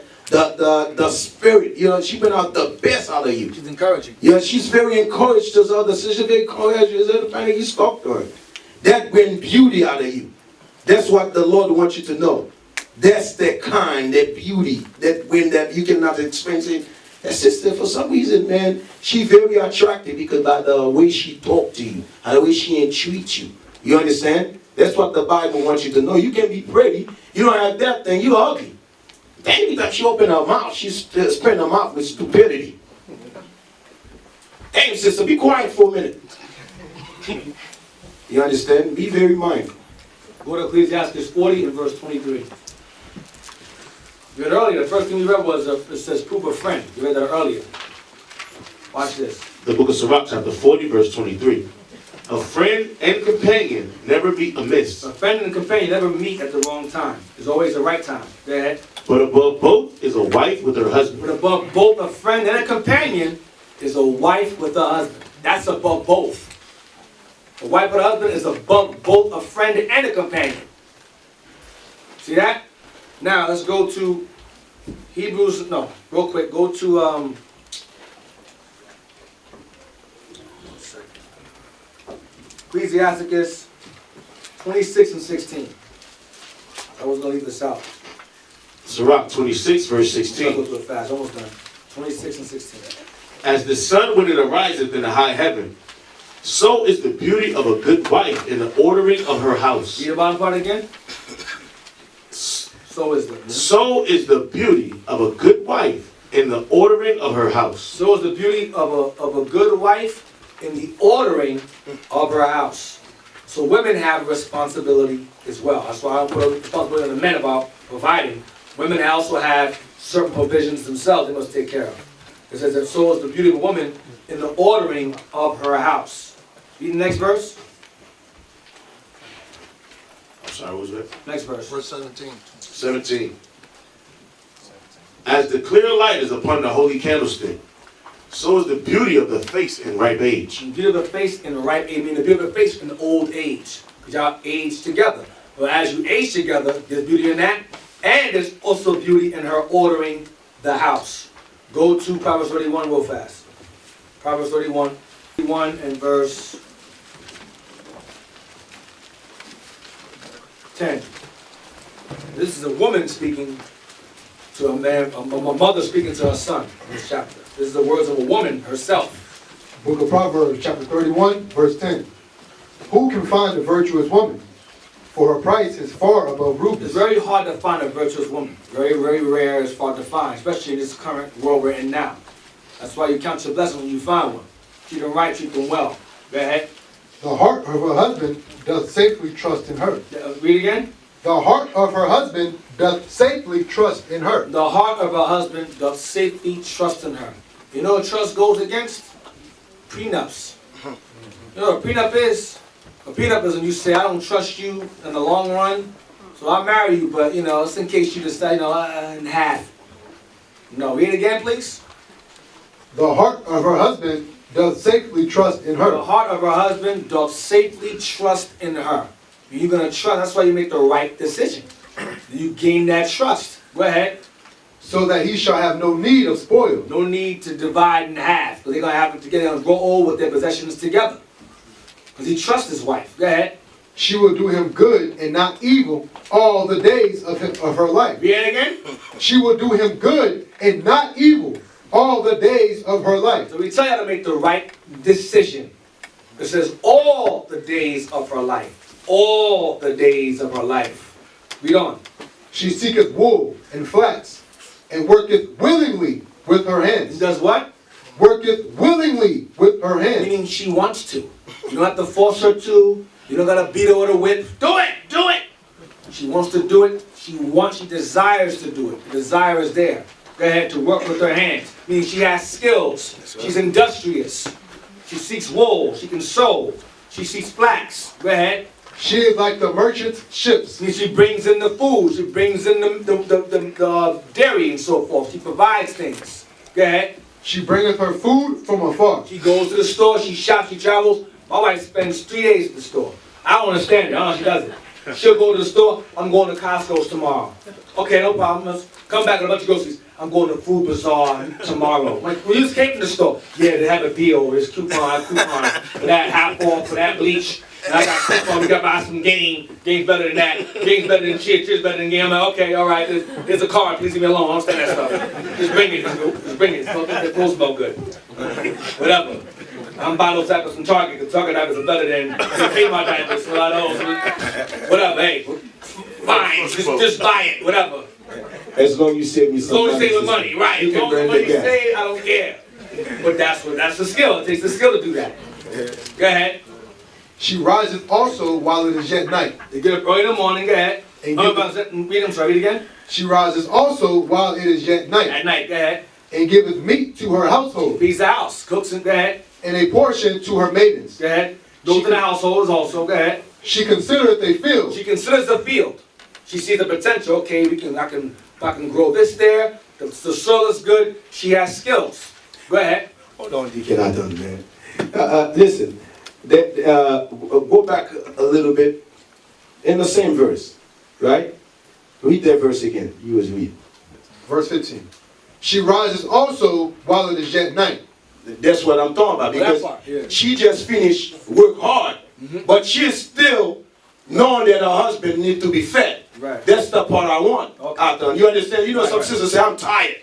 [SPEAKER 4] spirit, you know, she bring out the best out of you.
[SPEAKER 1] She's encouraging.
[SPEAKER 4] Yeah, she's very encouraged to others. She's very encouraged to the fact that you spoke to her. That bring beauty out of you. That's what the Lord wants you to know. That's that kind, that beauty, that when that you cannot explain. Say, that sister, for some reason, man, she very attractive because by the way she talk to you, and the way she entreats you. You understand? That's what the Bible wants you to know. You can be pretty. You don't have that thing. You're ugly. Every time she open her mouth, she's spreading her mouth with stupidity. Hey, sister, be quiet for a minute. You understand? Be very mindful.
[SPEAKER 1] Go to Ecclesiastes 40 and verse 23. You read earlier, the first thing we read was, it says, prove a friend. You read that earlier. Watch this.
[SPEAKER 2] The book of Sirach, chapter 40, verse 23. A friend and companion never be amiss.
[SPEAKER 1] A friend and a companion never meet at the wrong time. There's always the right time. Go ahead.
[SPEAKER 2] But above both is a wife with her husband.
[SPEAKER 1] But above both a friend and a companion is a wife with a husband. That's above both. A wife with a husband is above both a friend and a companion. See that? Now let's go to Hebrews. No, real quick. Go to Ecclesiastes 26 and 16. I was gonna leave this out.
[SPEAKER 2] Sirach 26, verse
[SPEAKER 1] I'll go
[SPEAKER 2] 16.
[SPEAKER 1] through it fast. Almost done. 26 and 16.
[SPEAKER 2] As the sun when it ariseth in the high heaven, so is the beauty of a good wife in the ordering of her house.
[SPEAKER 1] Read the bottom part again. So is the.
[SPEAKER 2] So is the beauty of a good wife in the ordering of her house.
[SPEAKER 1] So is the beauty of a good wife in the ordering of her house. So women have responsibility as well. That's why I put a responsibility on the men about providing. Women also have certain provisions themselves they must take care of. It says that so is the beauty of a woman in the ordering of her house. Read the next verse.
[SPEAKER 2] I'm sorry, what was that?
[SPEAKER 1] Next verse.
[SPEAKER 5] Verse 17.
[SPEAKER 2] 17. As the clear light is upon the holy candlestick, so is the beauty of the face in ripe age.
[SPEAKER 1] The beauty of the face in the ripe age, I mean the beauty of the face in the old age. Because y'all age together. But as you age together, there's beauty in that. And there's also beauty in her ordering the house. Go to Proverbs 31 real fast. Proverbs 31 and verse 10. This is a woman speaking to a man, a mother speaking to her son in this chapter. This is the words of a woman herself.
[SPEAKER 5] Book of Proverbs, chapter 31, verse 10. Who can find a virtuous woman? For her price is far above rubies.
[SPEAKER 1] It's very hard to find a virtuous woman. Very, very rare. It's hard to find, especially in this current world we're in now. That's why you count your blessings when you find one. Treat them right, treat them well. Go ahead.
[SPEAKER 5] The heart of her husband doth safely trust in her.
[SPEAKER 1] Read again.
[SPEAKER 5] The heart of her husband doth safely trust in her.
[SPEAKER 1] The heart of her husband doth safely trust in her. You know what trust goes against? Prenups. You know what a prenup is? A prenup is when you say, I don't trust you in the long run, so I'll marry you, but, you know, it's in case you decide, you know, in half. No, read it again, please.
[SPEAKER 5] The heart of her husband doth safely trust in
[SPEAKER 1] The
[SPEAKER 5] her.
[SPEAKER 1] heart of her husband doth safely trust in her. You're going to trust, that's why you make the right decision. You gain that trust. Go ahead.
[SPEAKER 5] So that he shall have no need of spoil.
[SPEAKER 1] No need to divide in half, because they're going to have it together, they're going to grow old with their possessions together. Because he trusts his wife. Go ahead.
[SPEAKER 5] She will do him good and not evil all the days of her life.
[SPEAKER 1] Read it again.
[SPEAKER 5] She will do him good and not evil all the days of her life.
[SPEAKER 1] So we tell you how to make the right decision. It says all the days of her life. All the days of her life. Read on.
[SPEAKER 5] She seeketh wool and flax, and worketh willingly with her hands.
[SPEAKER 1] She does what?
[SPEAKER 5] Worketh willingly with her hands.
[SPEAKER 1] Meaning she wants to. You don't have to force her to. You don't gotta beat her with a whip. Do it! Do it! She wants to do it. She desires to do it. The desire is there. Go ahead, to work with her hands. Meaning she has skills. She's industrious. She seeks wool. She can sew. She seeks flax. Go ahead.
[SPEAKER 5] She is like the merchant's ships.
[SPEAKER 1] She brings in the food. She brings in the dairy and so forth. She provides things. Go ahead.
[SPEAKER 5] She bringeth her food from afar.
[SPEAKER 1] She goes to the store. She shops. She travels. My wife spends 3 days at the store. I don't understand it. I don't know how she does it. She'll go to the store. I'm going to Costco's tomorrow. Okay, no problem. Let's come back with a bunch of groceries. I'm going to Food Bazaar tomorrow. I'm like, well, you just came from the store. Yeah, they have a deal. There's coupon for that half off, for that bleach. And I got coupon. We got to buy some Game. Game's better than that. Game's better than Cheers. Cheers better than Game. I'm like, okay, all right. There's a card. Please leave me alone. I don't stand that stuff. Just bring it. Just bring it. The clothes smell good. Whatever. I'm buying those diapers from Target because Target diapers are better than Kmart diapers. A lot of those. Whatever. Hey, fine. Just buy it. Whatever.
[SPEAKER 4] As long as you save me some money.
[SPEAKER 1] As long as you save the money, right. As long as the money you save, I don't care. But that's the skill. It takes the skill to do that. Go ahead.
[SPEAKER 5] She riseth also while it is yet night.
[SPEAKER 1] You get up early in the morning, go ahead. Read again.
[SPEAKER 5] She rises also while it is yet night.
[SPEAKER 1] At night, go ahead.
[SPEAKER 5] And giveth meat to her household.
[SPEAKER 1] Feeds the house, cooks and go ahead.
[SPEAKER 5] And a portion to her maidens.
[SPEAKER 1] Go ahead. Those in the household also, go ahead.
[SPEAKER 5] She considereth a field.
[SPEAKER 1] She considers the field. She sees the potential. Okay, I can grow this there. The soil is good. She has skills. Go ahead.
[SPEAKER 4] Hold on, Deacon, I done, man. Listen, go back a little bit in the same verse, right? Read that verse again. You was reading.
[SPEAKER 5] Verse 15. She rises also while it is yet night.
[SPEAKER 4] That's what I'm talking about, because she just finished work hard, but she's still knowing that her husband needs to be fed.
[SPEAKER 1] Right.
[SPEAKER 4] That's the part I want.
[SPEAKER 1] Okay.
[SPEAKER 4] Eythan. You understand? You know, some sisters say, I'm tired.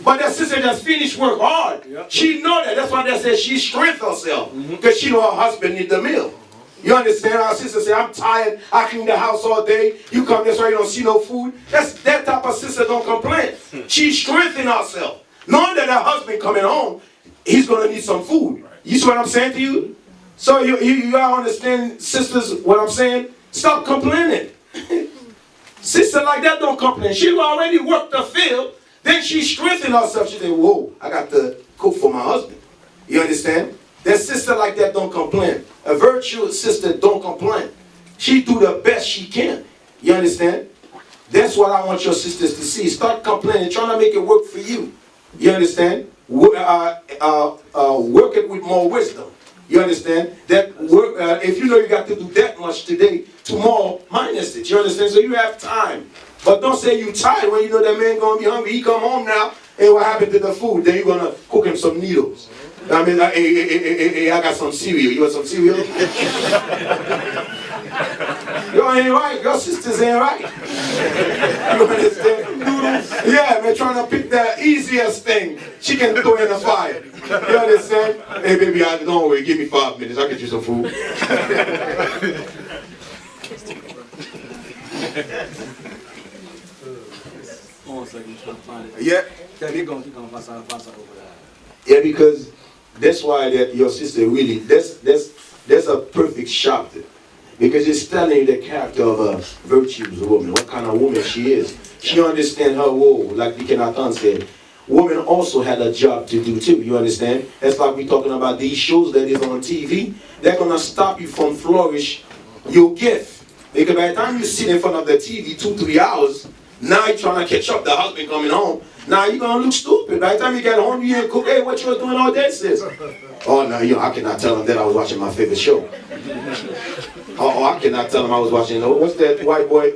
[SPEAKER 4] But that sister just finished work hard.
[SPEAKER 1] Yep.
[SPEAKER 4] She know that. That's why they say she strengthens herself. Because she know her husband need the meal. You understand? Our sister say, I'm tired. I clean the house all day. You come this way, you don't see no food. That type of sister don't complain. She strengthening herself. Knowing that her husband coming home, he's going to need some food. You see what I'm saying to you? So you all understand, sisters, what I'm saying? Stop complaining. Sister like that don't complain. She already worked the field. Then she strengthened herself. She said, whoa, I got to cook for my husband. You understand? That sister like that don't complain. A virtuous sister don't complain. She do the best she can. You understand? That's what I want your sisters to see. Start complaining, trying to make it work for you. You understand? Work it with more wisdom. You understand? That work, if you know you got to do that much today, tomorrow minus it. You understand? So you have time. But don't say you tired when you know that man gonna be hungry. He come home now, and what happened to the food? Then you're gonna cook him some noodles. I mean, I got some cereal. You want some cereal? You ain't right. Your sisters ain't right. You understand? Noodles? Yeah, man, trying to pick the easiest thing she can throw in the fire. You understand? Hey, baby, don't worry. Give me 5 minutes. I'll get you some food.
[SPEAKER 1] Hold on a second, I'm trying to find it.
[SPEAKER 4] Yeah.
[SPEAKER 1] Keep going over there.
[SPEAKER 4] Yeah, because that's why that your sister really, that's a perfect chapter. Because it's telling you the character of a virtuous woman, what kind of woman she is. She understands her role, like Deacon Eythan said. Women also had a job to do too, you understand? That's like we're talking about these shows that is on TV. They're going to stop you from flourish your gift. Because by the time you sit in front of the TV 2-3 hours, now you're trying to catch up, the husband coming home. Now you're going to look stupid. By the time you get home, you ain't cook. Hey, what you were doing all day, sis? Oh, no, I cannot tell him that I was watching my favorite show. Oh, I cannot tell him I was watching, what's that white boy,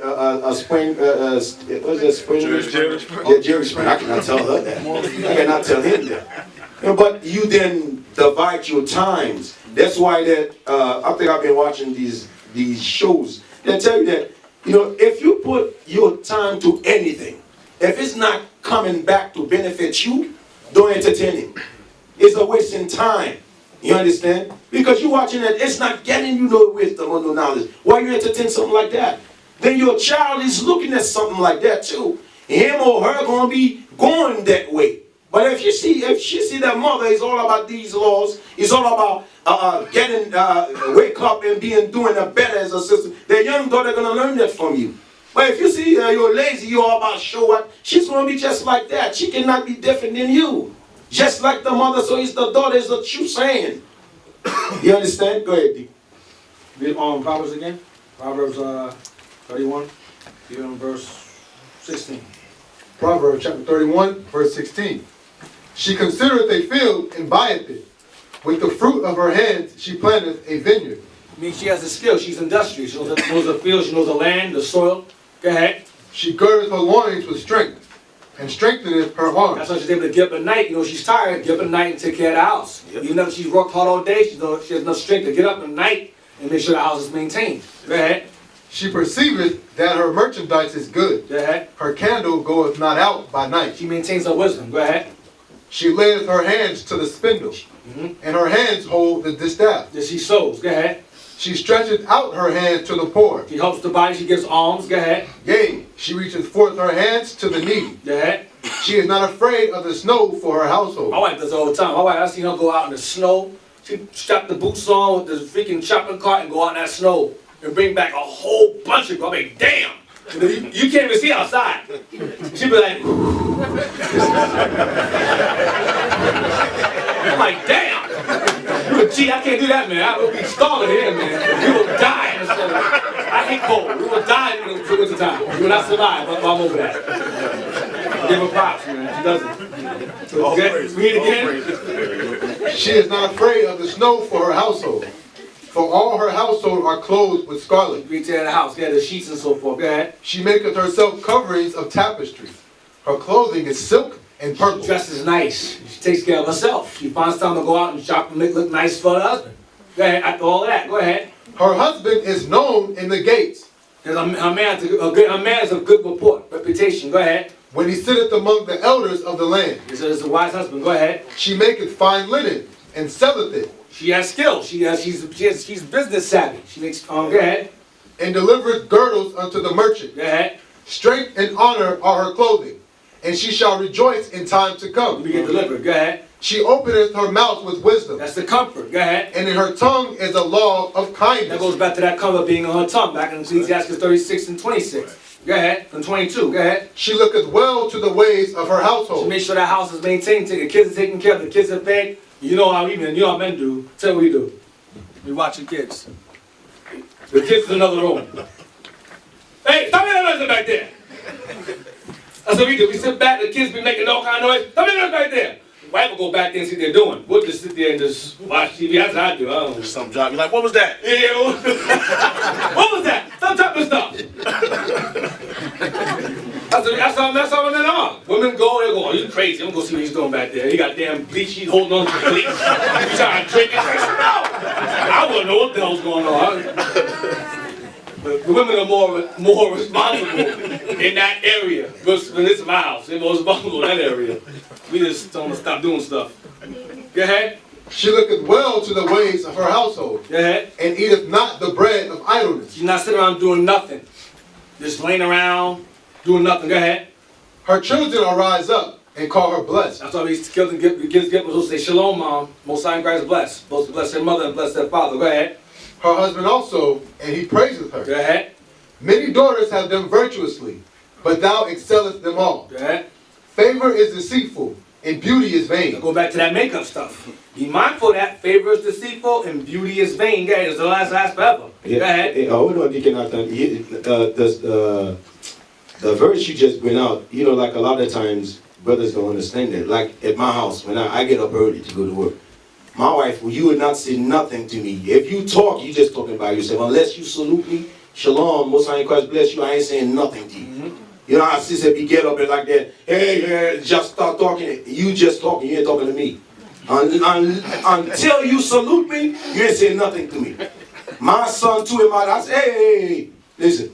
[SPEAKER 4] Spring, what's that, Spring?
[SPEAKER 3] Jerry.
[SPEAKER 4] Yeah, Jerry Spring. I cannot tell her that. I cannot tell him that. But you then divide your times. That's why that, I think I've been watching these shows. They tell you that, if you put your time to anything, if it's not coming back to benefit you, don't entertain it. It's a wasting time. You understand? Because you're watching it, it's not getting you no wisdom or no knowledge. Why you entertain something like that? then your child is looking at something like that too. Him or her gonna be going that way. But if she see that mother is all about these laws, it's all about wake up and doing better as a sister, the young daughter gonna learn that from you. But if you see you're lazy, you're all about show up, she's gonna be just like that. She cannot be different than you. Just like the mother, so is the daughter, is a true saying. You understand? Go ahead, Deacon.
[SPEAKER 1] Read Proverbs again. Proverbs 31, even verse 16.
[SPEAKER 5] Proverbs chapter 31, verse 16. She considereth a field and buyeth it. With the fruit of her hands she planteth a vineyard.
[SPEAKER 1] I mean, she has a skill. She's industrious. She knows the field. She knows the land, the soil. Go ahead.
[SPEAKER 5] She girdeth her loins with strength, and strengtheneth her arms.
[SPEAKER 1] That's why she's able to get up at night. You know, she's tired. Get up at night and take care of the house. Yep. Even though she's worked hard all day, she has enough strength to get up at night and make sure the house is maintained. Go ahead.
[SPEAKER 5] She perceiveth that her merchandise is good.
[SPEAKER 1] Go ahead.
[SPEAKER 5] Her candle goeth not out by night.
[SPEAKER 1] She maintains her wisdom. Go ahead.
[SPEAKER 5] She layeth her hands to the spindle, and her hands hold the distaff.
[SPEAKER 1] That she sows. Go ahead.
[SPEAKER 5] She stretcheth out her hand to the poor.
[SPEAKER 1] She helps the body. She gives alms. Go ahead.
[SPEAKER 5] Yea, she reacheth forth her hands to the needy.
[SPEAKER 1] Go ahead.
[SPEAKER 5] She is not afraid of the snow for her household.
[SPEAKER 1] My wife does all the time. My wife, I see her go out in the snow. She strap the boots on with the freaking shopping cart and go out in that snow and bring back a whole bunch of them. I mean, damn. You can't even see outside. She be like, I'm like, damn. Gee, I can't do that, man. I will be stalling here, man. We will die in the snow. I hate cold. We will die in the winter time. We will not survive, but I'm over that. Give her props, man. She doesn't. Okay, read again.
[SPEAKER 5] She is not afraid of the snow for her household. For all her household are clothed with scarlet.
[SPEAKER 1] Read to the house. Yeah, the sheets and so forth. Go ahead.
[SPEAKER 5] She maketh herself coverings of tapestry. Her clothing is silk and purple.
[SPEAKER 1] She dresses nice. She takes care of herself. She finds time to go out and shop and make it look nice for her husband. Go ahead. After all of that, go ahead.
[SPEAKER 5] Her husband is known in the gates.
[SPEAKER 1] A man is a good report, reputation. Go ahead.
[SPEAKER 5] When he sitteth among the elders of the land.
[SPEAKER 1] He says, it's a wise husband. Go ahead.
[SPEAKER 5] She maketh fine linen and selleth it.
[SPEAKER 1] She has skill. She's business savvy. She makes. Go ahead.
[SPEAKER 5] And delivereth girdles unto the merchant.
[SPEAKER 1] Go ahead.
[SPEAKER 5] Strength and honor are her clothing, and she shall rejoice in time to come.
[SPEAKER 1] You get delivered. Go ahead.
[SPEAKER 5] She openeth her mouth with wisdom.
[SPEAKER 1] That's the comfort. Go ahead.
[SPEAKER 5] And in her tongue is a law of kindness.
[SPEAKER 1] That goes back to that comfort being on her tongue, back in Ecclesiastes 36 and 26. Go ahead. And 22. Go ahead.
[SPEAKER 5] She looketh well to the ways of her household.
[SPEAKER 1] She makes sure that house is maintained. The kids are taken care of. The kids are fed. You know how men do. Tell me what we do. We watch the kids. The kids in another room. Hey, stop making that noise back there. That's what we do. We sit back, the kids be making all kind of noise. Stop making that noise back there. The wife will go back there and see what they're doing. We'll just sit there and just watch TV. That's what I do. I don't know.
[SPEAKER 2] Some job. You're like, what was that?
[SPEAKER 1] Yeah, what was that? Some type of stuff. That's how men are. Women go, they go, oh, you crazy. I'm going to see what he's doing back there. He got damn bleach. He's holding on to the bleach. He's trying to drink it. No! I wouldn't know what the hell's going on. But the women are more responsible in that area. When it's my house, they're more responsible in that area. We just don't want to stop doing stuff. Go ahead.
[SPEAKER 5] She looketh well to the ways of her household.
[SPEAKER 1] Go ahead.
[SPEAKER 5] And eateth not the bread of idleness.
[SPEAKER 1] She's not sitting around doing nothing. Just laying around, doing nothing. Go ahead.
[SPEAKER 5] Her children arise up and call her blessed.
[SPEAKER 1] That's why we kids get supposed to say, Shalom, Mom. Most High in Christ bless. Supposed to bless their mother and bless their father. Go ahead.
[SPEAKER 5] Her husband also, and he praiseth her.
[SPEAKER 1] Go ahead.
[SPEAKER 5] Many daughters have done virtuously, but thou excellest them all.
[SPEAKER 1] Go ahead.
[SPEAKER 5] Favor is deceitful, and beauty is vain.
[SPEAKER 1] Go back to that makeup stuff. Be mindful of that. Favor is deceitful and beauty is vain. Go ahead. It's the last forever.
[SPEAKER 4] Yeah,
[SPEAKER 1] go ahead.
[SPEAKER 4] Hold on, Deacon Eythan. The verse you just went out, you know, like a lot of times, brothers don't understand that. Like at my house, when I get up early to go to work, my wife, you would not say nothing to me. If you talk, you just talking about yourself. Unless you salute me, Shalom, Most High in Christ bless you, I ain't saying nothing to you. You know how sister be get up and like that, hey, just start talking. You just talking, you ain't talking to me. Until you salute me, you ain't saying nothing to me. My son too, I say, hey, listen,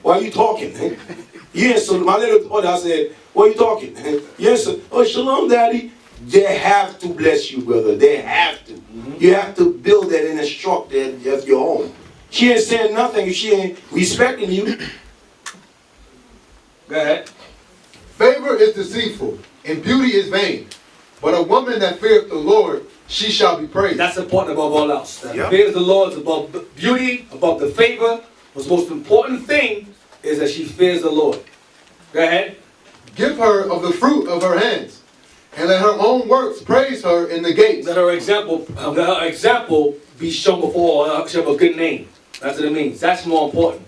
[SPEAKER 4] why are you talking? You ain't salute. My little brother, I said, what are you talking? Yes, sir. Oh, Shalom, Daddy. They have to bless you, brother. They have to. You have to build that and instruct that of your own. She ain't saying nothing if she ain't respecting you.
[SPEAKER 1] Go ahead.
[SPEAKER 5] Favor is deceitful, and beauty is vain. But a woman that feareth the Lord, she shall be praised.
[SPEAKER 1] That's important above all else. That
[SPEAKER 2] Yep.
[SPEAKER 1] fears the Lord is above the beauty, above the favor. The most important thing is that she fears the Lord. Go ahead.
[SPEAKER 5] Give her of the fruit of her hands, and let her own works praise her in the gates.
[SPEAKER 1] Let her example be shown before all. She have a good name. That's what it means. That's more important.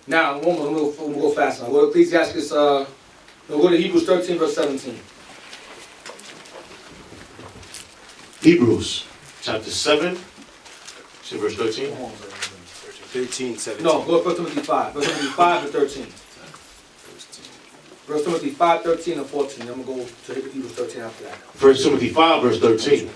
[SPEAKER 1] Now, we'll go fast now. We'll go to Ecclesiastes, we'll go to Hebrews 13, verse 17.
[SPEAKER 2] Hebrews chapter 7, see verse 13.
[SPEAKER 4] 13, 17.
[SPEAKER 1] No, go to 1 Timothy 5. 1 Timothy 5 and 13. 1 Timothy 5, 13 and 14. Then we'll go to Hebrews 13 after that.
[SPEAKER 2] 1 Timothy 5, verse 13.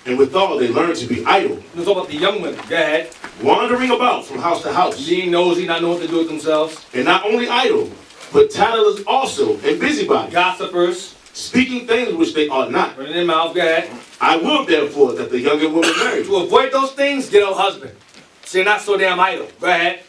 [SPEAKER 2] And withal they learn to be idle,
[SPEAKER 1] We'll talk about the young women. Go ahead.
[SPEAKER 2] wandering about from house to house,
[SPEAKER 1] Being nosy, not knowing what to do with themselves.
[SPEAKER 2] and not only idle, but tattlers also, and busybodies,
[SPEAKER 1] Gossipers.
[SPEAKER 2] speaking things which they ought not.
[SPEAKER 1] Running their mouth. Go ahead.
[SPEAKER 2] I will therefore that the younger women marry,
[SPEAKER 1] To avoid those things, get a husband. So you're not so damn idle. Go ahead.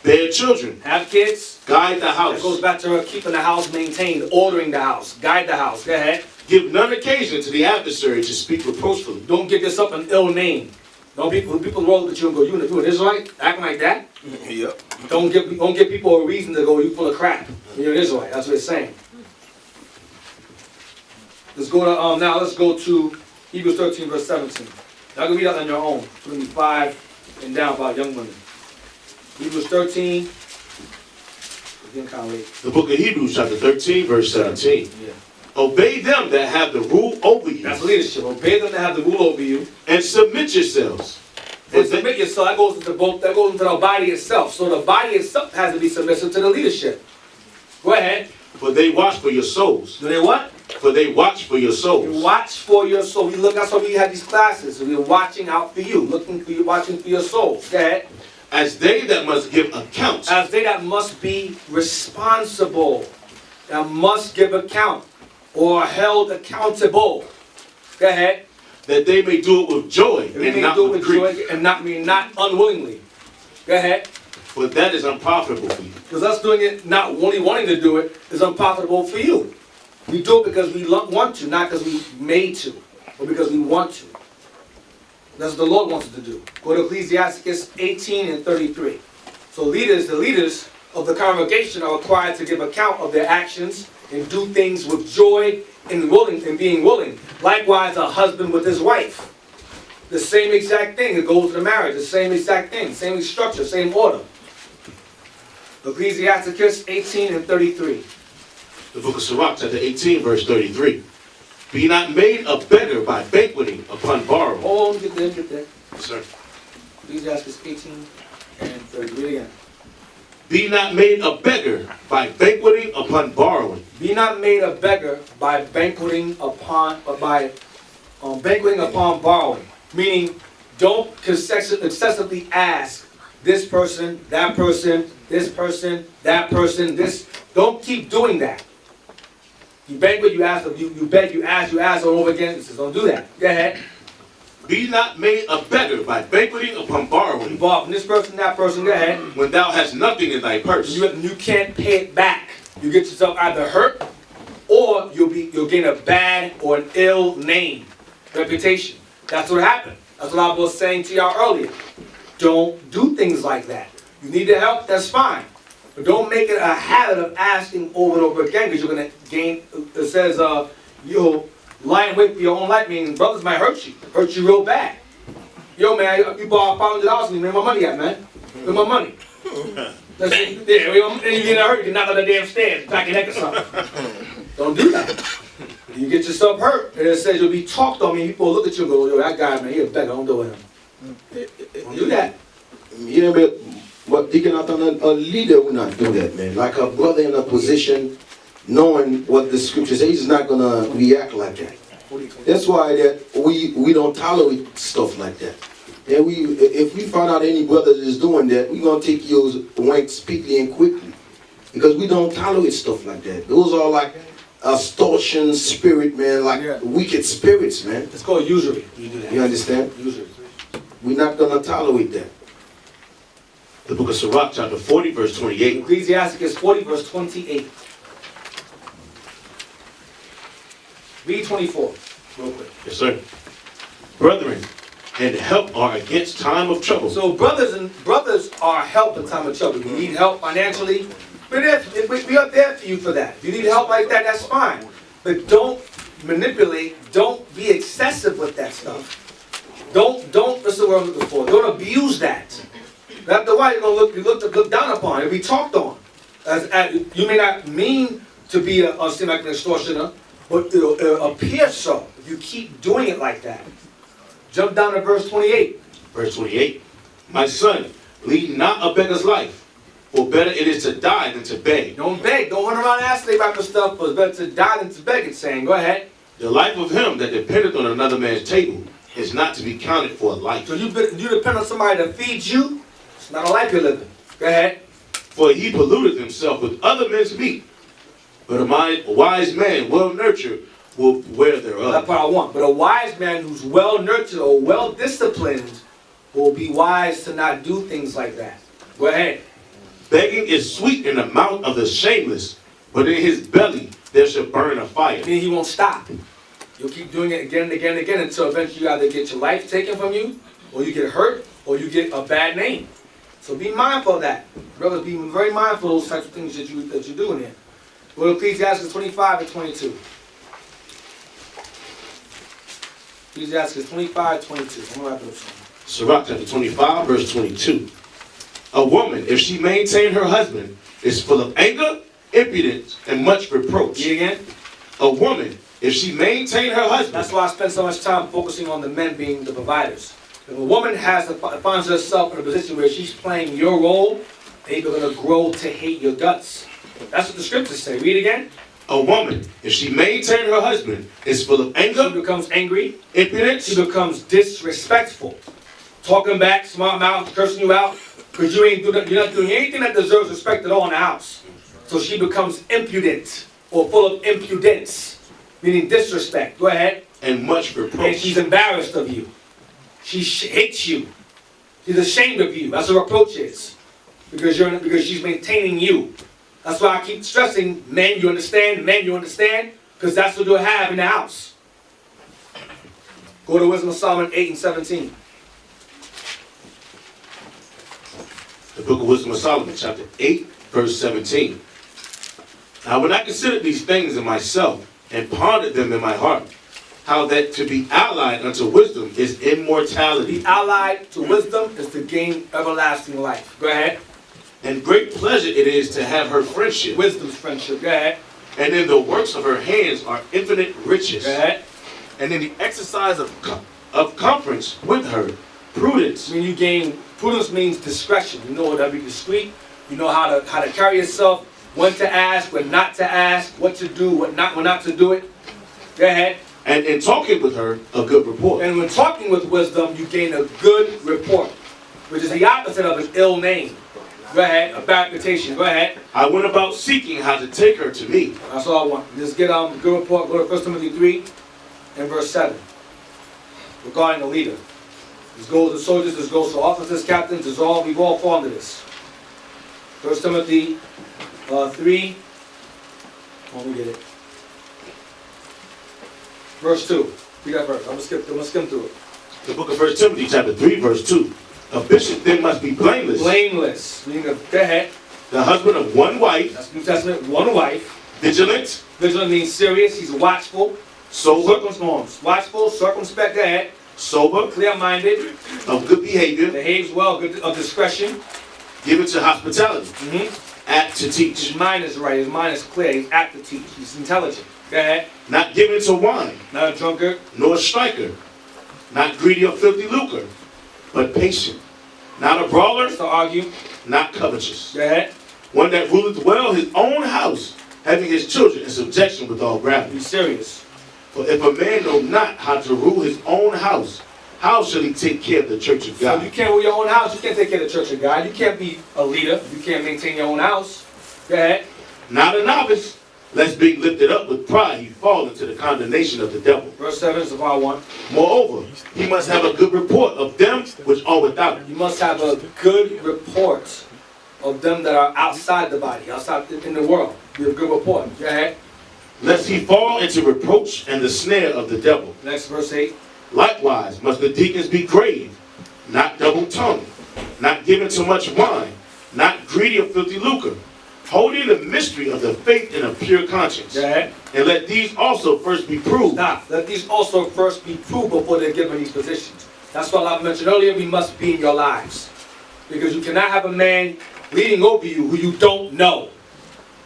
[SPEAKER 2] bear children,
[SPEAKER 1] Have kids.
[SPEAKER 2] guide the
[SPEAKER 1] That
[SPEAKER 2] house,
[SPEAKER 1] goes back to her keeping the house maintained, ordering the house, guide the house. Go ahead.
[SPEAKER 2] give none occasion to the adversary to speak reproachfully.
[SPEAKER 1] Don't give yourself an ill name. Don't people roll at you and go, you an Israelite? Acting like that?
[SPEAKER 4] Yep.
[SPEAKER 1] Don't give people a reason to go, you full of crap. You're an Israelite. That's what it's saying. Let's go to now let's go to Hebrews 13, verse 17. Y'all can read that on your own. It's going to be 5 and down about young women. Hebrews 13. It's getting kind of late.
[SPEAKER 2] The book of Hebrews chapter 13, verse 17.
[SPEAKER 1] Yeah.
[SPEAKER 2] Obey them that have the rule over you,
[SPEAKER 1] That's leadership. Obey them to have the rule over you.
[SPEAKER 2] and submit yourselves. For
[SPEAKER 1] And submit yourself. That goes into both. That goes into the body itself. So the body itself has to be submissive to the leadership. Go ahead.
[SPEAKER 2] For they watch for your souls.
[SPEAKER 1] Do they what?
[SPEAKER 2] For they watch for your
[SPEAKER 1] You
[SPEAKER 2] souls.
[SPEAKER 1] watch for your soul. We look. That's why we have these classes. We're watching out for you, looking for you, watching for your souls. Go ahead.
[SPEAKER 2] As they that must give account.
[SPEAKER 1] As they that must be responsible, that must give account, or held accountable. Go ahead.
[SPEAKER 2] That they may do it with joy
[SPEAKER 1] We
[SPEAKER 2] and
[SPEAKER 1] may
[SPEAKER 2] not
[SPEAKER 1] do it
[SPEAKER 2] with
[SPEAKER 1] with
[SPEAKER 2] grief.
[SPEAKER 1] joy and not unwillingly. Go ahead.
[SPEAKER 2] For that is unprofitable for you.
[SPEAKER 1] Because us doing it, not only wanting to do it, is unprofitable for you. We do it because we want to, not because we made to, but because we want to. That's what the Lord wants us to do. Go to Ecclesiastes 18 and 33. So the leaders of the congregation are required to give account of their actions and do things with joy and being willing. Likewise, a husband with his wife. The same exact thing. It goes to the marriage. The same exact thing. Same structure. Same order. Ecclesiastes 18 and 33.
[SPEAKER 2] The book of Sirach, chapter 18, verse 33. Be not made a beggar by banqueting upon borrowing.
[SPEAKER 1] Oh, get there.
[SPEAKER 2] Yes, sir.
[SPEAKER 1] Ecclesiastes 18 and 30. Read it again.
[SPEAKER 2] Be not made a beggar by banqueting upon borrowing.
[SPEAKER 1] Be not made a beggar by banqueting upon borrowing. Meaning, don't excessively ask this person, that person, this person, that person, this. Don't keep doing that. You banquet, you ask, you beg, you ask all over again. He says, don't do that. Go ahead.
[SPEAKER 2] Be not made a beggar by banqueting upon
[SPEAKER 1] You
[SPEAKER 2] borrowing,
[SPEAKER 1] borrow from this person, that person. Go ahead.
[SPEAKER 2] when thou hast nothing in thy purse.
[SPEAKER 1] You can't pay it back. You get yourself either hurt, or you'll gain a bad or an ill name, reputation. That's what happened. That's what I was saying to y'all earlier. Don't do things like that. You need the help, that's fine. But don't make it a habit of asking over and over again, because you're going to gain, it says, you'll lie in wait for your own life, meaning brothers might hurt you real bad. Yo, man, you borrowed $500 from me, where my money at, man? Where my money? That's it. Yeah, then you get hurt, you can knock on the damn stairs, back your neck or something. Don't do that. You get yourself hurt, and it says you'll be talked on me, people look at you and go, yo, that guy, man, he a beggar, don't do with him. Don't do that.
[SPEAKER 4] Yeah, but Deacon Eythan, a leader will not do that, man. Like a brother in a position, knowing what the scripture says, he's not gonna react like that. That's why that we don't tolerate stuff like that. And if we find out any brother is doing that, we're gonna take yours wank speedily and quickly, because we don't tolerate stuff like that. Those are like extortion spirit, man, like wicked spirits, man.
[SPEAKER 1] It's called usury. You do that.
[SPEAKER 4] You understand?
[SPEAKER 1] Usury.
[SPEAKER 4] We're not gonna tolerate that.
[SPEAKER 2] The book of Sirach, chapter 40, verse 28.
[SPEAKER 1] Ecclesiasticus 40, verse 28. Read 24, real quick.
[SPEAKER 2] Yes, sir. Brethren, and help are against time of trouble.
[SPEAKER 1] So brothers are help in time of trouble. You need help financially, we are there for you for that. If you need help like that, that's fine. But don't manipulate, don't be excessive with that stuff. Don't, that's the word I'm looking for. Don't abuse that. After a while, you're going to look down upon. You'll be talked on. You may not mean to be seem like an extortioner, but it'll appear so if you keep doing it like that. Jump down to verse 28.
[SPEAKER 2] Verse 28. My son, lead not a beggar's life, for better it is to die than to beg.
[SPEAKER 1] Don't beg. Don't run around asking about the stuff, but it's better to die than to beg, it's saying. Go ahead.
[SPEAKER 2] The life of him that dependeth on another man's table is not to be counted for a life.
[SPEAKER 1] So you depend on somebody to feed you, it's not a life you're living. Go ahead.
[SPEAKER 2] For he polluted himself with other men's meat. But a wise man, well nurtured, will wear thereof.
[SPEAKER 1] That's what I want. But a wise man who's well nurtured or well disciplined will be wise to not do things like that. Go ahead.
[SPEAKER 2] Begging is sweet in the mouth of the shameless, but in his belly there shall burn a fire.
[SPEAKER 1] I mean, he won't stop. You'll keep doing it again and again and again until eventually you either get your life taken from you, or you get hurt, or you get a bad name. So be mindful of that. Brothers, be very mindful of those types of things that you're doing here. Go to Ecclesiastes 25 and 22. Ecclesiastes 25, 22. I'm going to wrap it up soon.
[SPEAKER 2] Sirach chapter 25, verse 22. A woman, if she maintain her husband, is full of anger, impudence, and much reproach.
[SPEAKER 1] Read again.
[SPEAKER 2] A woman, if she maintain her husband.
[SPEAKER 1] That's why I spend so much time focusing on the men being the providers. If a woman finds herself in a position where she's playing your role, they're going to grow to hate your guts. That's what the scriptures say. Read again.
[SPEAKER 2] A woman, if she maintain her husband, is full of anger.
[SPEAKER 1] She becomes angry.
[SPEAKER 2] Impudence.
[SPEAKER 1] She becomes disrespectful. Talking back, smart mouth, cursing you out. Because you're not doing anything that deserves respect at all in the house. So she becomes impudent or full of impudence, meaning disrespect. Go ahead.
[SPEAKER 2] And much reproach.
[SPEAKER 1] And she's embarrassed of you. She hates you. She's ashamed of you. That's what reproach is. Because she's maintaining you. That's why I keep stressing, men, you understand? Men, you understand? Because that's what you'll have in the house. Go to Wisdom of Solomon 8 and 17.
[SPEAKER 2] The book of Wisdom of Solomon, chapter 8, verse 17. Now when I considered these things in myself, and pondered them in my heart, how that to be allied unto wisdom is immortality.
[SPEAKER 1] Be allied to wisdom is to gain everlasting life. Go ahead.
[SPEAKER 2] And great pleasure it is to have her friendship.
[SPEAKER 1] Wisdom's friendship. Go ahead.
[SPEAKER 2] And in the works of her hands are infinite riches.
[SPEAKER 1] Go ahead.
[SPEAKER 2] And in the exercise of conference with her, prudence.
[SPEAKER 1] When you gain, prudence means discretion. You know how to be discreet. You know how to carry yourself, when to ask, when not to ask, what to do, when not to do it. Go ahead.
[SPEAKER 2] And in talking with her, a good report.
[SPEAKER 1] And when talking with wisdom, you gain a good report, which is the opposite of an ill name. Go ahead, a bad reputation. Go ahead.
[SPEAKER 2] I went about seeking how to take her to me.
[SPEAKER 1] That's all I want. Just get a good report. Go to 1 Timothy 3 and verse 7. Regarding the leader. This goes to soldiers, this goes to officers, captains, we've all fallen to this. 1 Timothy 3. Let me get it. Verse 2. Read that verse. I'm going to skim through it.
[SPEAKER 2] The book of 1 Timothy, chapter 3, verse 2. A bishop then must be blameless.
[SPEAKER 1] Blameless. Go ahead.
[SPEAKER 2] The husband of one wife.
[SPEAKER 1] That's New Testament. One wife.
[SPEAKER 2] Vigilant.
[SPEAKER 1] Vigilant means serious. He's watchful.
[SPEAKER 2] Sober.
[SPEAKER 1] Watchful, circumspect. Go ahead.
[SPEAKER 2] Sober.
[SPEAKER 1] Clear-minded.
[SPEAKER 2] Of good behavior.
[SPEAKER 1] Behaves well. Good of discretion.
[SPEAKER 2] Given to hospitality. Apt to teach.
[SPEAKER 1] His mind is right. His mind is clear. He's apt to teach. He's intelligent. Go ahead.
[SPEAKER 2] Not given to wine.
[SPEAKER 1] Not a drunkard.
[SPEAKER 2] Nor a striker. Not greedy of filthy lucre. But patient. Not a brawler.
[SPEAKER 1] To argue.
[SPEAKER 2] Not covetous.
[SPEAKER 1] Go ahead.
[SPEAKER 2] One that ruleth well his own house, having his children in subjection with all gravity.
[SPEAKER 1] Be serious.
[SPEAKER 2] For if a man know not how to rule his own house, how shall he take care of the church of God?
[SPEAKER 1] So you can't rule your own house. You can't take care of the church of God. You can't be a leader. You can't maintain your own house. Go ahead.
[SPEAKER 2] Not a novice, lest being lifted up with pride he fall into the condemnation of the devil.
[SPEAKER 1] Verse 7 is the part 1.
[SPEAKER 2] Moreover, he must have a good report of them which are without.
[SPEAKER 1] You must have a good report of them that are outside the body, outside in the world. You have a good report. Go ahead.
[SPEAKER 2] Lest he fall into reproach and the snare of the devil.
[SPEAKER 1] Next, verse 8.
[SPEAKER 2] Likewise must the deacons be grave, not double-tongued, not given to much wine, not greedy of filthy lucre, holding the mystery of the faith in a pure conscience.
[SPEAKER 1] Go ahead.
[SPEAKER 2] And let these also first be proved.
[SPEAKER 1] Now, let these also first be proved before they're given these positions. That's what I mentioned earlier. We must be in your lives. Because you cannot have a man leading over you who you don't know.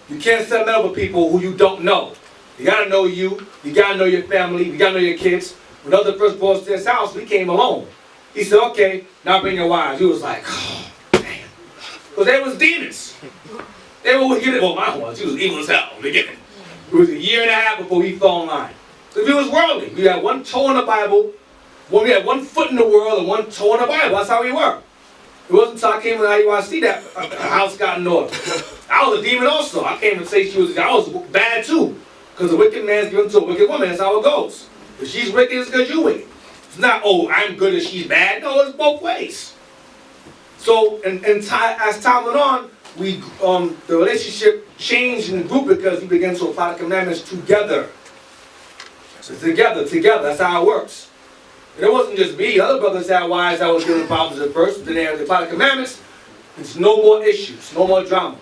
[SPEAKER 1] You can't set men over people who you don't know. You got to know you. You got to know your family. You got to know your kids. When other first brought us to his house, we came alone. He said, okay, now bring your wives. He was like, oh, man. Because they was demons. They were wicked. Well, my ones, he was evil as hell in the beginning. It was a year and a half before he fell in line. Because he was worldly. We had one toe in the Bible. When we had one foot in the world and one toe in the Bible. That's how we were. It wasn't until I came to IUIC that the house got in order. I was a demon also. I came and say I was bad too. Because a wicked man's given to a wicked woman. That's how it goes. If she's wicked, it's because you're wicked. It's not, oh, I'm good and she's bad. No, it's both ways. So, as time went on, the relationship changed in the group because we began to apply the commandments together. So together. That's how it works. And it wasn't just me. Other brothers had wives that was giving problems at first. But then they had to apply the commandments. It's no more issues. No more drama.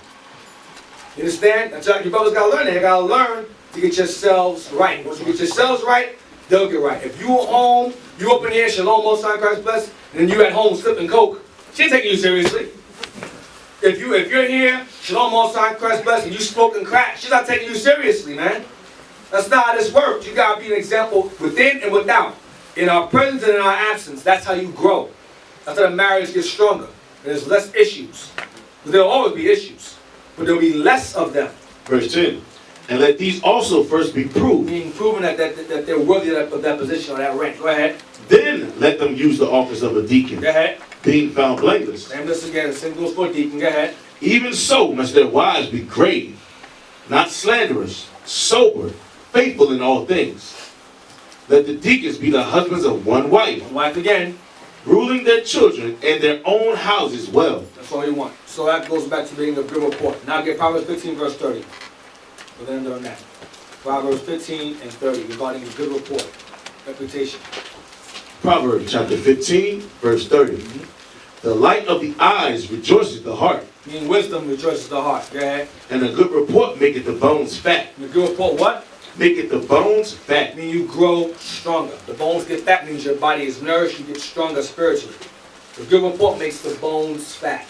[SPEAKER 1] You understand? That's how your brothers got to learn. They got to learn to get yourselves right. Once you get yourselves right, they'll get right. If you were home, you up in here, shalom, most high, Christ bless, and then you at home slipping coke, she ain't taking you seriously. If you're here, shalom, most high, Christ bless, and you smoking crack, she's not taking you seriously, man. That's not how this works. You gotta be an example within and without. In our presence and in our absence, that's how you grow. That's how the marriage gets stronger. There's less issues. But there'll always be issues, but there'll be less of them.
[SPEAKER 2] Verse 10. And let these also first be proved.
[SPEAKER 1] Meaning proven that they're worthy of that position or that rank. Go ahead.
[SPEAKER 2] Then let them use the office of a deacon,
[SPEAKER 1] Go ahead.
[SPEAKER 2] being found blameless.
[SPEAKER 1] Name this again. The same goes for deacon. Go ahead.
[SPEAKER 2] Even so must their wives be grave, not slanderous, sober, faithful in all things. Let the deacons be the husbands of one wife,
[SPEAKER 1] One wife again.
[SPEAKER 2] ruling their children and their own houses well.
[SPEAKER 1] That's all you want. So that goes back to being a good report. Now get Proverbs 15 verse 30. We'll end on that. Proverbs 15 and 30 regarding a good report, reputation.
[SPEAKER 2] Proverbs chapter 15, verse 30. The light of the eyes rejoices the heart,
[SPEAKER 1] Meaning wisdom rejoices the heart. Go ahead.
[SPEAKER 2] and a good report maketh the bones fat.
[SPEAKER 1] And a good report what?
[SPEAKER 2] Maketh the bones fat.
[SPEAKER 1] Meaning you grow stronger. The bones get fat means your body is nourished, you get stronger spiritually. The good report makes the bones fat.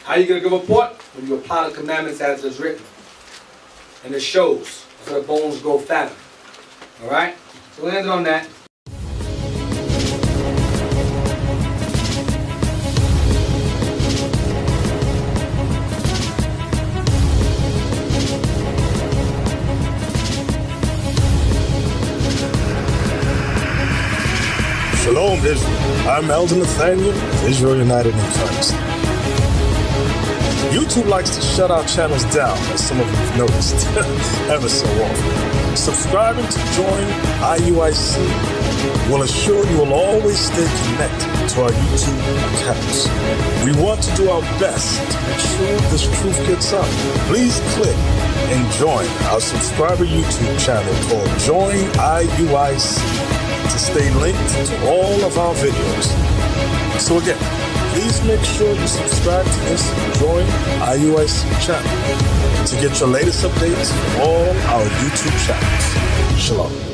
[SPEAKER 1] How you get a good report? When you apply the commandments as it's written. And it shows. So the bones grow fatter. Alright? So we'll end on that.
[SPEAKER 6] Shalom, Israel. I'm Elder Nathaniel of Israel United in Christ. YouTube likes to shut our channels down, as some of you have noticed, ever so often. Subscribing to join IUIC will assure you will always stay connected to our YouTube accounts. We want to do our best to make sure this truth gets out. Please click and join our subscriber YouTube channel called Join IUIC to stay linked to all of our videos. So again, please make sure you subscribe to this Join IUIC channel to get your latest updates from all our YouTube channels. Shalom.